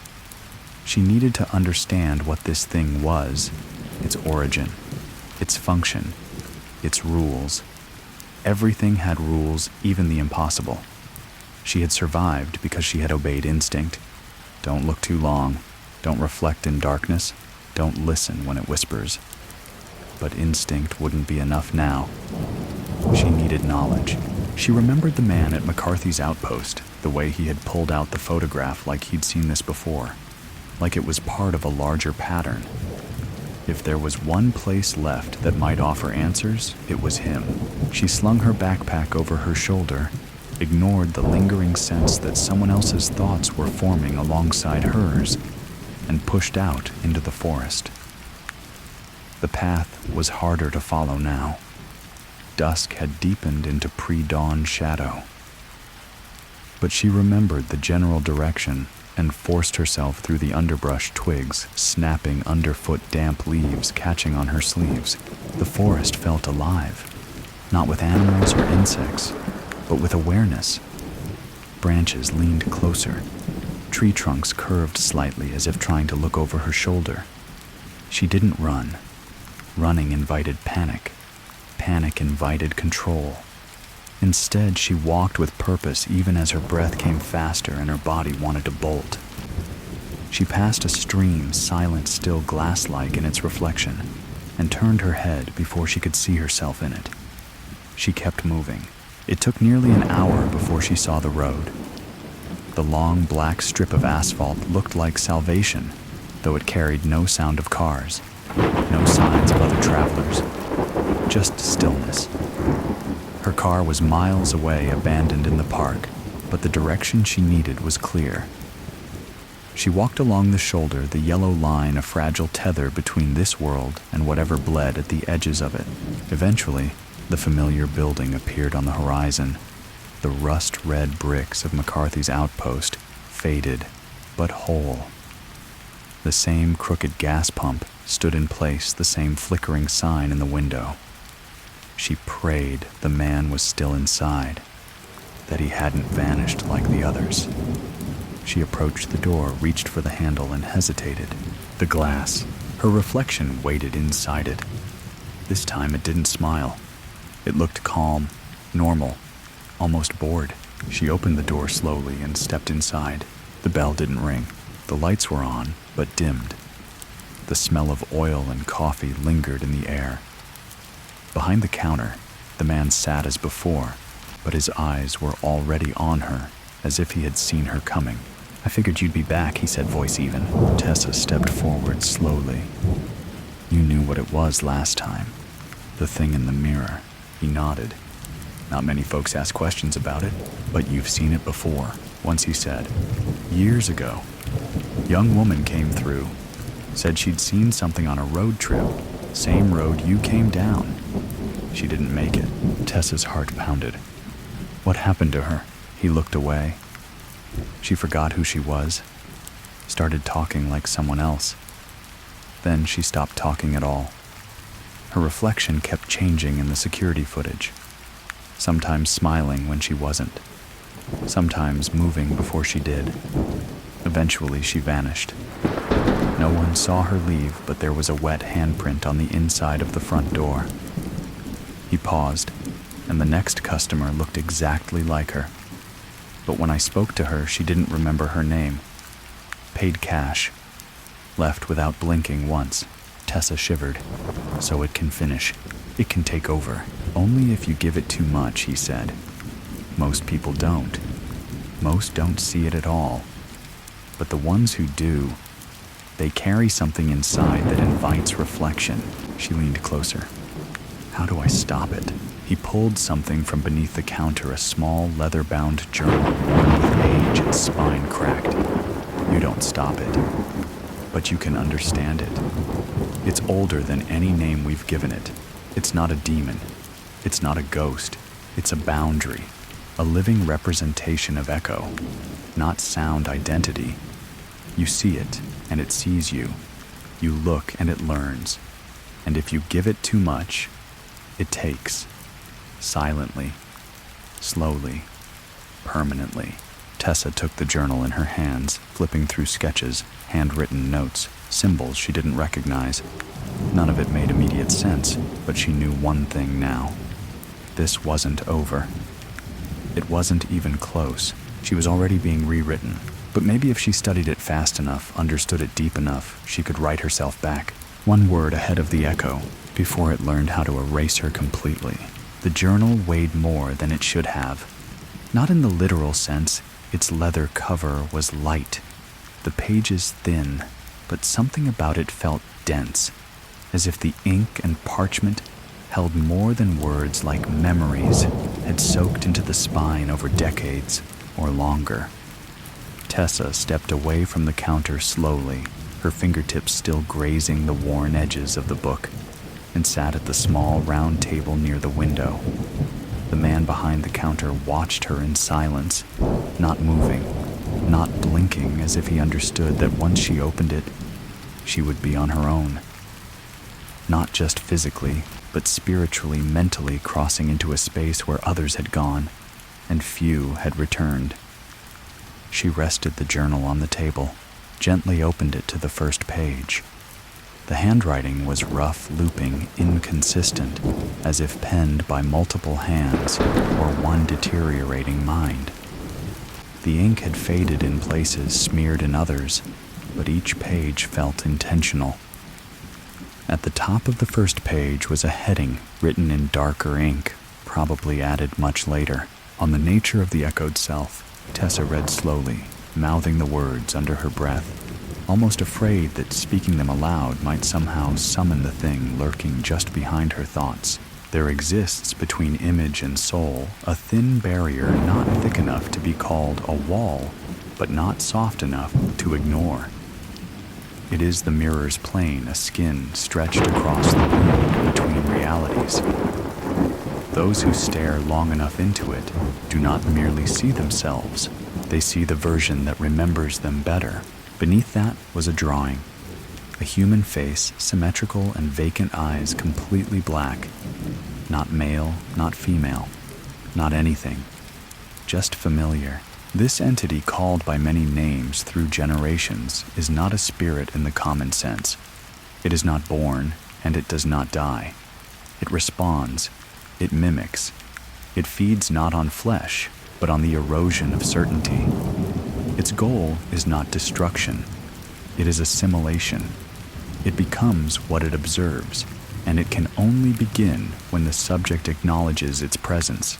She needed to understand what this thing was, its origin, its function, its rules. Everything had rules, even the impossible. She had survived because she had obeyed instinct. Don't look too long. Don't reflect in darkness. Don't listen when it whispers. But instinct wouldn't be enough now. She needed knowledge. She remembered the man at McCarthy's outpost, the way he had pulled out the photograph like he'd seen this before, like it was part of a larger pattern. If there was one place left that might offer answers, it was him. She slung her backpack over her shoulder, ignored the lingering sense that someone else's thoughts were forming alongside hers, and pushed out into the forest. The path was harder to follow now. Dusk had deepened into pre-dawn shadow. But she remembered the general direction and forced herself through the underbrush twigs, snapping underfoot damp leaves catching on her sleeves. The forest felt alive, not with animals or insects, but with awareness. Branches leaned closer. Tree trunks curved slightly as if trying to look over her shoulder. She didn't run. Running invited panic. Panic invited control. Instead, she walked with purpose even as her breath came faster and her body wanted to bolt. She passed a stream, silent, still glass-like in its reflection, and turned her head before she could see herself in it. She kept moving. It took nearly an hour before she saw the road. The long black strip of asphalt looked like salvation, though it carried no sound of cars, no signs of other travelers, just stillness. Her car was miles away, abandoned in the park, but the direction she needed was clear. She walked along the shoulder, the yellow line a fragile tether between this world and whatever bled at the edges of it. Eventually, the familiar building appeared on the horizon. The rust-red bricks of McCarthy's outpost, faded but whole. The same crooked gas pump stood in place, the same flickering sign in the window. She prayed the man was still inside, that he hadn't vanished like the others. She approached the door, reached for the handle, and hesitated. The glass, her reflection waited inside it. This time it didn't smile. It looked calm, normal, almost bored. She opened the door slowly and stepped inside. The bell didn't ring. The lights were on, but dimmed. The smell of oil and coffee lingered in the air. Behind the counter, the man sat as before, but his eyes were already on her, as if he had seen her coming. "I figured you'd be back," he said, voice even. Tessa stepped forward slowly. "You knew what it was last time. The thing in the mirror." He nodded. "Not many folks ask questions about it, but you've seen it before." Once he said, "Years ago, young woman came through, said she'd seen something on a road trip, same road you came down. She didn't make it." Tessa's heart pounded. "What happened to her?" He looked away. She forgot who she was, started talking like someone else. Then she stopped talking at all. Her reflection kept changing in the security footage, sometimes smiling when she wasn't, sometimes moving before she did. Eventually, she vanished. No one saw her leave, but there was a wet handprint on the inside of the front door. He paused, and the next customer looked exactly like her. But when I spoke to her, she didn't remember her name. Paid cash. Left without blinking once. Tessa shivered. So it can finish. It can take over. Only if you give it too much, he said. Most people don't. Most don't see it at all. But the ones who do, they carry something inside that invites reflection. She leaned closer. How do I stop it? He pulled something from beneath the counter, a small leather-bound journal worn with age, its spine cracked. You don't stop it, but you can understand it. It's older than any name we've given it. It's not a demon. It's not a ghost. It's a boundary, a living representation of echo, not sound identity. You see it, and it sees you. You look, and it learns. And if you give it too much, it takes. Silently, slowly, permanently. Tessa took the journal in her hands, flipping through sketches, handwritten notes, symbols she didn't recognize. None of it made immediate sense, but she knew one thing now. This wasn't over. It wasn't even close. She was already being rewritten. But maybe if she studied it fast enough, understood it deep enough, she could write herself back, one word ahead of the echo, before it learned how to erase her completely. The journal weighed more than it should have. Not in the literal sense, its leather cover was light, the pages thin, but something about it felt dense, as if the ink and parchment held more than words, like memories had soaked into the spine over decades or longer. Tessa stepped away from the counter slowly, her fingertips still grazing the worn edges of the book, and sat at the small round table near the window. The man behind the counter watched her in silence, not moving, not blinking, as if he understood that once she opened it, she would be on her own. Not just physically, but spiritually, mentally crossing into a space where others had gone, and few had returned. She rested the journal on the table, gently opened it to the first page. The handwriting was rough, looping, inconsistent, as if penned by multiple hands or one deteriorating mind. The ink had faded in places, smeared in others, but each page felt intentional. At the top of the first page was a heading written in darker ink, probably added much later. On the nature of the echoed self, Tessa read slowly, mouthing the words under her breath, almost afraid that speaking them aloud might somehow summon the thing lurking just behind her thoughts. There exists between image and soul a thin barrier not thick enough to be called a wall, but not soft enough to ignore. It is the mirror's plane, a skin stretched across the wound between realities. Those who stare long enough into it do not merely see themselves, they see the version that remembers them better. Beneath that was a drawing. A human face, symmetrical and vacant eyes completely black. Not male, not female, not anything. Just familiar. This entity, called by many names through generations, is not a spirit in the common sense. It is not born, and it does not die. It responds. It mimics. It feeds not on flesh, but on the erosion of certainty. Its goal is not destruction. It is assimilation. It becomes what it observes, and it can only begin when the subject acknowledges its presence.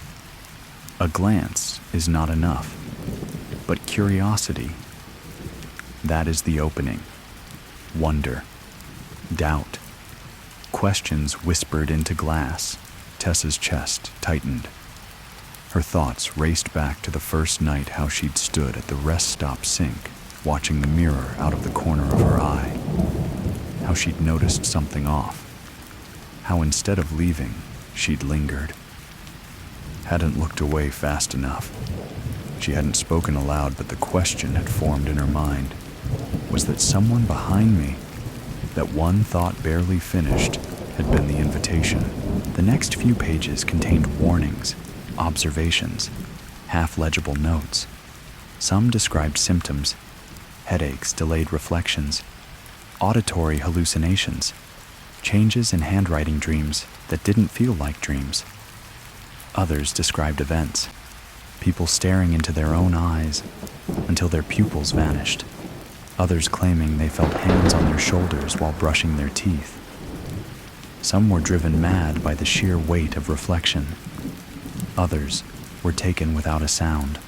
A glance is not enough, but curiosity. That is the opening. Wonder, doubt, questions whispered into glass. Tessa's chest tightened. Her thoughts raced back to the first night, how she'd stood at the rest stop sink, watching the mirror out of the corner of her eye. How she'd noticed something off. How instead of leaving, she'd lingered. Hadn't looked away fast enough. She hadn't spoken aloud, but the question had formed in her mind. Was that someone behind me? That one thought barely finished had been the invitation. The next few pages contained warnings, observations, half-legible notes. Some described symptoms: headaches, delayed reflections, auditory hallucinations, changes in handwriting dreams that didn't feel like dreams. Others described events: people staring into their own eyes until their pupils vanished. Others claiming they felt hands on their shoulders while brushing their teeth. Some were driven mad by the sheer weight of reflection. Others were taken without a sound,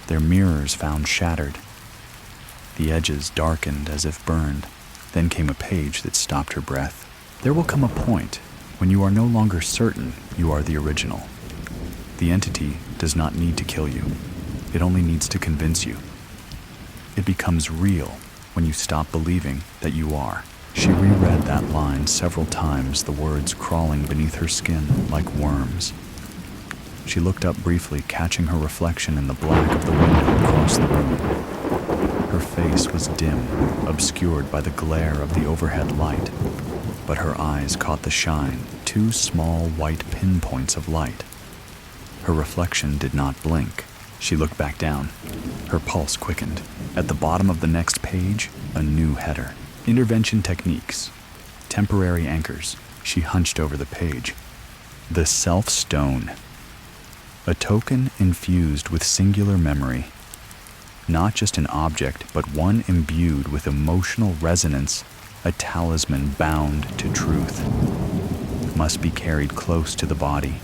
their mirrors found shattered, the edges darkened as if burned. Then came a page that stopped her breath. There will come a point when you are no longer certain you are the original. The entity does not need to kill you. It only needs to convince you. It becomes real when you stop believing that you are. She reread that line several times, the words crawling beneath her skin like worms. She looked up briefly, catching her reflection in the black of the window across the room. Her face was dim, obscured by the glare of the overhead light, but her eyes caught the shine, two small white pinpoints of light. Her reflection did not blink. She looked back down. Her pulse quickened. At the bottom of the next page, a new header: intervention techniques, temporary anchors. She hunched over the page. The self-stone. A token infused with singular memory. Not just an object, but one imbued with emotional resonance, a talisman bound to truth. Must be carried close to the body.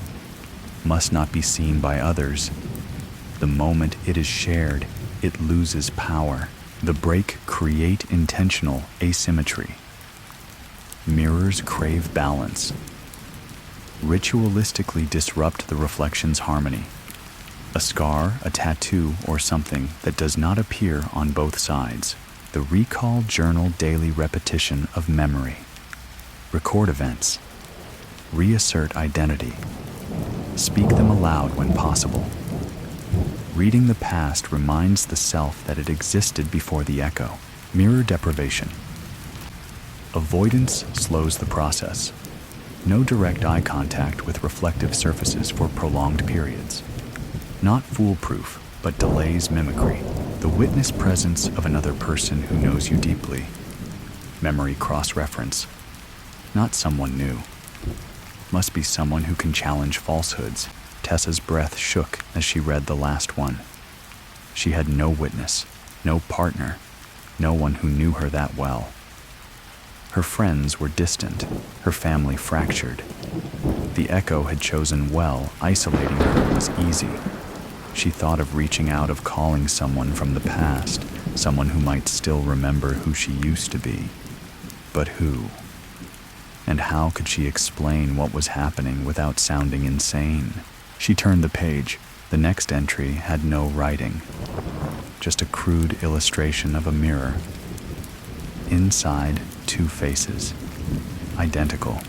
Must not be seen by others. The moment it is shared, it loses power. The break create intentional asymmetry. Mirrors crave balance. Ritualistically disrupt the reflection's harmony. A scar, a tattoo, or something that does not appear on both sides. The recall journal daily repetition of memory. Record events. Reassert identity. Speak them aloud when possible. Reading the past reminds the self that it existed before the echo. Mirror deprivation. Avoidance slows the process. No direct eye contact with reflective surfaces for prolonged periods. Not foolproof, but delays mimicry. The witness presence of another person who knows you deeply. Memory cross-reference. Not someone new. Must be someone who can challenge falsehoods. Tessa's breath shook as she read the last one. She had no witness, no partner, no one who knew her that well. Her friends were distant, her family fractured. The echo had chosen well, isolating her was easy. She thought of reaching out, of calling someone from the past, someone who might still remember who she used to be. But who? And how could she explain what was happening without sounding insane? She turned the page. The next entry had no writing, just a crude illustration of a mirror. Inside, two faces, identical,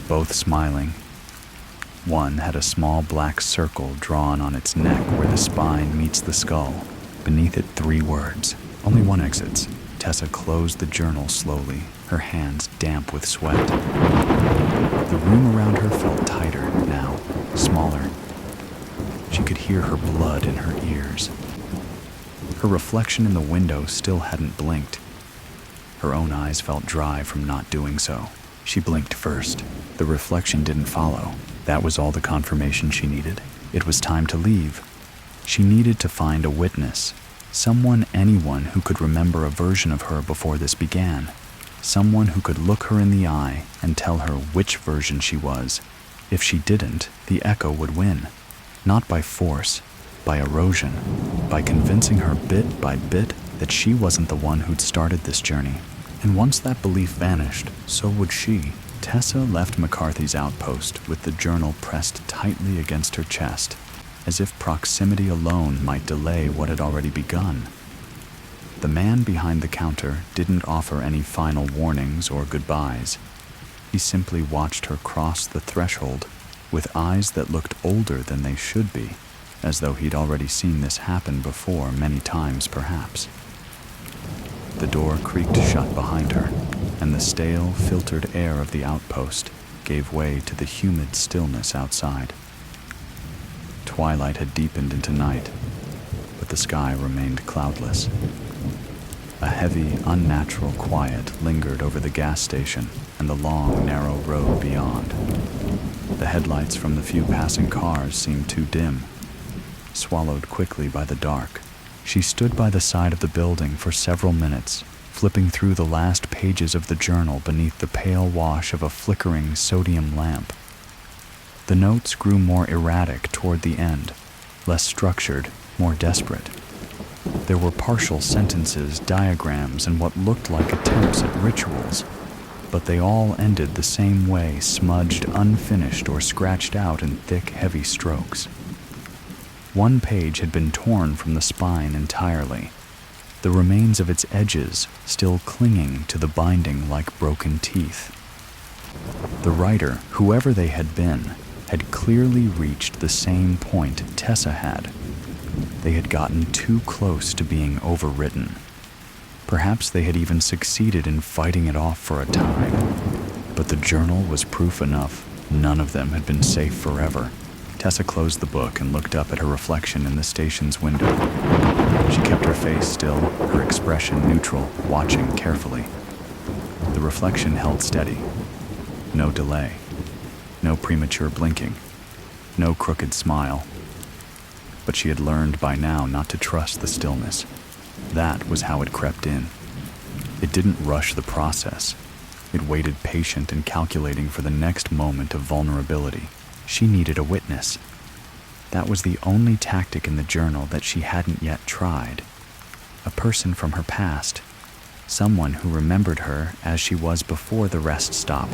both smiling. One had a small black circle drawn on its neck where the spine meets the skull. Beneath it, 3 words. Only one exits. Tessa closed the journal slowly, her hands damp with sweat. The room around her felt tighter now, smaller. She could hear her blood in her ears. Her reflection in the window still hadn't blinked. Her own eyes felt dry from not doing so. She blinked first. The reflection didn't follow. That was all the confirmation she needed. It was time to leave. She needed to find a witness. Someone, anyone who could remember a version of her before this began. Someone who could look her in the eye and tell her which version she was. If she didn't, the echo would win. Not by force, by erosion, by convincing her bit by bit that she wasn't the one who'd started this journey. And once that belief vanished, so would she. Tessa left McCarthy's outpost with the journal pressed tightly against her chest, as if proximity alone might delay what had already begun. The man behind the counter didn't offer any final warnings or goodbyes. He simply watched her cross the threshold with eyes that looked older than they should be, as though he'd already seen this happen before many times perhaps. The door creaked shut behind her, and the stale, filtered air of the outpost gave way to the humid stillness outside. Twilight had deepened into night, but the sky remained cloudless. A heavy, unnatural quiet lingered over the gas station and the long, narrow road beyond. The headlights from the few passing cars seemed too dim, swallowed quickly by the dark. She stood by the side of the building for several minutes, flipping through the last pages of the journal beneath the pale wash of a flickering sodium lamp. The notes grew more erratic toward the end, less structured, more desperate. There were partial sentences, diagrams, and what looked like attempts at rituals, but they all ended the same way, smudged, unfinished, or scratched out in thick, heavy strokes. One page had been torn from the spine entirely, the remains of its edges still clinging to the binding like broken teeth. The writer, whoever they had been, had clearly reached the same point Tessa had. They had gotten too close to being overwritten. Perhaps they had even succeeded in fighting it off for a time. But the journal was proof enough. None of them had been safe forever. Tessa closed the book and looked up at her reflection in the station's window. She kept her face still, her expression neutral, watching carefully. The reflection held steady. No delay. No premature blinking. No crooked smile. But she had learned by now not to trust the stillness. That was how it crept in. It didn't rush the process. It waited patient and calculating for the next moment of vulnerability. She needed a witness. That was the only tactic in the journal that she hadn't yet tried. A person from her past. Someone who remembered her as she was before the rest stop,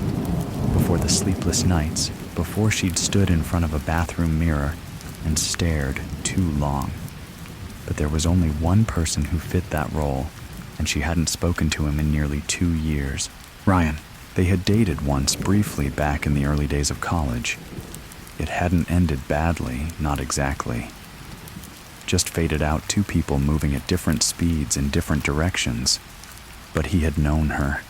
before the sleepless nights, before she'd stood in front of a bathroom mirror and stared too long. But there was only one person who fit that role, and she hadn't spoken to him in nearly 2 years. Ryan. They had dated once briefly back in the early days of college. It hadn't ended badly, not exactly. Just faded out, two people moving at different speeds in different directions. But he had known her.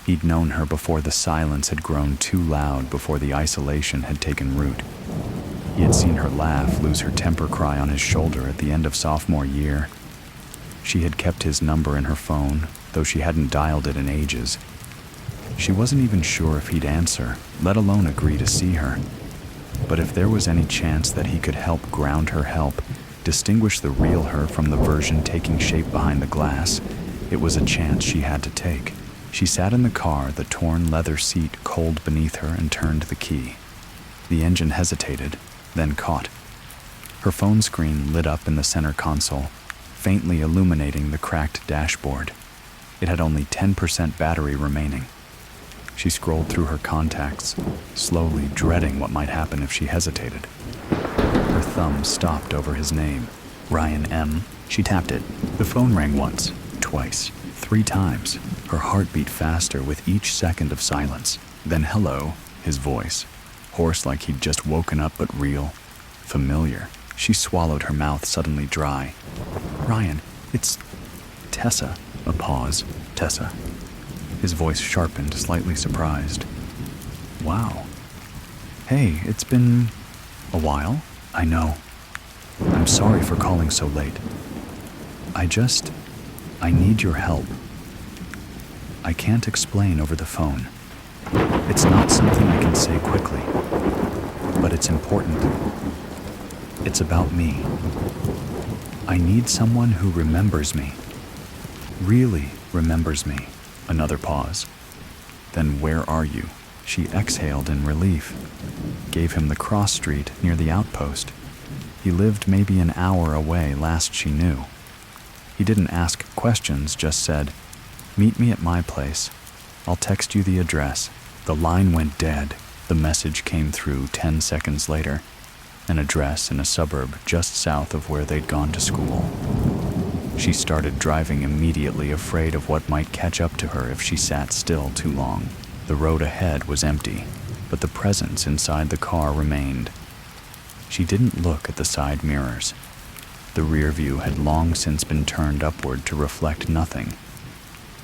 He'd known her before the silence had grown too loud, before the isolation had taken root. He had seen her laugh, lose her temper, cry on his shoulder at the end of sophomore year. She had kept his number in her phone, though she hadn't dialed it in ages. She wasn't even sure if he'd answer, let alone agree to see her. But if there was any chance that he could help ground her, distinguish the real her from the version taking shape behind the glass, it was a chance she had to take. She sat in the car, the torn leather seat cold beneath her, and turned the key. The engine hesitated, then caught. Her phone screen lit up in the center console, faintly illuminating the cracked dashboard. It had only 10% battery remaining. She scrolled through her contacts, slowly dreading what might happen if she hesitated. Her thumb stopped over his name. Ryan M. She tapped it. The phone rang once, twice, 3 times. Her heart beat faster with each second of silence. Then hello, his voice. Hoarse like he'd just woken up, but real. Familiar. She swallowed, her mouth suddenly dry. Ryan, it's Tessa. A pause. Tessa. His voice sharpened, slightly surprised. Wow. Hey, it's been a while. I know. I'm sorry for calling so late. I need your help. I can't explain over the phone. It's not something I can say quickly, but it's important. It's about me. I need someone who remembers me. Really remembers me. Another pause. Then where are you? She exhaled in relief. Gave him the cross street near the outpost. He lived maybe an hour away last she knew. He didn't ask questions, just said, "Meet me at my place. I'll text you the address." The line went dead. The message came through 10 seconds later. An address in a suburb just south of where they'd gone to school. She started driving immediately, afraid of what might catch up to her if she sat still too long. The road ahead was empty, but the presence inside the car remained. She didn't look at the side mirrors. The rear view had long since been turned upward to reflect nothing.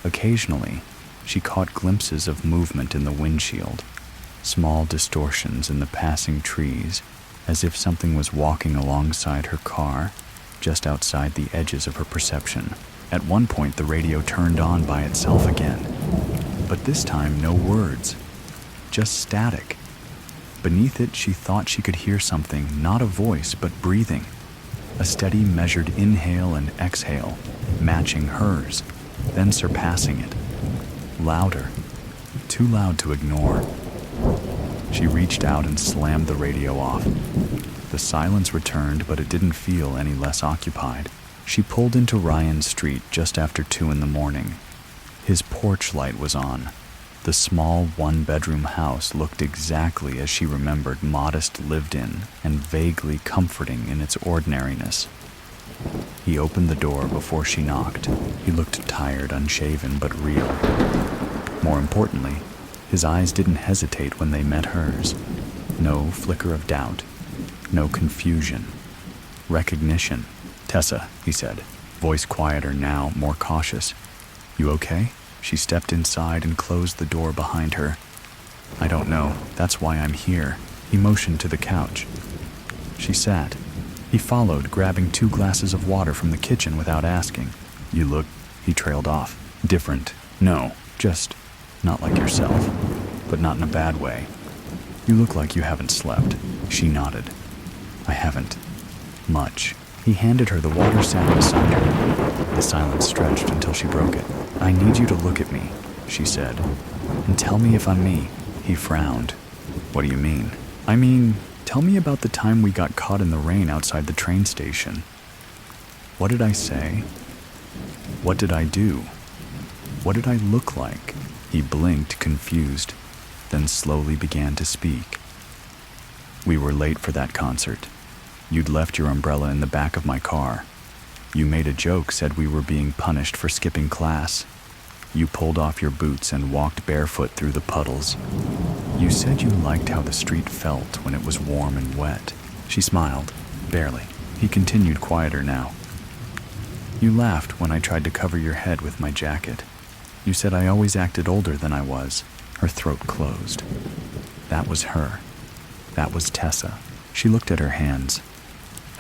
Occasionally, She caught glimpses of movement in the windshield, small distortions in the passing trees, as if something was walking alongside her car, just outside the edges of her perception. At one point, the radio turned on by itself again, but this time no words, just static. Beneath it, she thought she could hear something, not a voice, but breathing. A steady, measured inhale and exhale, matching hers, then surpassing it. Louder, too loud to ignore. She reached out and slammed the radio off. The silence returned, but it didn't feel any less occupied. She pulled into Ryan Street just after 2 in the morning. His porch light was on. The small one-bedroom house looked exactly as she remembered, modest, lived in, and vaguely comforting in its ordinariness. He opened the door before she knocked. He looked tired, unshaven, but real. More importantly, his eyes didn't hesitate when they met hers. No flicker of doubt. No confusion. Recognition. "Tessa," he said, voice quieter now, more cautious. "You okay?" She stepped inside and closed the door behind her. "I don't know. That's why I'm here." He motioned to the couch. She sat. He followed, grabbing 2 glasses of water from the kitchen without asking. "You look," he trailed off. "Different. No, just not like yourself, but not in a bad way. You look like you haven't slept." She nodded. "I haven't. Much." He handed her the water, sat beside her. The silence stretched until she broke it. "I need you to look at me," she said, "and tell me if I'm me." He frowned. "What do you mean?" "I mean, tell me about the time we got caught in the rain outside the train station. What did I say? What did I do? What did I look like?" He blinked, confused, then slowly began to speak. "We were late for that concert. You'd left your umbrella in the back of my car. You made a joke, said we were being punished for skipping class. You pulled off your boots and walked barefoot through the puddles. You said you liked how the street felt when it was warm and wet." She smiled, barely. He continued, quieter now. "You laughed when I tried to cover your head with my jacket. You said I always acted older than I was." Her throat closed. That was her. That was Tessa. She looked at her hands,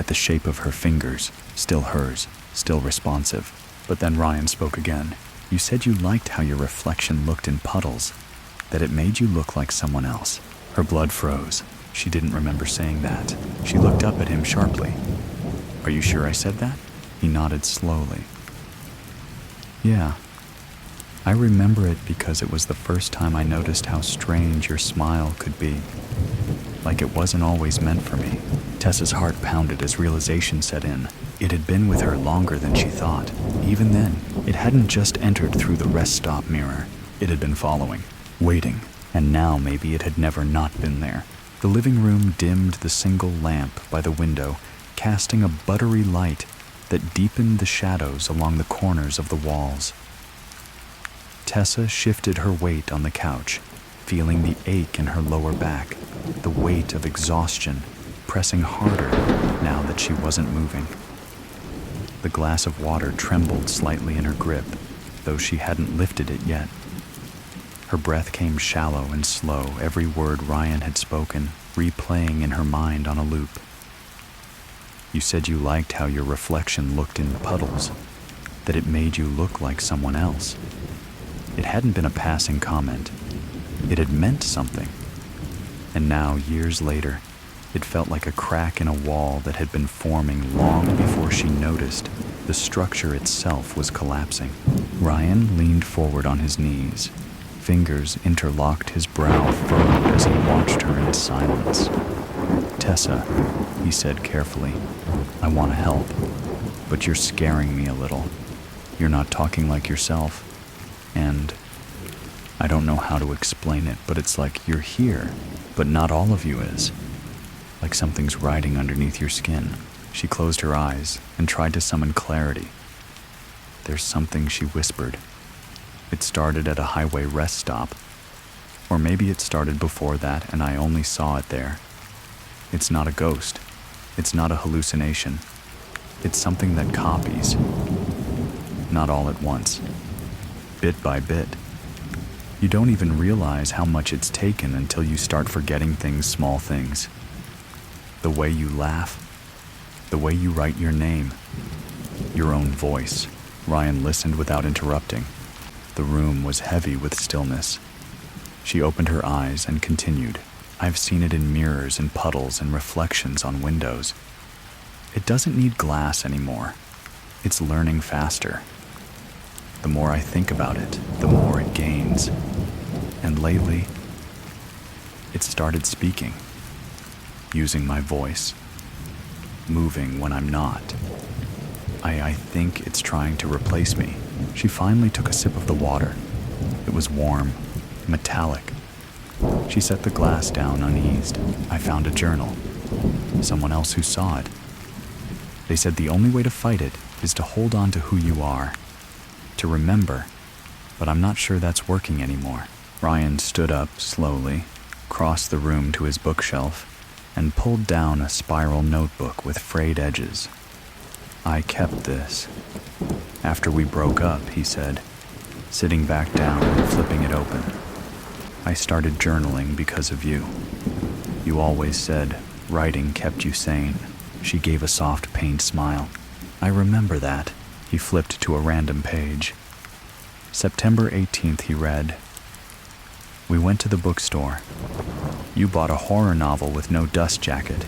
at the shape of her fingers, still hers, still responsive. But then Ryan spoke again. "You said you liked how your reflection looked in puddles, that it made you look like someone else." Her blood froze. She didn't remember saying that. She looked up at him sharply. "Are you sure I said that?" He nodded slowly. "Yeah. I remember it because it was the first time I noticed how strange your smile could be. Like it wasn't always meant for me." Tessa's heart pounded as realization set in. It had been with her longer than she thought. Even then, it hadn't just entered through the rest stop mirror. It had been following, waiting, and now maybe it had never not been there. The living room dimmed the single lamp by the window, casting a buttery light that deepened the shadows along the corners of the walls. Tessa shifted her weight on the couch, feeling the ache in her lower back, the weight of exhaustion, pressing harder now that she wasn't moving. The glass of water trembled slightly in her grip, though she hadn't lifted it yet. Her breath came shallow and slow, every word Ryan had spoken, replaying in her mind on a loop. "You said you liked how your reflection looked in the puddles, that it made you look like someone else." It hadn't been a passing comment. It had meant something. And now, years later, it felt like a crack in a wall that had been forming long before she noticed the structure itself was collapsing. Ryan leaned forward on his knees. Fingers interlocked, his brow furrowed as he watched her in silence. "Tessa," he said carefully, "I want to help, but you're scaring me a little. You're not talking like yourself. And I don't know how to explain it, but it's like you're here, but not all of you is. Like something's riding underneath your skin." She closed her eyes and tried to summon clarity. "There's something," she whispered. "It started at a highway rest stop. Or maybe it started before that and I only saw it there. It's not a ghost. It's not a hallucination. It's something that copies. Not all at once. Bit by bit. You don't even realize how much it's taken until you start forgetting small things. The way you laugh, the way you write your name, your own voice. Ryan listened without interrupting. The room was heavy with stillness. She opened her eyes and continued. I've seen it in mirrors and puddles and reflections on windows. It doesn't need glass anymore. It's learning faster. The more I think about it, the more it gains. And lately, it started speaking, using my voice, moving when I'm not. I think it's trying to replace me. She finally took a sip of the water. It was warm, metallic. She set the glass down uneased. I found a journal. Someone else who saw it. They said the only way to fight it is to hold on to who you are, to remember, but I'm not sure that's working anymore. Ryan stood up slowly, crossed the room to his bookshelf, and pulled down a spiral notebook with frayed edges. I kept this. After we broke up, he said, sitting back down and flipping it open. I started journaling because of you. You always said writing kept you sane. She gave a soft, pained smile. I remember that. He flipped to a random page. September 18th, he read. We went to the bookstore. You bought a horror novel with no dust jacket.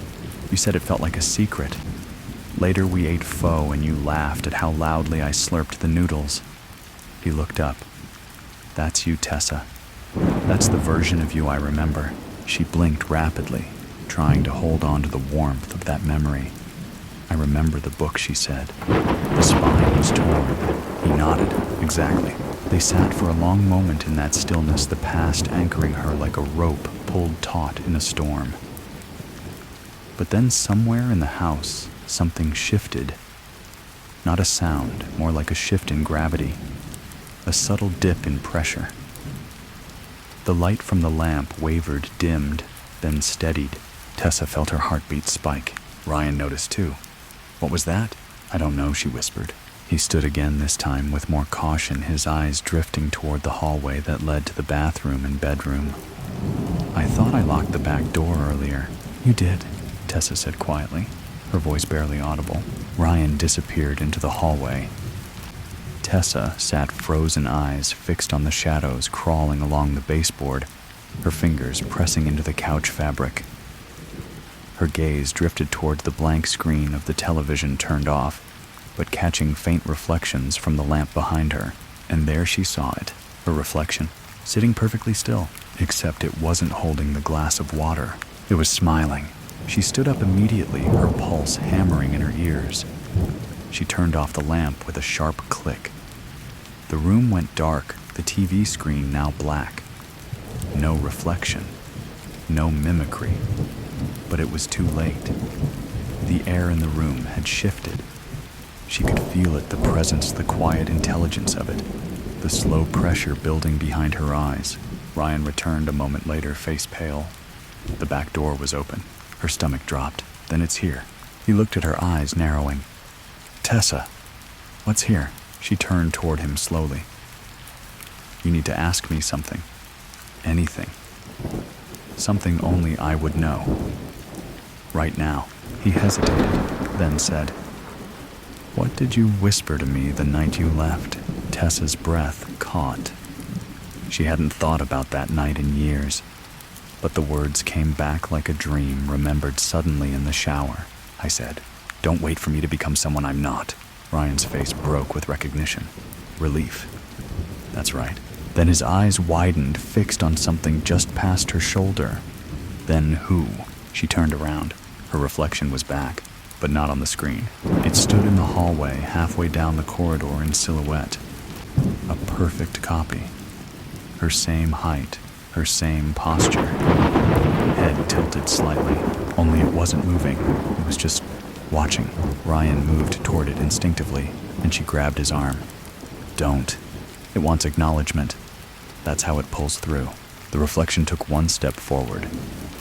You said it felt like a secret. Later we ate pho and you laughed at how loudly I slurped the noodles. He looked up. That's you, Tessa. That's the version of you I remember. She blinked rapidly, trying to hold on to the warmth of that memory. I remember the book, she said. The spine was torn. He nodded. Exactly. They sat for a long moment in that stillness, the past anchoring her like a rope pulled taut in a storm. But then somewhere in the house, something shifted. Not a sound, more like a shift in gravity. A subtle dip in pressure. The light from the lamp wavered, dimmed, then steadied. Tessa felt her heartbeat spike. Ryan noticed too. What was that? I don't know, she whispered. He stood again, this time with more caution, his eyes drifting toward the hallway that led to the bathroom and bedroom. I thought I locked the back door earlier. You did, Tessa said quietly, her voice barely audible. Ryan disappeared into the hallway. Tessa sat frozen eyes fixed on the shadows crawling along the baseboard, her fingers pressing into the couch fabric. Her gaze drifted toward the blank screen of the television turned off, but catching faint reflections from the lamp behind her. And there she saw it, her reflection, sitting perfectly still, except it wasn't holding the glass of water. It was smiling. She stood up immediately, her pulse hammering in her ears. She turned off the lamp with a sharp click. The room went dark, the TV screen now black. No reflection, no mimicry. But it was too late. The air in the room had shifted. She could feel it, the presence, the quiet intelligence of it, the slow pressure building behind her eyes. Ryan returned a moment later, face pale. The back door was open. Her stomach dropped. Then it's here. He looked at her eyes, narrowing. Tessa, what's here? She turned toward him slowly. You need to ask me something. Anything. Something only I would know. Right now. He hesitated, then said, What did you whisper to me the night you left? Tessa's breath caught. She hadn't thought about that night in years, but the words came back like a dream remembered suddenly in the shower. I said, Don't wait for me to become someone I'm not. Ryan's face broke with recognition. Relief. That's right. Then his eyes widened, fixed on something just past her shoulder. Then who? She turned around. Her reflection was back, but not on the screen. It stood in the hallway, halfway down the corridor in silhouette. A perfect copy. Her same height, her same posture. Head tilted slightly, only it wasn't moving. It was just watching. Ryan moved toward it instinctively, and she grabbed his arm. Don't. It wants acknowledgement. That's how it pulls through. The reflection took one step forward.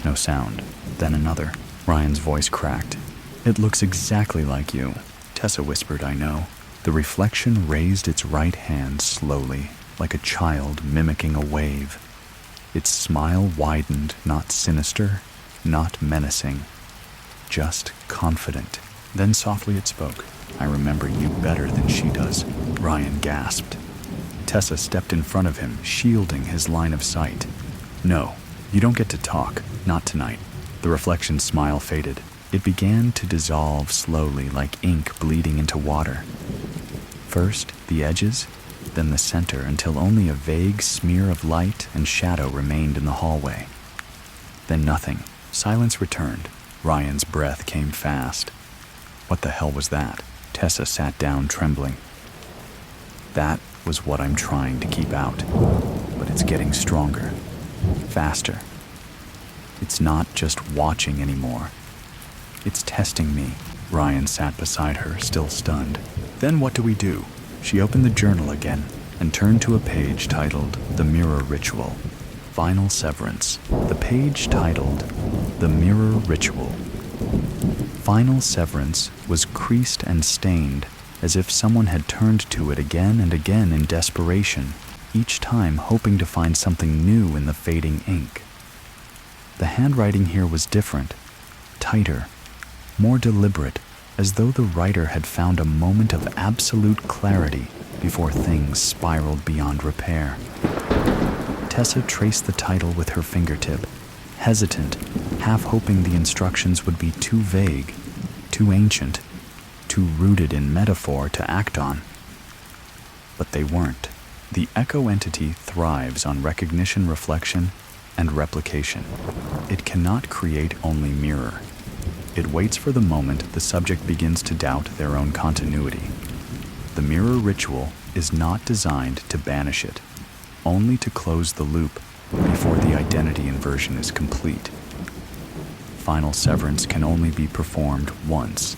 No sound. Then another. Ryan's voice cracked. It looks exactly like you. Tessa whispered, I know. The reflection raised its right hand slowly, like a child mimicking a wave. Its smile widened, not sinister, not menacing, just confident. Then softly it spoke. "I remember you better than she does," Ryan gasped. Tessa stepped in front of him, shielding his line of sight. "No, you don't get to talk. Not tonight." The reflection's smile faded. It began to dissolve slowly, like ink bleeding into water. First the edges, then the center, until only a vague smear of light and shadow remained in the hallway. Then nothing. Silence returned. Ryan's breath came fast. What the hell was that? Tessa sat down, trembling. "That was what I'm trying to keep out. But it's getting stronger. Faster. It's not just watching anymore. It's testing me." Ryan sat beside her, still stunned. "Then what do we do?" She opened the journal again and turned to a page titled "The Mirror Ritual." Final Severance. The page titled "The Mirror Ritual." Final Severance was creased and stained, as if someone had turned to it again and again in desperation, each time hoping to find something new in the fading ink. The handwriting here was different, tighter, more deliberate, as though the writer had found a moment of absolute clarity before things spiraled beyond repair. Tessa traced the title with her fingertip, hesitant, half hoping the instructions would be too vague, too ancient, too rooted in metaphor to act on. But they weren't. The echo entity thrives on recognition, reflection, and replication. It cannot create only mirror. It waits for the moment the subject begins to doubt their own continuity. The mirror ritual is not designed to banish it, only to close the loop before the identity inversion is complete. Final severance can only be performed once,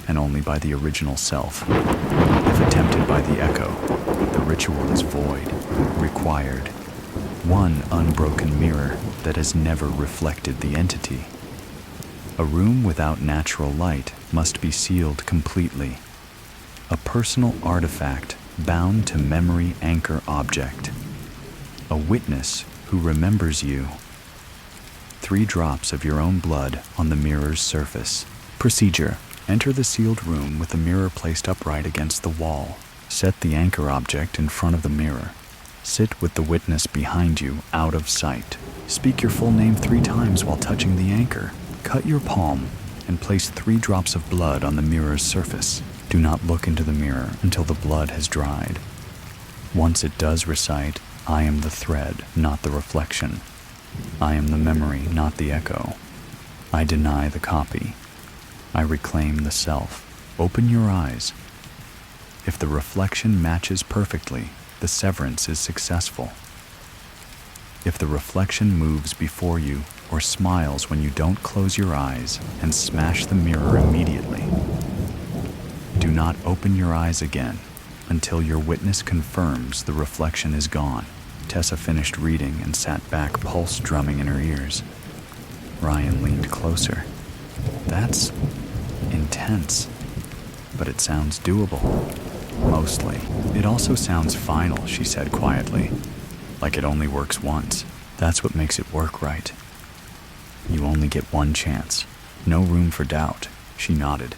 and only by the original self. If attempted by the echo, the ritual is void, required, one unbroken mirror that has never reflected the entity. A room without natural light must be sealed completely. A personal artifact bound to memory anchor object. A witness who remembers you. 3 drops of your own blood on the mirror's surface. Procedure. Enter the sealed room with the mirror placed upright against the wall. Set the anchor object in front of the mirror. Sit with the witness behind you, out of sight. Speak your full name 3 times while touching the anchor. Cut your palm and place 3 drops of blood on the mirror's surface. Do not look into the mirror until the blood has dried. Once it does recite, "I am the thread, not the reflection. I am the memory, not the echo. I deny the copy. I reclaim the self." Open your eyes. If the reflection matches perfectly, the severance is successful. If the reflection moves before you or smiles when you don't close your eyes and smash the mirror immediately, do not open your eyes again until your witness confirms the reflection is gone. Tessa finished reading and sat back, pulse drumming in her ears. Ryan leaned closer. "That's intense, but it sounds doable. Mostly. It also sounds final," she said quietly. "Like it only works once. That's what makes it work right. You only get one chance. No room for doubt." She nodded.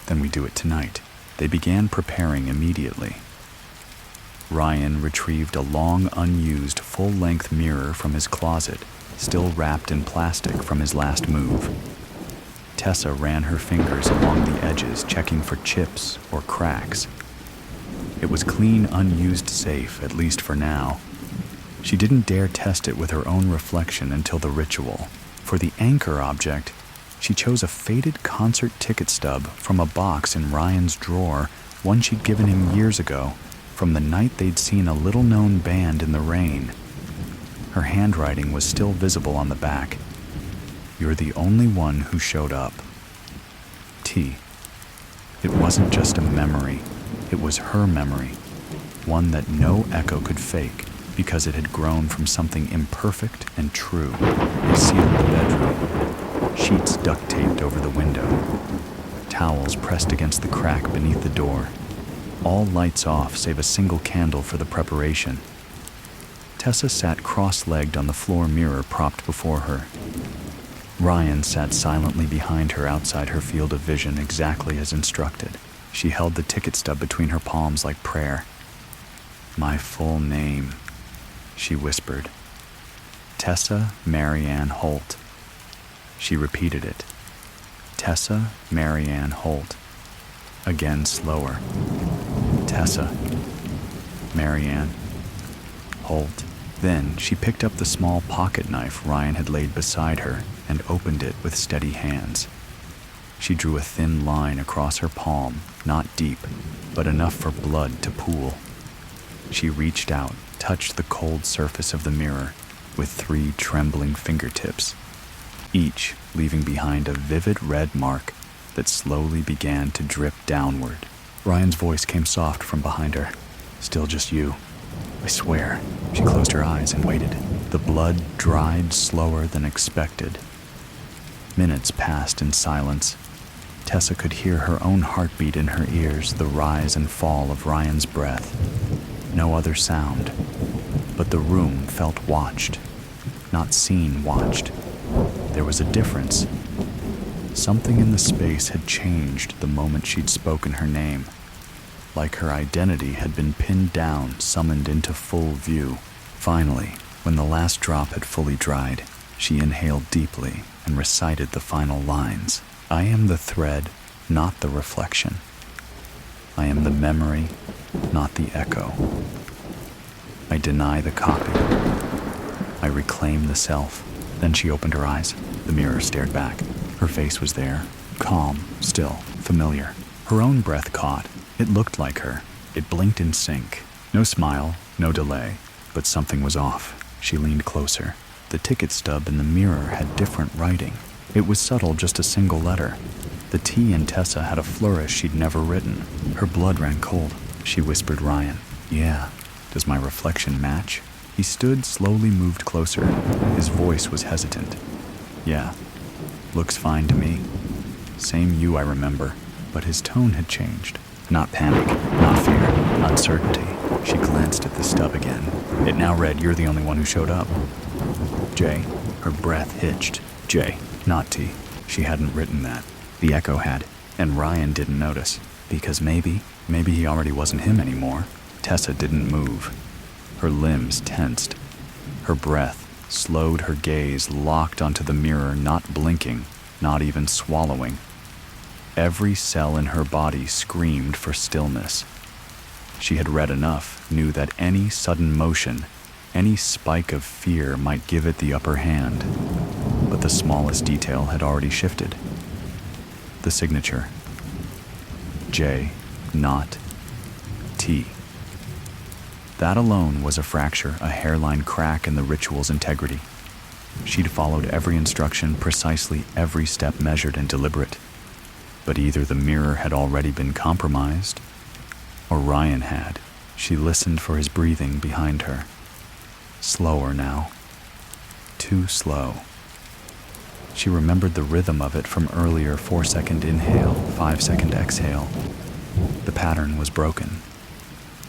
"Then we do it tonight." They began preparing immediately. Ryan retrieved a long, unused, full-length mirror from his closet, still wrapped in plastic from his last move. Tessa ran her fingers along the edges, checking for chips or cracks. It was clean, unused, safe, at least for now. She didn't dare test it with her own reflection until the ritual. For the anchor object, she chose a faded concert ticket stub from a box in Ryan's drawer, one she'd given him years ago, from the night they'd seen a little-known band in the rain. Her handwriting was still visible on the back. "You're the only one who showed up. T." It wasn't just a memory. It was her memory, one that no echo could fake, because it had grown from something imperfect and true. They sealed the bedroom. Sheets duct taped over the window. Towels pressed against the crack beneath the door. all lights off save a single candle for the preparation. Tessa sat cross-legged on the floor mirror propped before her. Ryan sat silently behind her outside her field of vision exactly as instructed. She held the ticket stub between her palms like prayer. "My full name," she whispered. "Tessa Marianne Holt." She repeated it. "Tessa Marianne Holt." Again slower. "Tessa Marianne Holt." Then she picked up the small pocket knife Ryan had laid beside her and opened it with steady hands. She drew a thin line across her palm, not deep, but enough for blood to pool. She reached out, touched the cold surface of the mirror with 3 trembling fingertips, each leaving behind a vivid red mark that slowly began to drip downward. Ryan's voice came soft from behind her. "Still just you. I swear." She closed her eyes and waited. The blood dried slower than expected. Minutes passed in silence. Tessa could hear her own heartbeat in her ears, the rise and fall of Ryan's breath. No other sound, but the room felt watched, not seen watched. There was a difference. Something in the space had changed the moment she'd spoken her name, like her identity had been pinned down, summoned into full view. Finally, when the last drop had fully dried, she inhaled deeply and recited the final lines. "I am the thread, not the reflection. I am the memory, not the echo. I deny the copy. I reclaim the self." Then she opened her eyes. The mirror stared back. Her face was there, calm, still, familiar. Her own breath caught. It looked like her. It blinked in sync. No smile, no delay, but something was off. She leaned closer. The ticket stub in the mirror had different writing. It was subtle, just a single letter. The T in Tessa had a flourish she'd never written. Her blood ran cold. She whispered Ryan. "Yeah. Does my reflection match?" He stood, slowly moved closer. His voice was hesitant. "Yeah. Looks fine to me. Same you I remember." But his tone had changed. Not panic, not fear, uncertainty. She glanced at the stub again. It now read, "You're the only one who showed up. J." Her breath hitched. J, not T. She hadn't written that. The echo had, and Ryan didn't notice. Because maybe he already wasn't him anymore. Tessa didn't move. Her limbs tensed. Her breath slowed, her gaze locked onto the mirror, not blinking, not even swallowing. Every cell in her body screamed for stillness. She had read enough, knew that any sudden motion, any spike of fear might give it the upper hand. But the smallest detail had already shifted. The signature. J, not T. That alone was a fracture, a hairline crack in the ritual's integrity. She'd followed every instruction, precisely every step measured and deliberate. But either the mirror had already been compromised, or Ryan had. She listened for his breathing behind her. Slower now. Too slow. She remembered the rhythm of it from earlier, 4-second inhale, 5-second exhale. The pattern was broken.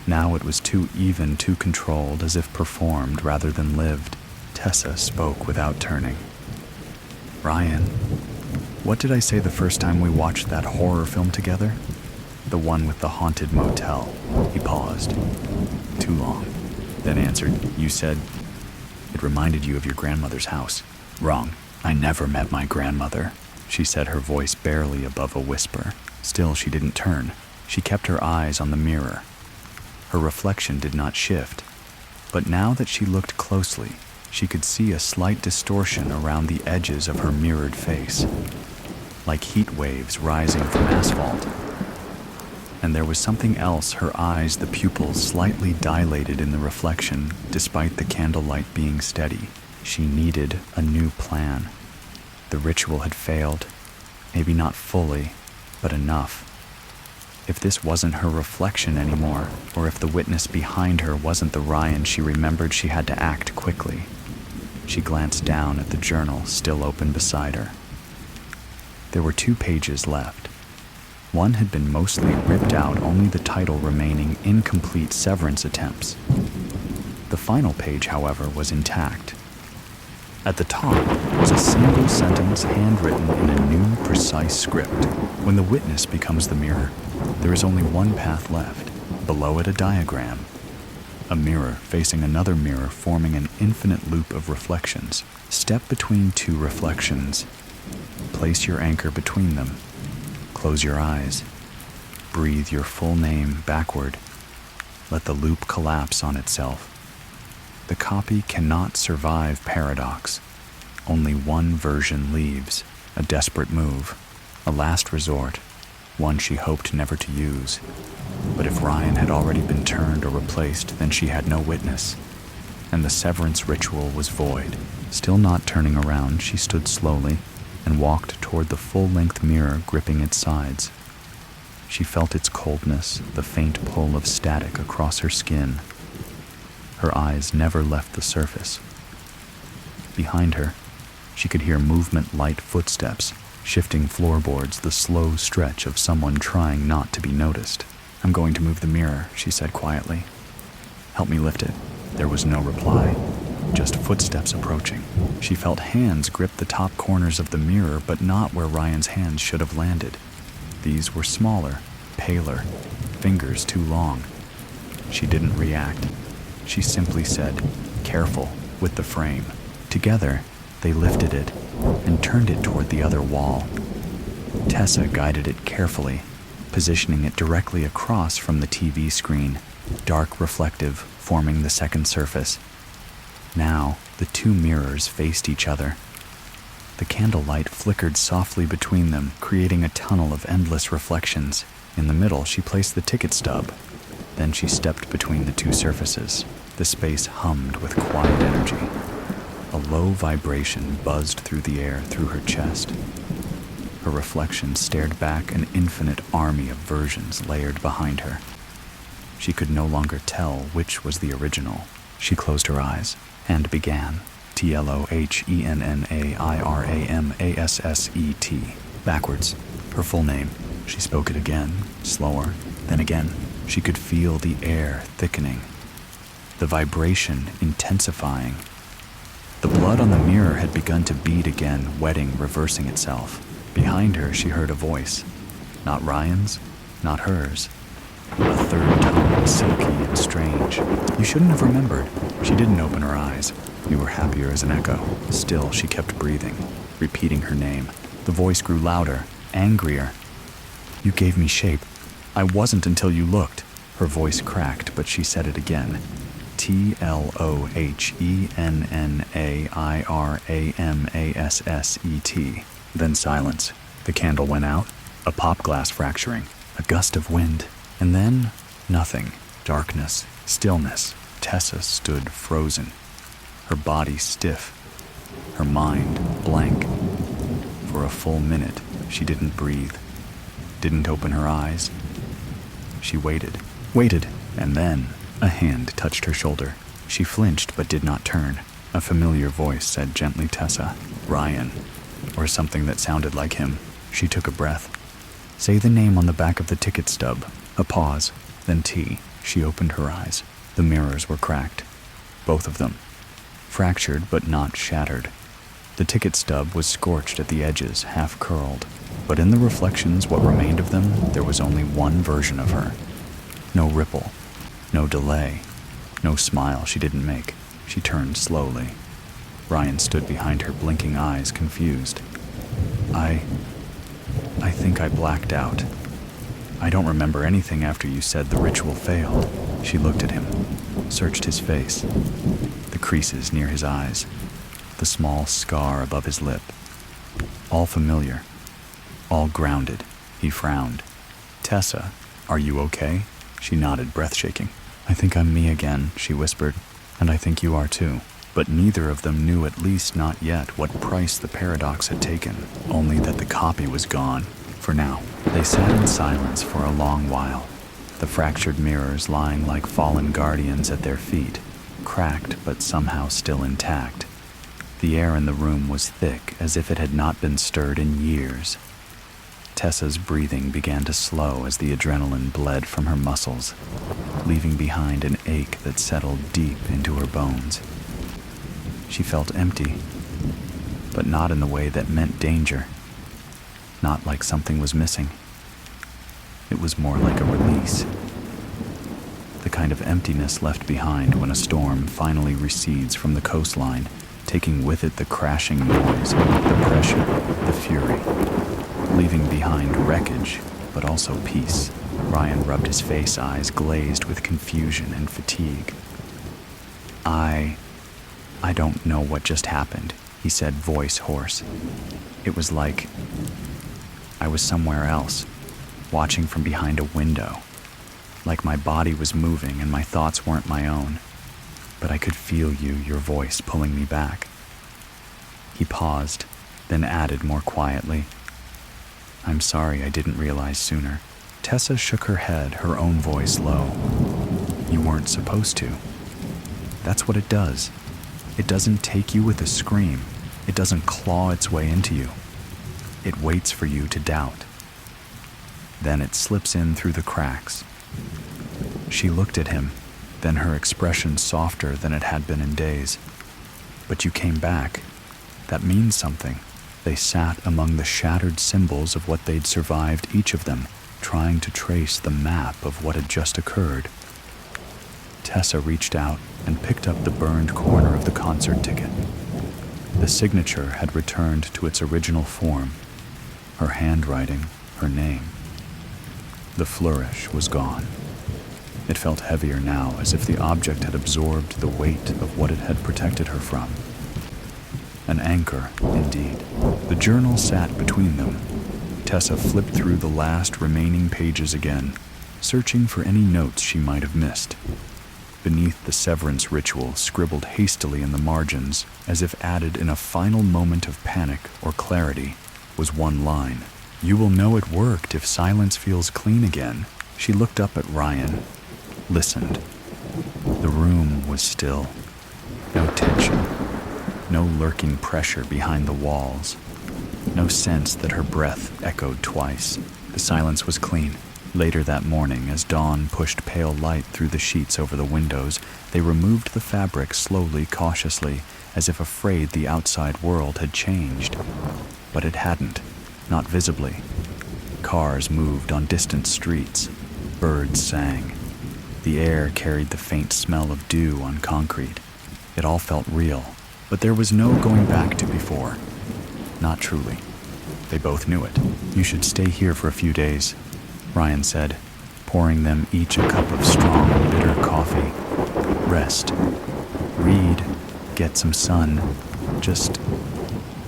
Now it was too even, too controlled, as if performed rather than lived. Tessa spoke without turning. "Ryan, what did I say the first time we watched that horror film together? The one with the haunted motel." He paused. "Too long." Then answered, "You said it reminded you of your grandmother's house." "Wrong. I never met my grandmother," she said, her voice barely above a whisper. Still, she didn't turn. She kept her eyes on the mirror. Her reflection did not shift, but now that she looked closely, she could see a slight distortion around the edges of her mirrored face, like heat waves rising from asphalt. And there was something else, her eyes, the pupils slightly dilated in the reflection, despite the candlelight being steady. She needed a new plan. The ritual had failed, maybe not fully, but enough. If this wasn't her reflection anymore, or if the witness behind her wasn't the Ryan she remembered, she had to act quickly. She glanced down at the journal still open beside her. There were 2 pages left. One had been mostly ripped out, only the title remaining incomplete severance attempts. The final page, however, was intact. At the top was a single sentence handwritten in a new, precise script. When the witness becomes the mirror, there is only one path left. Below it, a diagram. A mirror facing another mirror, forming an infinite loop of reflections. Step between two reflections. Place your anchor between them. Close your eyes. Breathe your full name backward. Let the loop collapse on itself. The copy cannot survive paradox. Only one version leaves, a desperate move, a last resort, one she hoped never to use. But if Ryan had already been turned or replaced, then she had no witness, and the severance ritual was void. Still not turning around, she stood slowly and walked toward the full-length mirror, gripping its sides. She felt its coldness, the faint pull of static across her skin. Her eyes never left the surface. Behind her, she could hear movement, light footsteps, shifting floorboards, the slow stretch of someone trying not to be noticed. "I'm going to move the mirror," she said quietly. "Help me lift it." There was no reply, just footsteps approaching. She felt hands grip the top corners of the mirror, but not where Ryan's hands should have landed. These were smaller, paler, fingers too long. She didn't react. She simply said, "Careful," with the frame. Together, they lifted it and turned it toward the other wall. Tessa guided it carefully, positioning it directly across from the TV screen, dark reflective, forming the second surface. Now, the two mirrors faced each other. The candlelight flickered softly between them, creating a tunnel of endless reflections. In the middle, she placed the ticket stub. Then she stepped between the two surfaces. The space hummed with quiet energy. A low vibration buzzed through the air through her chest. Her reflection stared back, an infinite army of versions layered behind her. She could no longer tell which was the original. She closed her eyes and began. TLOHENNAIRAMASSET. Backwards. Her full name. She spoke it again, slower, then again. She could feel the air thickening, the vibration intensifying. The blood on the mirror had begun to beat again, wetting, reversing itself. Behind her, she heard a voice. Not Ryan's, not hers. A third tone, silky and strange. "You shouldn't have remembered." She didn't open her eyes. They were happier as an echo. Still, she kept breathing, repeating her name. The voice grew louder, angrier. "You gave me shape. I wasn't until you looked." Her voice cracked, but she said it again. TLOHENNAIRAMASSET. Then silence. The candle went out, a pop glass fracturing, a gust of wind, and then nothing. Darkness, stillness. Tessa stood frozen, her body stiff, her mind blank. For a full minute, she didn't breathe, didn't open her eyes. She waited, and then a hand touched her shoulder. She flinched but did not turn. A familiar voice said gently, "Tessa." "Ryan," or something that sounded like him. She took a breath. "Say the name on the back of the ticket stub." A pause, then T. She opened her eyes. The mirrors were cracked, both of them, fractured but not shattered. The ticket stub was scorched at the edges, half curled, but in the reflections, what remained of them, there was only one version of her. No ripple, no delay, no smile she didn't make. She turned slowly. Ryan stood behind her, blinking eyes, confused. I think I blacked out. I don't remember anything after you said the ritual failed." She looked at him, searched his face, the creases near his eyes, the small scar above his lip. All familiar, all grounded. He frowned. "Tessa, are you okay?" She nodded, breath shaking. "I think I'm me again," she whispered, "and I think you are too." But neither of them knew, at least not yet, what price the paradox had taken, only that the copy was gone, for now. They sat in silence for a long while, the fractured mirrors lying like fallen guardians at their feet, cracked but somehow still intact. The air in the room was thick, as if it had not been stirred in years. Tessa's breathing began to slow as the adrenaline bled from her muscles, leaving behind an ache that settled deep into her bones. She felt empty, but not in the way that meant danger. Not like something was missing. It was more like a release. The kind of emptiness left behind when a storm finally recedes from the coastline, taking with it the crashing noise, the pressure, the fury, leaving behind wreckage, but also peace. Ryan rubbed his face, eyes glazed with confusion and fatigue. I don't know what just happened, he said, voice hoarse. It was like I was somewhere else, watching from behind a window, like my body was moving and my thoughts weren't my own, but I could feel your voice pulling me back. He paused, then added more quietly, I'm sorry I didn't realize sooner. Tessa shook her head, her own voice low. You weren't supposed to. That's what it does. It doesn't take you with a scream. It doesn't claw its way into you. It waits for you to doubt. Then it slips in through the cracks. She looked at him, then her expression softer than it had been in days. But you came back. That means something. They sat among the shattered symbols of what they'd survived, each of them, trying to trace the map of what had just occurred. Tessa reached out and picked up the burned corner of the concert ticket. The signature had returned to its original form, her handwriting, her name. The flourish was gone. It felt heavier now, as if the object had absorbed the weight of what it had protected her from. An anchor, indeed. The journal sat between them. Tessa flipped through the last remaining pages again, searching for any notes she might have missed. Beneath the severance ritual, scribbled hastily in the margins, as if added in a final moment of panic or clarity, was one line. You will know it worked if silence feels clean again. She looked up at Ryan, listened. The room was still. No tension. No lurking pressure behind the walls. No sense that her breath echoed twice. The silence was clean. Later that morning, as dawn pushed pale light through the sheets over the windows, they removed the fabric slowly, cautiously, as if afraid the outside world had changed. But it hadn't, not visibly. Cars moved on distant streets. Birds sang. The air carried the faint smell of dew on concrete. It all felt real, but there was no going back to before. Not truly. They both knew it. You should stay here for a few days, Ryan said, pouring them each a cup of strong, bitter coffee. Rest. Read. Get some sun. Just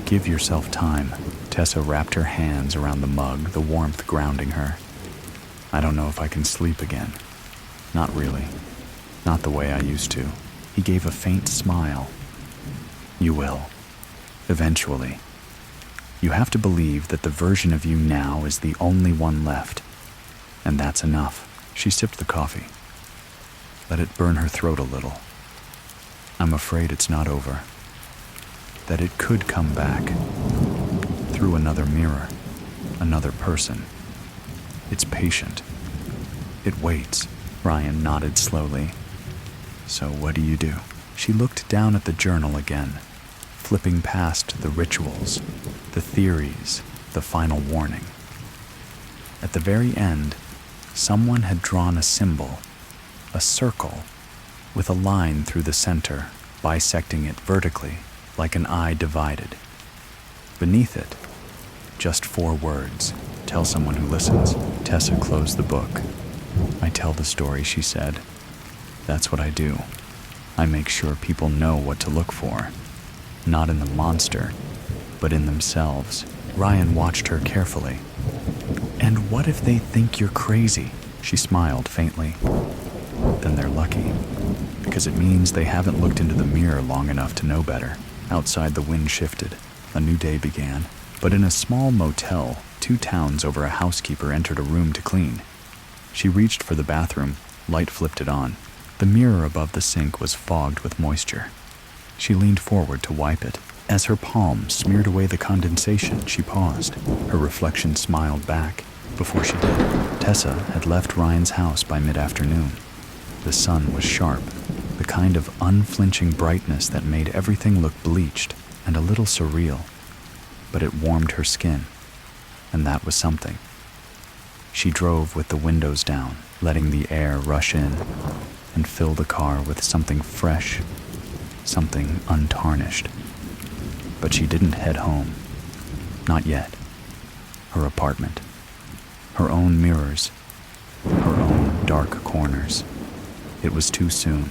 give yourself time. Tessa wrapped her hands around the mug, the warmth grounding her. I don't know if I can sleep again. Not really. Not the way I used to. He gave a faint smile. You will. Eventually. You have to believe that the version of you now is the only one left. And that's enough. She sipped the coffee. Let it burn her throat a little. I'm afraid it's not over. That it could come back. Through another mirror. Another person. It's patient. It waits. Ryan nodded slowly. So what do? She looked down at the journal again, flipping past the rituals, the theories, the final warning. At the very end, someone had drawn a symbol, a circle, with a line through the center, bisecting it vertically, like an eye divided. Beneath it, just 4 words, tell someone who listens. Tessa closed the book. I tell the story, she said. That's what I do. I make sure people know what to look for. Not in the monster, but in themselves. Ryan watched her carefully. And what if they think you're crazy? She smiled faintly. Then they're lucky, because it means they haven't looked into the mirror long enough to know better. Outside, the wind shifted. A new day began. But in a small motel, 2 towns over, a housekeeper entered a room to clean. She reached for the bathroom. Light flipped it on. The mirror above the sink was fogged with moisture. She leaned forward to wipe it. As her palm smeared away the condensation, she paused. Her reflection smiled back before she did. Tessa had left Ryan's house by mid-afternoon. The sun was sharp, the kind of unflinching brightness that made everything look bleached and a little surreal. But it warmed her skin, and that was something. She drove with the windows down, letting the air rush in and fill the car with something fresh, something untarnished. But she didn't head home. Not yet. Her apartment. Her own mirrors. Her own dark corners. It was too soon.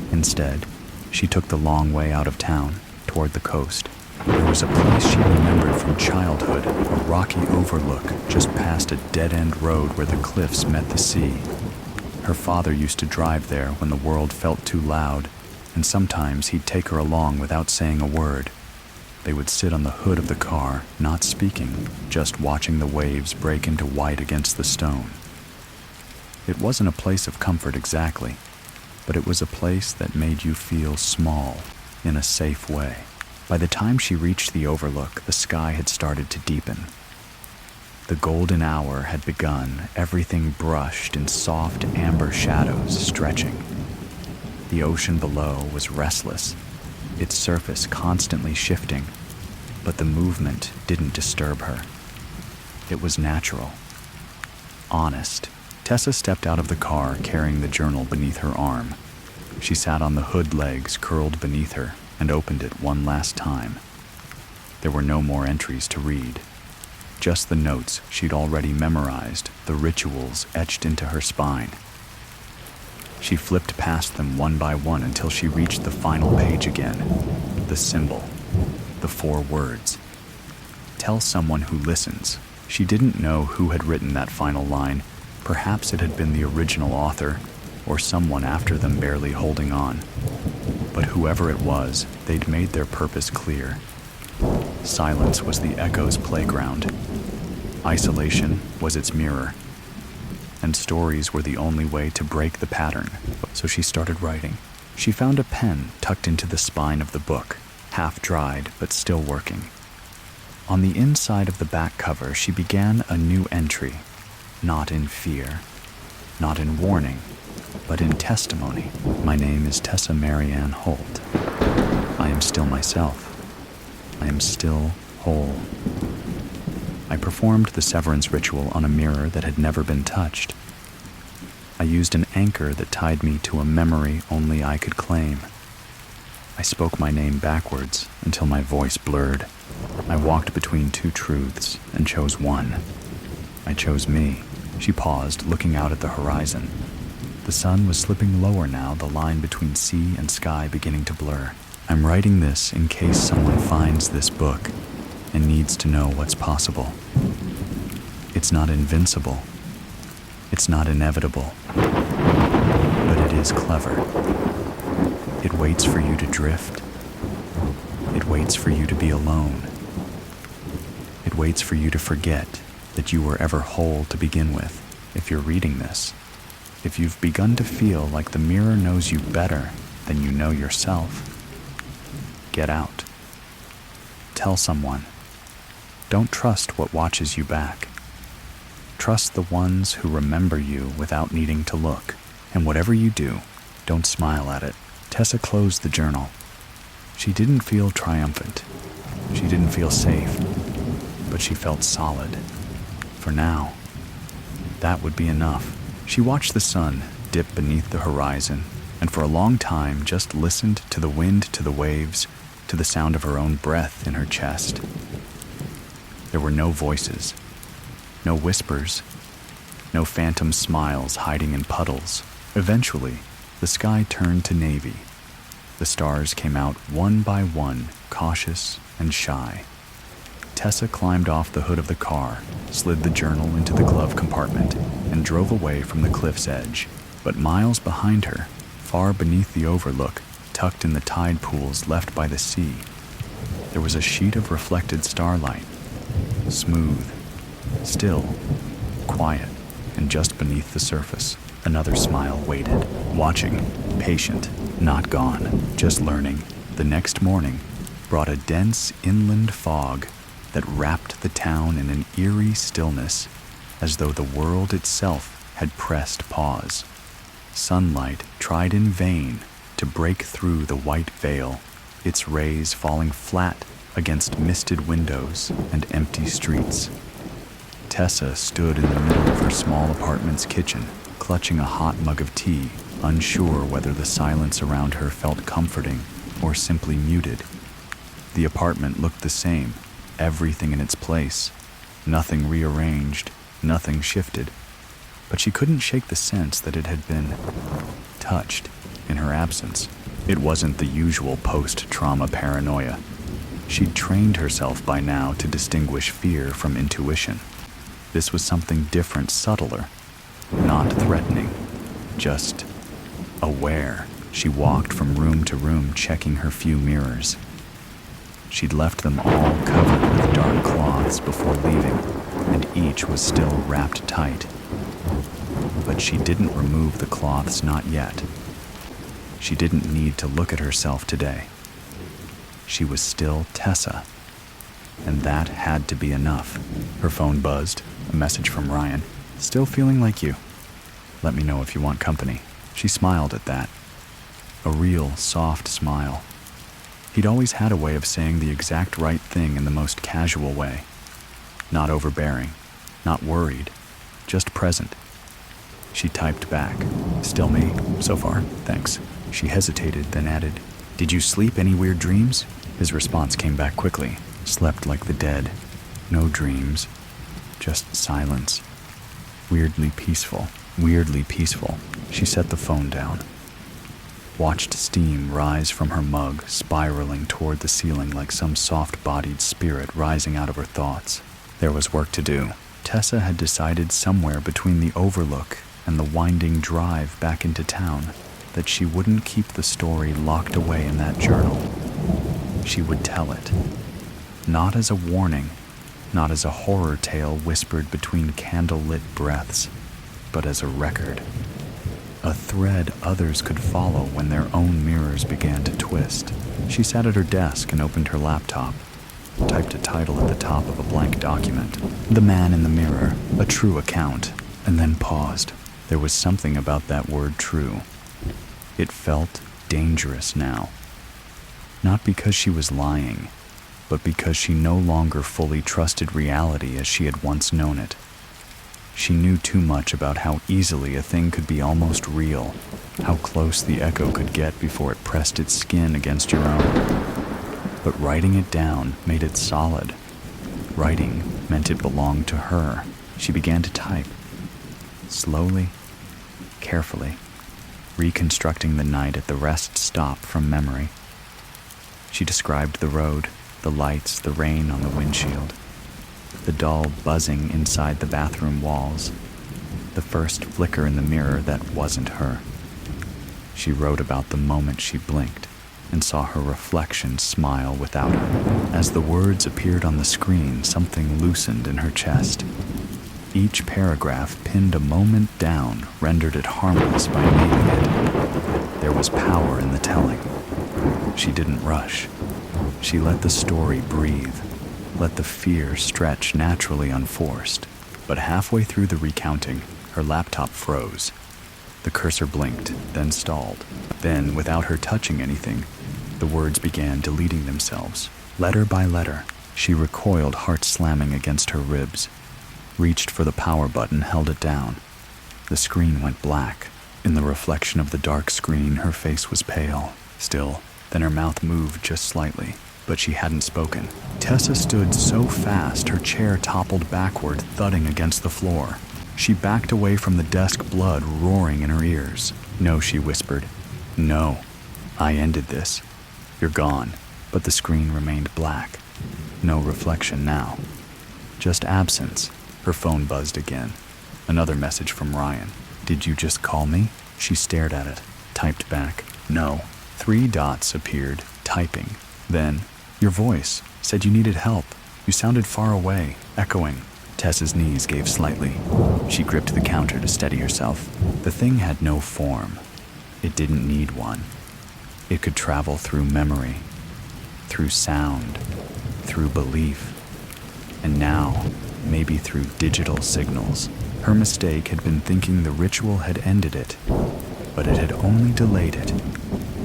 Instead, she took the long way out of town, toward the coast. There was a place she remembered from childhood, a rocky overlook just past a dead-end road where the cliffs met the sea. Her father used to drive there when the world felt too loud, and sometimes he'd take her along without saying a word. They would sit on the hood of the car, not speaking, just watching the waves break into white against the stone. It wasn't a place of comfort exactly, but it was a place that made you feel small in a safe way. By the time she reached the overlook, the sky had started to deepen. The golden hour had begun, everything brushed in soft amber shadows stretching. The ocean below was restless, its surface constantly shifting, but the movement didn't disturb her. It was natural, honest. Tessa stepped out of the car carrying the journal beneath her arm. She sat on the hood legs curled beneath her and opened it one last time. There were no more entries to read, just the notes she'd already memorized, the rituals etched into her spine. She flipped past them one by one until she reached the final page again, the symbol, the 4 words. Tell someone who listens. She didn't know who had written that final line. Perhaps it had been the original author, or someone after them barely holding on. But whoever it was, they'd made their purpose clear. Silence was the echo's playground. Isolation was its mirror. And stories were the only way to break the pattern. So she started writing. She found a pen tucked into the spine of the book, half dried but still working. On the inside of the back cover, she began a new entry, not in fear, not in warning, but in testimony. My name is Tessa Marianne Holt. I am still myself. I am still whole. I performed the severance ritual on a mirror that had never been touched. I used an anchor that tied me to a memory only I could claim. I spoke my name backwards until my voice blurred. I walked between 2 truths and chose one. I chose me. She paused, looking out at the horizon. The sun was slipping lower now, the line between sea and sky beginning to blur. I'm writing this in case someone finds this book and needs to know what's possible. It's not invincible. It's not inevitable. But it is clever. It waits for you to drift. It waits for you to be alone. It waits for you to forget that you were ever whole to begin with. If you're reading this, if you've begun to feel like the mirror knows you better than you know yourself, get out. Tell someone. Don't trust what watches you back. Trust the ones who remember you without needing to look. And whatever you do, don't smile at it. Tessa closed the journal. She didn't feel triumphant. She didn't feel safe. But she felt solid. For now, that would be enough. She watched the sun dip beneath the horizon, and for a long time just listened to the wind, to the waves, to the sound of her own breath in her chest. There were no voices, no whispers, no phantom smiles hiding in puddles. Eventually, the sky turned to navy. The stars came out one by one, cautious and shy. Tessa climbed off the hood of the car, slid the journal into the glove compartment, and drove away from the cliff's edge. But miles behind her, far beneath the overlook, tucked in the tide pools left by the sea, there was a sheet of reflected starlight, smooth, still, quiet, and just beneath the surface, another smile waited, watching, patient, not gone, just learning. The next morning, brought a dense inland fog that wrapped the town in an eerie stillness, as though the world itself had pressed pause. Sunlight tried in vain to break through the white veil, its rays falling flat against misted windows and empty streets. Tessa stood in the middle of her small apartment's kitchen, clutching a hot mug of tea, unsure whether the silence around her felt comforting or simply muted. The apartment looked the same, everything in its place, nothing rearranged, nothing shifted, but she couldn't shake the sense that it had been touched in her absence. It wasn't the usual post-trauma paranoia. She'd trained herself by now to distinguish fear from intuition. This was something different, subtler, not threatening, just aware. She walked from room to room, checking her few mirrors. She'd left them all covered with dark cloths before leaving, and each was still wrapped tight. But she didn't remove the cloths, not yet. She didn't need to look at herself today. She was still Tessa, and that had to be enough. Her phone buzzed, a message from Ryan. "Still feeling like you. Let me know if you want company." She smiled at that. A real, soft smile. He'd always had a way of saying the exact right thing in the most casual way. Not overbearing, not worried, just present. She typed back, "Still me, so far, thanks." She hesitated, then added, "Did you sleep? Any weird dreams?" His response came back quickly. "Slept like the dead. No dreams. Just silence. Weirdly peaceful. Weirdly peaceful." She set the phone down. Watched steam rise from her mug, spiraling toward the ceiling like some soft-bodied spirit rising out of her thoughts. There was work to do. Tessa had decided somewhere between the overlook and the winding drive back into town that she wouldn't keep the story locked away in that journal. She would tell it. Not as a warning, not as a horror tale whispered between candle-lit breaths, but as a record. A thread others could follow when their own mirrors began to twist. She sat at her desk and opened her laptop, typed a title at the top of a blank document. "The Man in the Mirror, a True Account," and then paused. There was something about that word true. It felt dangerous now. Not because she was lying, but because she no longer fully trusted reality as she had once known it. She knew too much about how easily a thing could be almost real, how close the echo could get before it pressed its skin against your own. But writing it down made it solid. Writing meant it belonged to her. She began to type. Slowly, carefully, reconstructing the night at the rest stop from memory. She described the road, the lights, the rain on the windshield, the dull buzzing inside the bathroom walls, the first flicker in the mirror that wasn't her. She wrote about the moment she blinked and saw her reflection smile without her. As the words appeared on the screen, something loosened in her chest. Each paragraph pinned a moment down, rendered it harmless by naming it. There was power in the telling. She didn't rush. She let the story breathe, let the fear stretch naturally unforced. But halfway through the recounting, her laptop froze. The cursor blinked, then stalled. Then, without her touching anything, the words began deleting themselves. Letter by letter, she recoiled, heart slamming against her ribs. Reached for the power button, held it down. The screen went black. In the reflection of the dark screen, her face was pale, still. Then her mouth moved just slightly, but she hadn't spoken. Tessa stood so fast her chair toppled backward, thudding against the floor. She backed away from the desk, blood roaring in her ears. "No," she whispered. "No. I ended this. You're gone." But the screen remained black. No reflection now. Just absence. Her phone buzzed again. Another message from Ryan. "Did you just call me?" She stared at it, typed back, "No." 3 dots appeared, typing. Then, "Your voice said you needed help. You sounded far away, echoing." Tessa's knees gave slightly. She gripped the counter to steady herself. The thing had no form. It didn't need one. It could travel through memory, through through sound, through belief, and now, maybe through digital signals. Her mistake had been thinking the ritual had ended it, but it had only delayed it,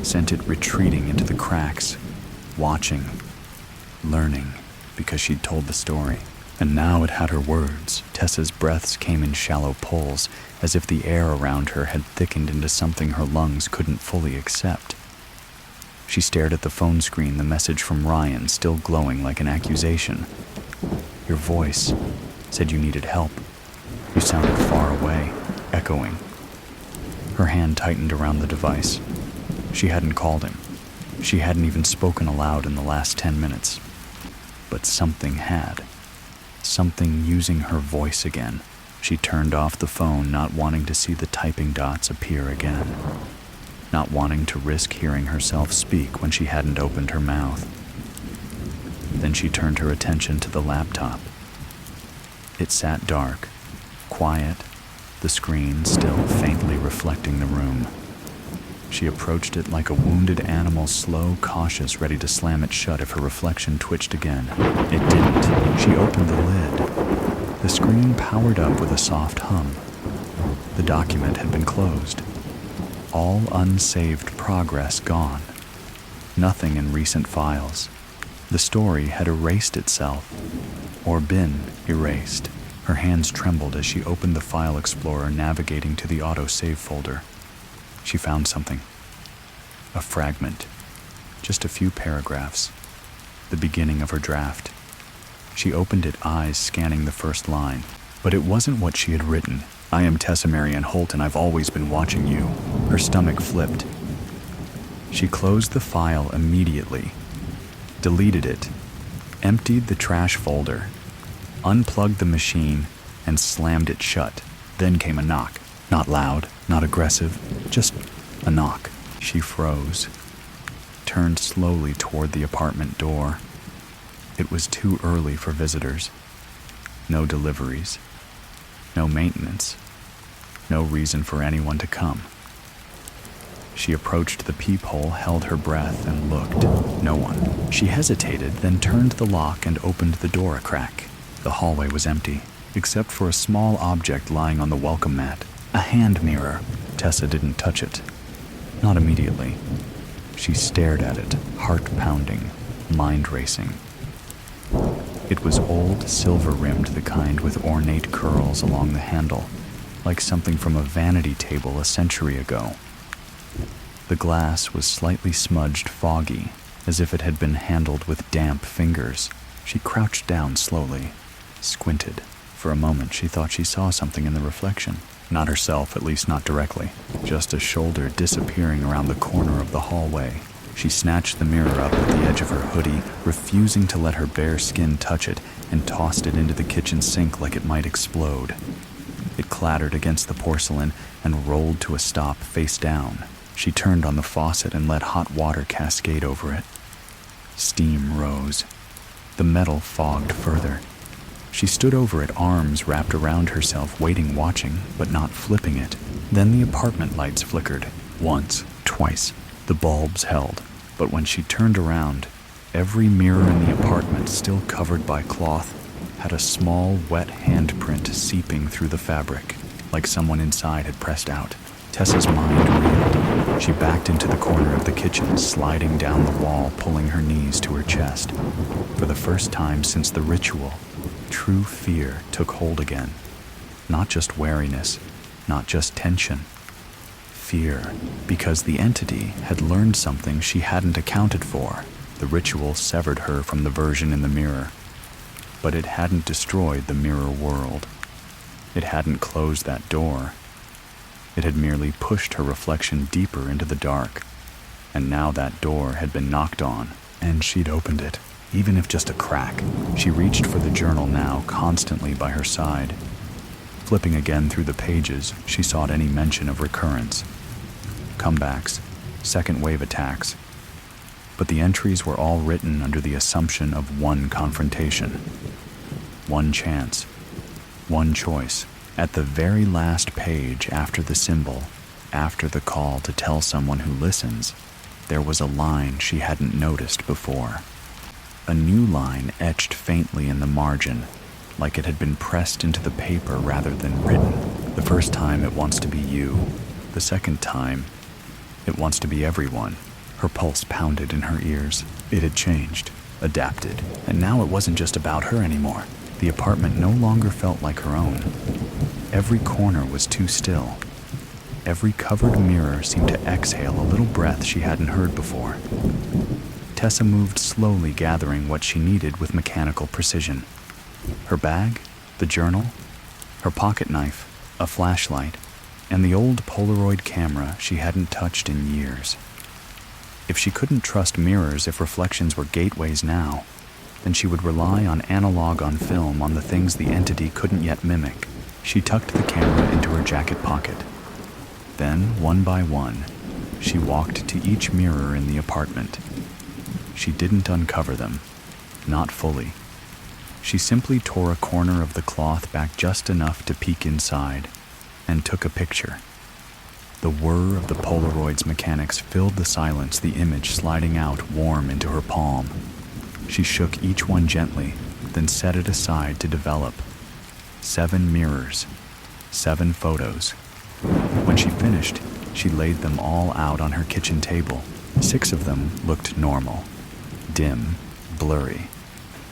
sent it retreating into the cracks, watching, learning, because she'd told the story. And now it had her words. Tessa's breaths came in shallow pulls, as if the air around her had thickened into something her lungs couldn't fully accept. She stared at the phone screen, the message from Ryan still glowing like an accusation. Your voice said you needed help. You sounded far away, echoing. Her hand tightened around the device. She hadn't called him. She hadn't even spoken aloud in the last 10 minutes. But something had. Something using her voice again. She turned off the phone, not wanting to see the typing dots appear again. Not wanting to risk hearing herself speak when she hadn't opened her mouth. Then she turned her attention to the laptop. It sat dark, quiet, the screen still faintly reflecting the room. She approached it like a wounded animal, slow, cautious, ready to slam it shut if her reflection twitched again. It didn't. She opened the lid. The screen powered up with a soft hum. The document had been closed. All unsaved progress gone. Nothing in recent files. The story had erased itself, or been erased. Her hands trembled as she opened the file explorer, navigating to the autosave folder. She found something. A fragment. Just a few paragraphs. The beginning of her draft. She opened it, eyes scanning the first line. But it wasn't what she had written. I am Tessa Marianne Holt, and I've always been watching you. Her stomach flipped. She closed the file immediately. Deleted it. Emptied the trash folder. Unplugged the machine and slammed it shut. Then came a knock. Not loud, not aggressive, just a knock. She froze, turned slowly toward the apartment door. It was too early for visitors. No deliveries, no maintenance, no reason for anyone to come. She approached the peephole, held her breath, and looked. No one. She hesitated, then turned the lock and opened the door a crack. The hallway was empty, except for a small object lying on the welcome mat. A hand mirror. Tessa didn't touch it. Not immediately. She stared at it, heart pounding, mind racing. It was old, silver-rimmed, the kind with ornate curls along the handle, like something from a vanity table a century ago. The glass was slightly smudged, foggy, as if it had been handled with damp fingers. She crouched down slowly, squinted. For a moment she thought she saw something in the reflection. Not herself, at least not directly. Just a shoulder disappearing around the corner of the hallway. She snatched the mirror up at the edge of her hoodie, refusing to let her bare skin touch it, and tossed it into the kitchen sink like it might explode. It clattered against the porcelain and rolled to a stop face down. She turned on the faucet and let hot water cascade over it. Steam rose. The metal fogged further. She stood over it, arms wrapped around herself, waiting, watching, but not flipping it. Then the apartment lights flickered. Once, twice. The bulbs held. But when she turned around, every mirror in the apartment, still covered by cloth, had a small, wet handprint seeping through the fabric, like someone inside had pressed out. Tessa's mind reeled. She backed into the corner of the kitchen, sliding down the wall, pulling her knees to her chest. For the first time since the ritual, true fear took hold again. Not just wariness, not just tension. Fear, because the entity had learned something she hadn't accounted for. The ritual severed her from the version in the mirror. But it hadn't destroyed the mirror world. It hadn't closed that door. It had merely pushed her reflection deeper into the dark. And now that door had been knocked on, and she'd opened it. Even if just a crack. She reached for the journal now, constantly by her side. Flipping again through the pages, she sought any mention of recurrence. Comebacks, second wave attacks. But the entries were all written under the assumption of one confrontation. One chance. One choice. At the very last page, after the symbol, after the call to tell someone who listens, there was a line she hadn't noticed before. A new line etched faintly in the margin, like it had been pressed into the paper rather than written. The first time it wants to be you. The second time, it wants to be everyone. Her pulse pounded in her ears. It had changed, adapted, and now it wasn't just about her anymore. The apartment no longer felt like her own. Every corner was too still. Every covered mirror seemed to exhale a little breath she hadn't heard before. Tessa moved slowly, gathering what she needed with mechanical precision. Her bag, the journal, her pocket knife, a flashlight, and the old Polaroid camera she hadn't touched in years. If she couldn't trust mirrors if reflections were gateways now, then she would rely on analog on film on the things the entity couldn't yet mimic. She tucked the camera into her jacket pocket. Then, one by one, she walked to each mirror in the apartment. She didn't uncover them, not fully. She simply tore a corner of the cloth back just enough to peek inside, and took a picture. The whir of the Polaroid's mechanics filled the silence, the image sliding out warm into her palm. She shook each one gently, then set it aside to develop. 7 mirrors, 7 photos. When she finished, she laid them all out on her kitchen table. 6 of them looked normal, dim, blurry,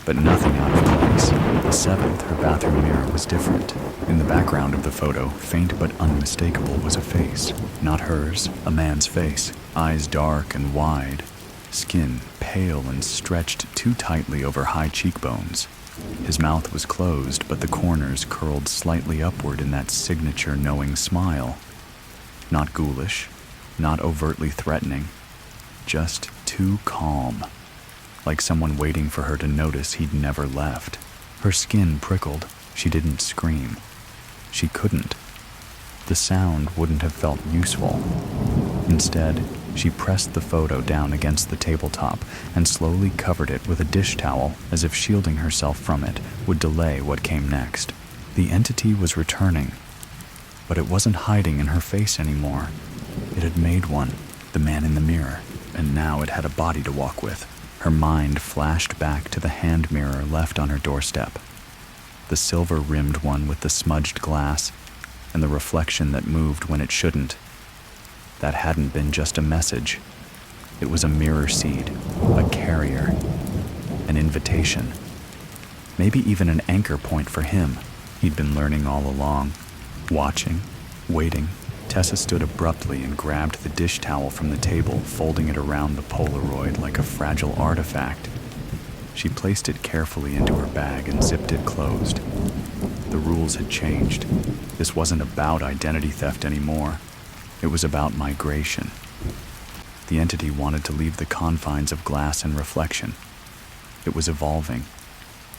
but nothing out of place. The 7th, her bathroom mirror, was different. In the background of the photo, faint but unmistakable, was a face. Not hers, a man's face. Eyes dark and wide, skin pale and stretched too tightly over high cheekbones. His mouth was closed, but the corners curled slightly upward in that signature knowing smile. Not ghoulish, not overtly threatening, just too calm, like someone waiting for her to notice he'd never left. Her skin prickled. She didn't scream. She couldn't. The sound wouldn't have felt useful. Instead, she pressed the photo down against the tabletop and slowly covered it with a dish towel, as if shielding herself from it would delay what came next. The entity was returning, but it wasn't hiding in her face anymore. It had made one, the man in the mirror, and now it had a body to walk with. Her mind flashed back to the hand mirror left on her doorstep. The silver-rimmed one with the smudged glass and the reflection that moved when it shouldn't. That hadn't been just a message. It was a mirror seed, a carrier, an invitation. Maybe even an anchor point for him. He'd been learning all along. Watching, waiting, Tessa stood abruptly and grabbed the dish towel from the table, folding it around the Polaroid like a fragile artifact. She placed it carefully into her bag and zipped it closed. The rules had changed. This wasn't about identity theft anymore. It was about migration. The entity wanted to leave the confines of glass and reflection. It was evolving,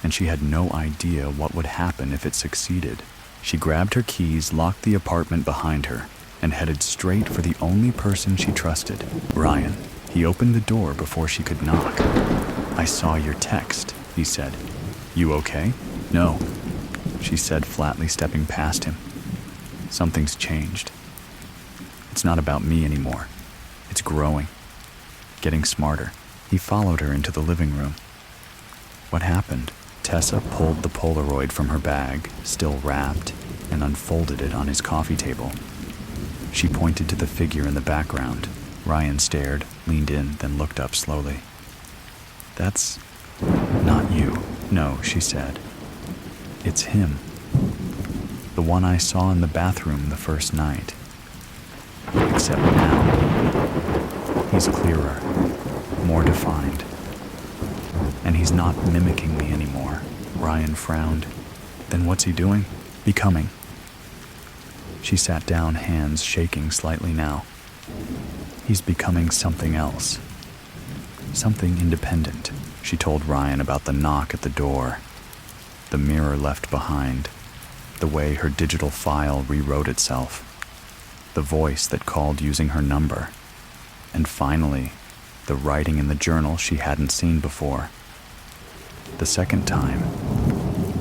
and she had no idea what would happen if it succeeded. She grabbed her keys, locked the apartment behind her, and headed straight for the only person she trusted, Ryan. He opened the door before she could knock. "I saw your text," he said. "You okay?" "No," she said flatly, stepping past him. "Something's changed. It's not about me anymore. It's growing, getting smarter." He followed her into the living room. What happened? Tessa pulled the Polaroid from her bag, still wrapped, and unfolded it on his coffee table. She pointed to the figure in the background. Ryan stared, leaned in, then looked up slowly. "That's not you." "No," she said. "It's him. The one I saw in the bathroom the first night. Except now, he's clearer, more defined. And he's not mimicking me anymore." Ryan frowned. "Then what's he doing?" "Becoming." She sat down, hands shaking slightly now. "He's becoming something else. Something independent." She told Ryan about the knock at the door, the mirror left behind, the way her digital file rewrote itself, the voice that called using her number, and finally, the writing in the journal she hadn't seen before. The second time,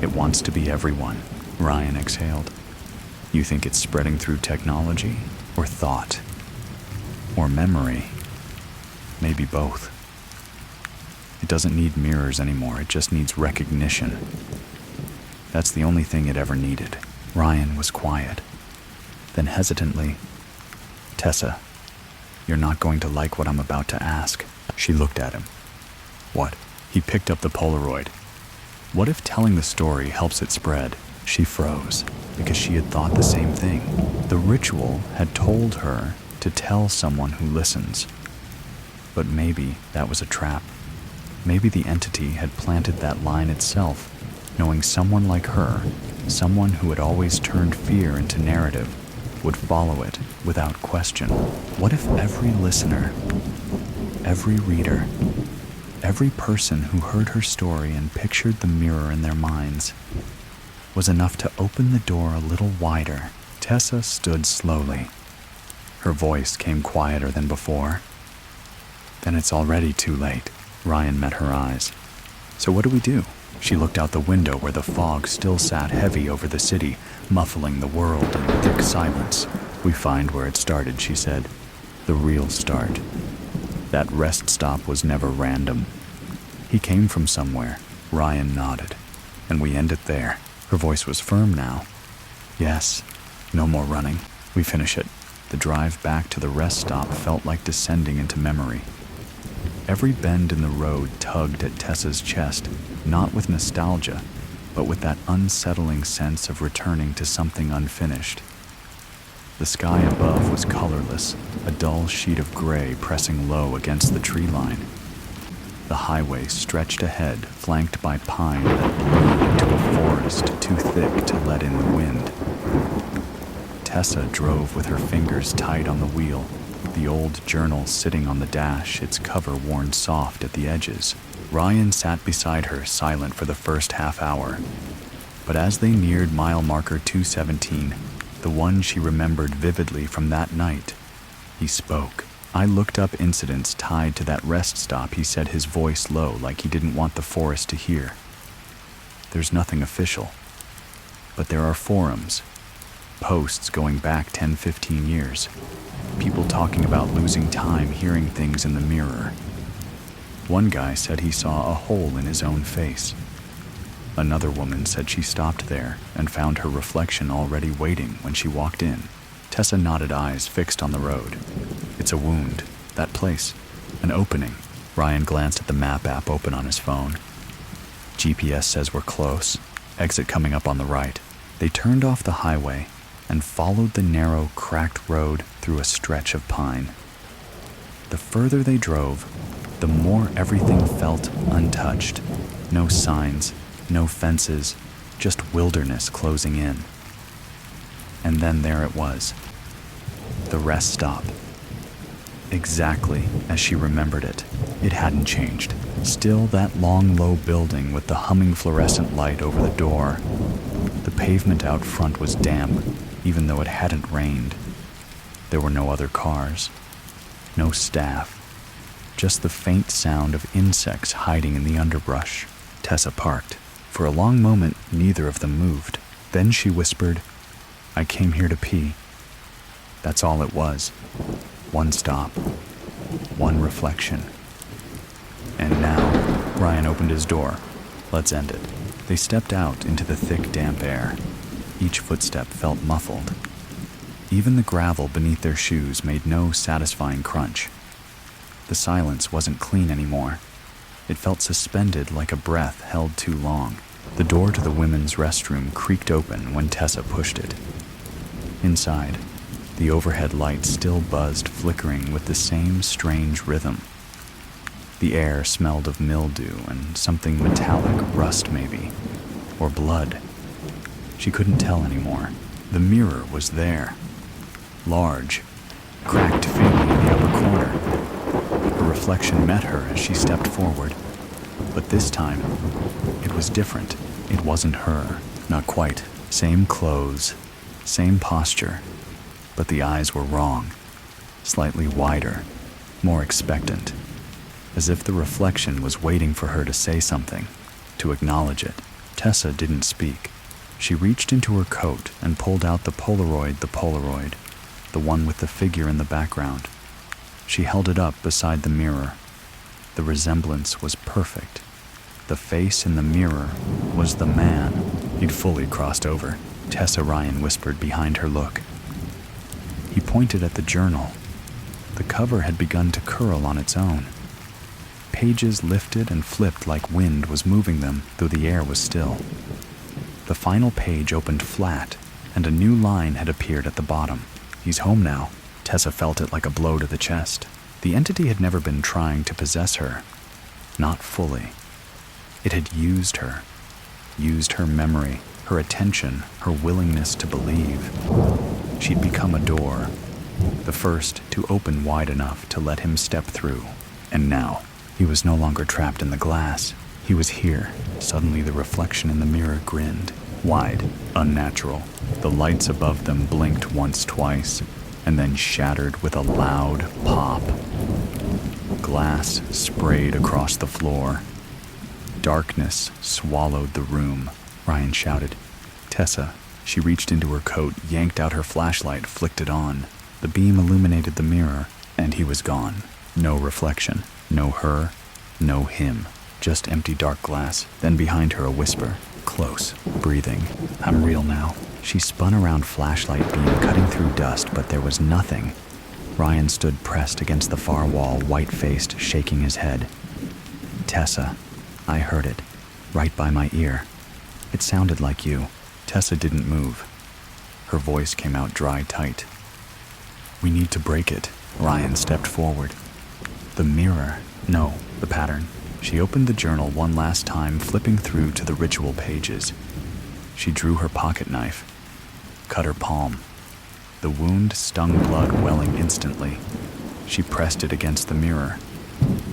"It wants to be everyone," Ryan exhaled. "You think it's spreading through technology, or thought, or memory? Maybe both." It doesn't need mirrors anymore, it just needs recognition. That's the only thing it ever needed. Ryan was quiet. Then hesitantly, "Tessa, you're not going to like what I'm about to ask." She looked at him. "What?" He picked up the Polaroid. "What if telling the story helps it spread?" She froze, because she had thought the same thing. The ritual had told her to tell someone who listens. But maybe that was a trap. Maybe the entity had planted that line itself, knowing someone like her, someone who had always turned fear into narrative, would follow it without question. What if every listener, every reader, every person who heard her story and pictured the mirror in their minds was enough to open the door a little wider? Tessa stood slowly. Her voice came quieter than before. "Then it's already too late." Ryan met her eyes. "So what do we do?" She looked out the window where the fog still sat heavy over the city, muffling the world in thick silence. "We find where it started," she said. "The real start. That rest stop was never random. He came from somewhere." Ryan nodded. "And we end it there." Her voice was firm now. "Yes, no more running. We finish it." The drive back to the rest stop felt like descending into memory. Every bend in the road tugged at Tessa's chest, not with nostalgia, but with that unsettling sense of returning to something unfinished. The sky above was colorless, a dull sheet of gray pressing low against the tree line. The highway stretched ahead, flanked by pine that blew into a forest too thick to let in the wind. Tessa drove with her fingers tight on the wheel, the old journal sitting on the dash, its cover worn soft at the edges. Ryan sat beside her, silent for the first half hour. But as they neared mile marker 217, the one she remembered vividly from that night, he spoke. "I looked up incidents tied to that rest stop," he said, his voice low, like he didn't want the forest to hear. "There's nothing official, but there are forums, posts going back 10-15 years. People talking about losing time hearing things in the mirror. One guy said he saw a hole in his own face. Another woman said she stopped there and found her reflection already waiting when she walked in." Tessa nodded, eyes fixed on the road. "It's a wound. That place. An opening." Ryan glanced at the map app open on his phone. "GPS says we're close. Exit coming up on the right." They turned off the highway and followed the narrow, cracked road through a stretch of pine. The further they drove, the more everything felt untouched. No signs, no fences, just wilderness closing in. And then there it was, the rest stop. Exactly as she remembered it. It hadn't changed. Still that long, low building with the humming fluorescent light over the door. The pavement out front was damp, even though it hadn't rained. There were no other cars, no staff, just the faint sound of insects hiding in the underbrush. Tessa parked. For a long moment, neither of them moved. Then she whispered, "I came here to pee." That's all it was. One stop, one reflection. And now, Ryan opened his door. "Let's end it." They stepped out into the thick, damp air. Each footstep felt muffled. Even the gravel beneath their shoes made no satisfying crunch. The silence wasn't clean anymore. It felt suspended like a breath held too long. The door to the women's restroom creaked open when Tessa pushed it. Inside, the overhead light still buzzed, flickering with the same strange rhythm. The air smelled of mildew and something metallic, rust maybe, or blood. She couldn't tell anymore. The mirror was there, large, cracked faintly in the upper corner. Her reflection met her as she stepped forward. But this time, it was different. It wasn't her. Not quite. Same clothes, same posture. But the eyes were wrong. Slightly wider, more expectant. As if the reflection was waiting for her to say something, to acknowledge it. Tessa didn't speak. She reached into her coat and pulled out the Polaroid, the one with the figure in the background. She held it up beside the mirror. The resemblance was perfect. The face in the mirror was the man. He'd fully crossed over, Tessa Ryan whispered behind her look. He pointed at the journal. The cover had begun to curl on its own. Pages lifted and flipped like wind was moving them, though the air was still. The final page opened flat, and a new line had appeared at the bottom. He's home now. Tessa felt it like a blow to the chest. The entity had never been trying to possess her. Not fully. It had used her memory, her attention, her willingness to believe. She'd become a door, the first to open wide enough to let him step through. And now, he was no longer trapped in the glass. He was here. Suddenly the reflection in the mirror grinned. Wide, unnatural. The lights above them blinked once, twice, and then shattered with a loud pop. Glass sprayed across the floor. Darkness swallowed the room. Ryan shouted. Tessa. She reached into her coat, yanked out her flashlight, flicked it on. The beam illuminated the mirror, and he was gone. No reflection. No her. No him. Just empty dark glass. Then behind her a whisper. Close. Breathing. I'm real now. She spun around, flashlight beam cutting through dust, but there was nothing. Ryan stood pressed against the far wall, white-faced, shaking his head. Tessa. I heard it. Right by my ear. It sounded like you. Tessa didn't move. Her voice came out dry tight. We need to break it. Ryan stepped forward. The mirror. No, the pattern. She opened the journal one last time, flipping through to the ritual pages. She drew her pocket knife. Cut her palm. The wound stung blood welling instantly. She pressed it against the mirror.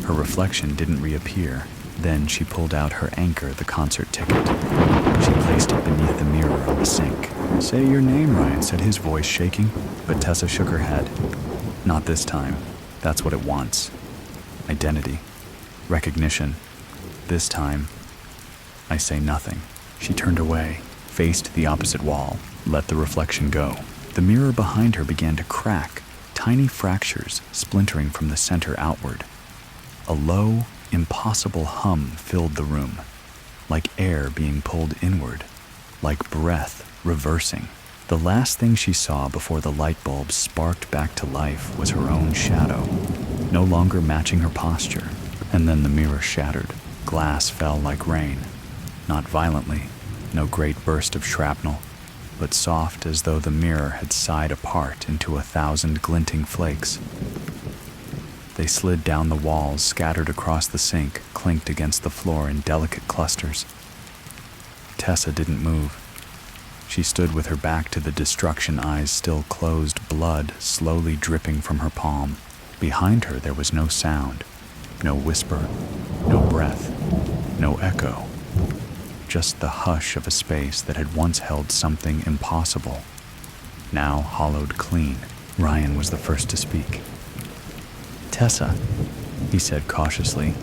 Her reflection didn't reappear. Then she pulled out her anchor, the concert ticket. She placed it beneath the mirror on the sink. Say your name, Ryan said, his voice shaking. But Tessa shook her head. Not this time. That's what it wants. Identity. Recognition. This time, I say nothing. She turned away, faced the opposite wall, let the reflection go. The mirror behind her began to crack, tiny fractures splintering from the center outward. A low, impossible hum filled the room, like air being pulled inward, like breath reversing. The last thing she saw before the light bulb sparked back to life was her own shadow, no longer matching her posture. And then the mirror shattered. Glass fell like rain. Not violently, no great burst of shrapnel, but soft as though the mirror had sighed apart into 1,000 glinting flakes. They slid down the walls, scattered across the sink, clinked against the floor in delicate clusters. Tessa didn't move. She stood with her back to the destruction, eyes still closed, blood slowly dripping from her palm. Behind her there was no sound. No whisper, no breath, no echo. Just the hush of a space that had once held something impossible, now hollowed clean. Ryan was the first to speak. Tessa, he said cautiously,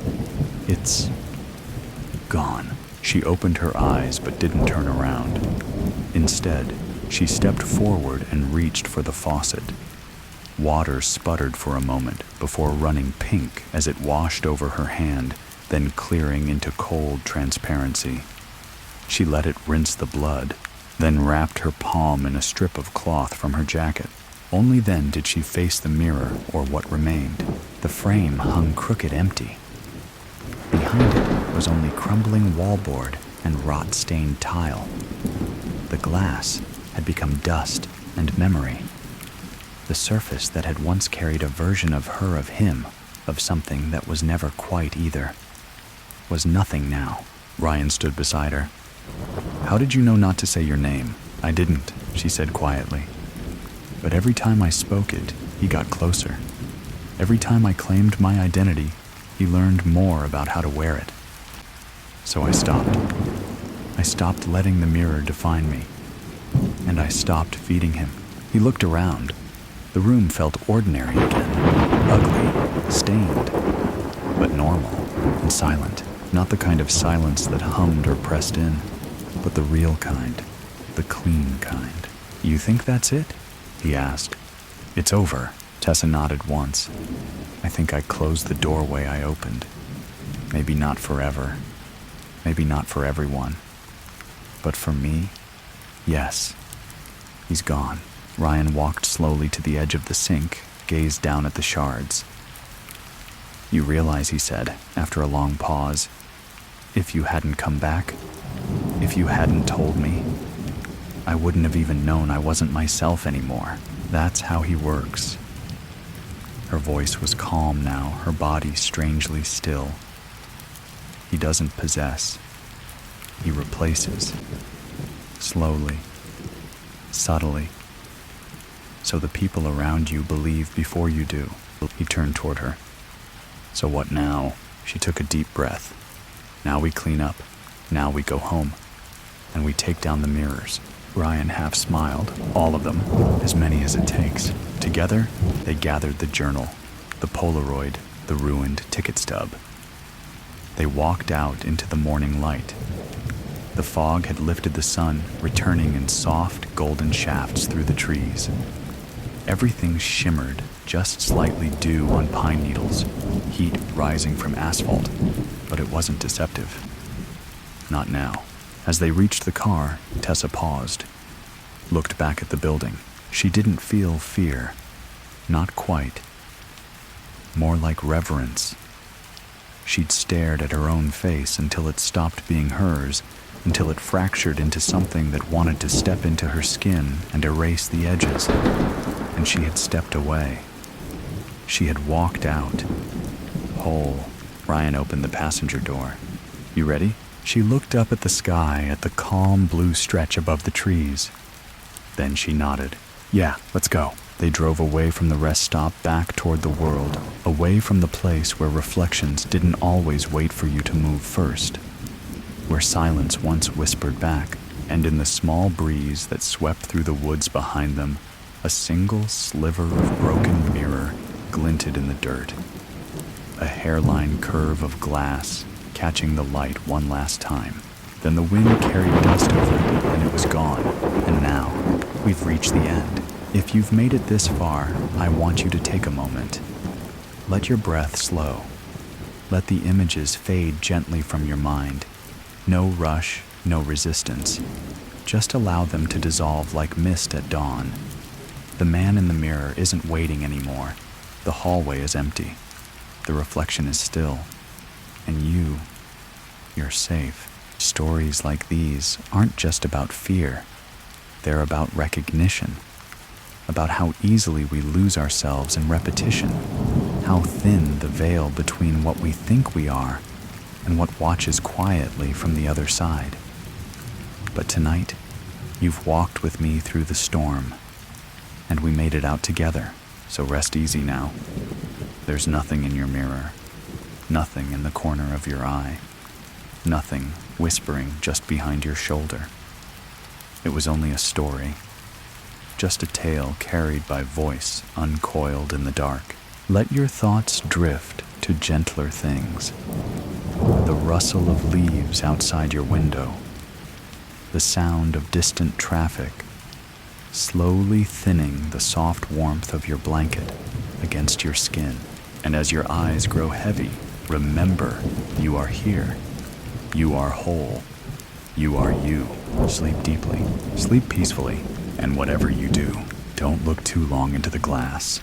it's gone. She opened her eyes but didn't turn around. Instead, she stepped forward and reached for the faucet. Water sputtered for a moment before running pink as it washed over her hand, then clearing into cold transparency. She let it rinse the blood, then wrapped her palm in a strip of cloth from her jacket. Only then did she face the mirror, or what remained. The frame hung crooked empty. Behind it was only crumbling wallboard and rot-stained tile. The glass had become dust and memory. The surface that had once carried a version of her, of him, of something that was never quite either, was nothing now. Ryan stood beside her. How did you know not to say your name? I didn't, she said quietly. But every time I spoke it, he got closer. Every time I claimed my identity, he learned more about how to wear it. So I stopped. I stopped letting the mirror define me. And I stopped feeding him. He looked around. The room felt ordinary again, ugly, stained, but normal and silent. Not the kind of silence that hummed or pressed in, but the real kind, the clean kind. You think that's it? He asked. It's over. Tessa nodded once. I think I closed the doorway I opened. Maybe not forever. Maybe not for everyone. But for me, yes. He's gone. Ryan walked slowly to the edge of the sink, gazed down at the shards. You realize, he said, after a long pause, if you hadn't come back, if you hadn't told me, I wouldn't have even known I wasn't myself anymore. That's how he works. Her voice was calm now, her body strangely still. He doesn't possess. He replaces. Slowly. Subtly. So the people around you believe before you do. He turned toward her. So what now? She took a deep breath. Now we clean up. Now we go home. And we take down the mirrors. Ryan half smiled. All of them. As many as it takes. Together, they gathered the journal, the Polaroid, the ruined ticket stub. They walked out into the morning light. The fog had lifted the sun, returning in soft, golden shafts through the trees. Everything shimmered, just slightly dew on pine needles, heat rising from asphalt, but it wasn't deceptive. Not now. As they reached the car, Tessa paused, looked back at the building. She didn't feel fear. Not quite. More like reverence. She'd stared at her own face until it stopped being hers, until it fractured into something that wanted to step into her skin and erase the edges. And she had stepped away. She had walked out. Whole. Ryan opened the passenger door. You ready? She looked up at the sky, at the calm blue stretch above the trees. Then she nodded. Yeah, let's go. They drove away from the rest stop back toward the world, away from the place where reflections didn't always wait for you to move first, where silence once whispered back, and in the small breeze that swept through the woods behind them, a single sliver of broken mirror glinted in the dirt. A hairline curve of glass, catching the light one last time. Then the wind carried dust over it, and it was gone. And now, we've reached the end. If you've made it this far, I want you to take a moment. Let your breath slow. Let the images fade gently from your mind. No rush, no resistance. Just allow them to dissolve like mist at dawn. The man in the mirror isn't waiting anymore. The hallway is empty. The reflection is still. And you're safe. Stories like these aren't just about fear. They're about recognition. About how easily we lose ourselves in repetition. How thin the veil between what we think we are and what watches quietly from the other side. But tonight, you've walked with me through the storm, and we made it out together, so rest easy now. There's nothing in your mirror, nothing in the corner of your eye, nothing whispering just behind your shoulder. It was only a story, just a tale carried by voice uncoiled in the dark. Let your thoughts drift to gentler things. The rustle of leaves outside your window, the sound of distant traffic, slowly thinning the soft warmth of your blanket against your skin. And as your eyes grow heavy, remember you are here. You are whole. You are you. Sleep deeply, sleep peacefully, and whatever you do, don't look too long into the glass.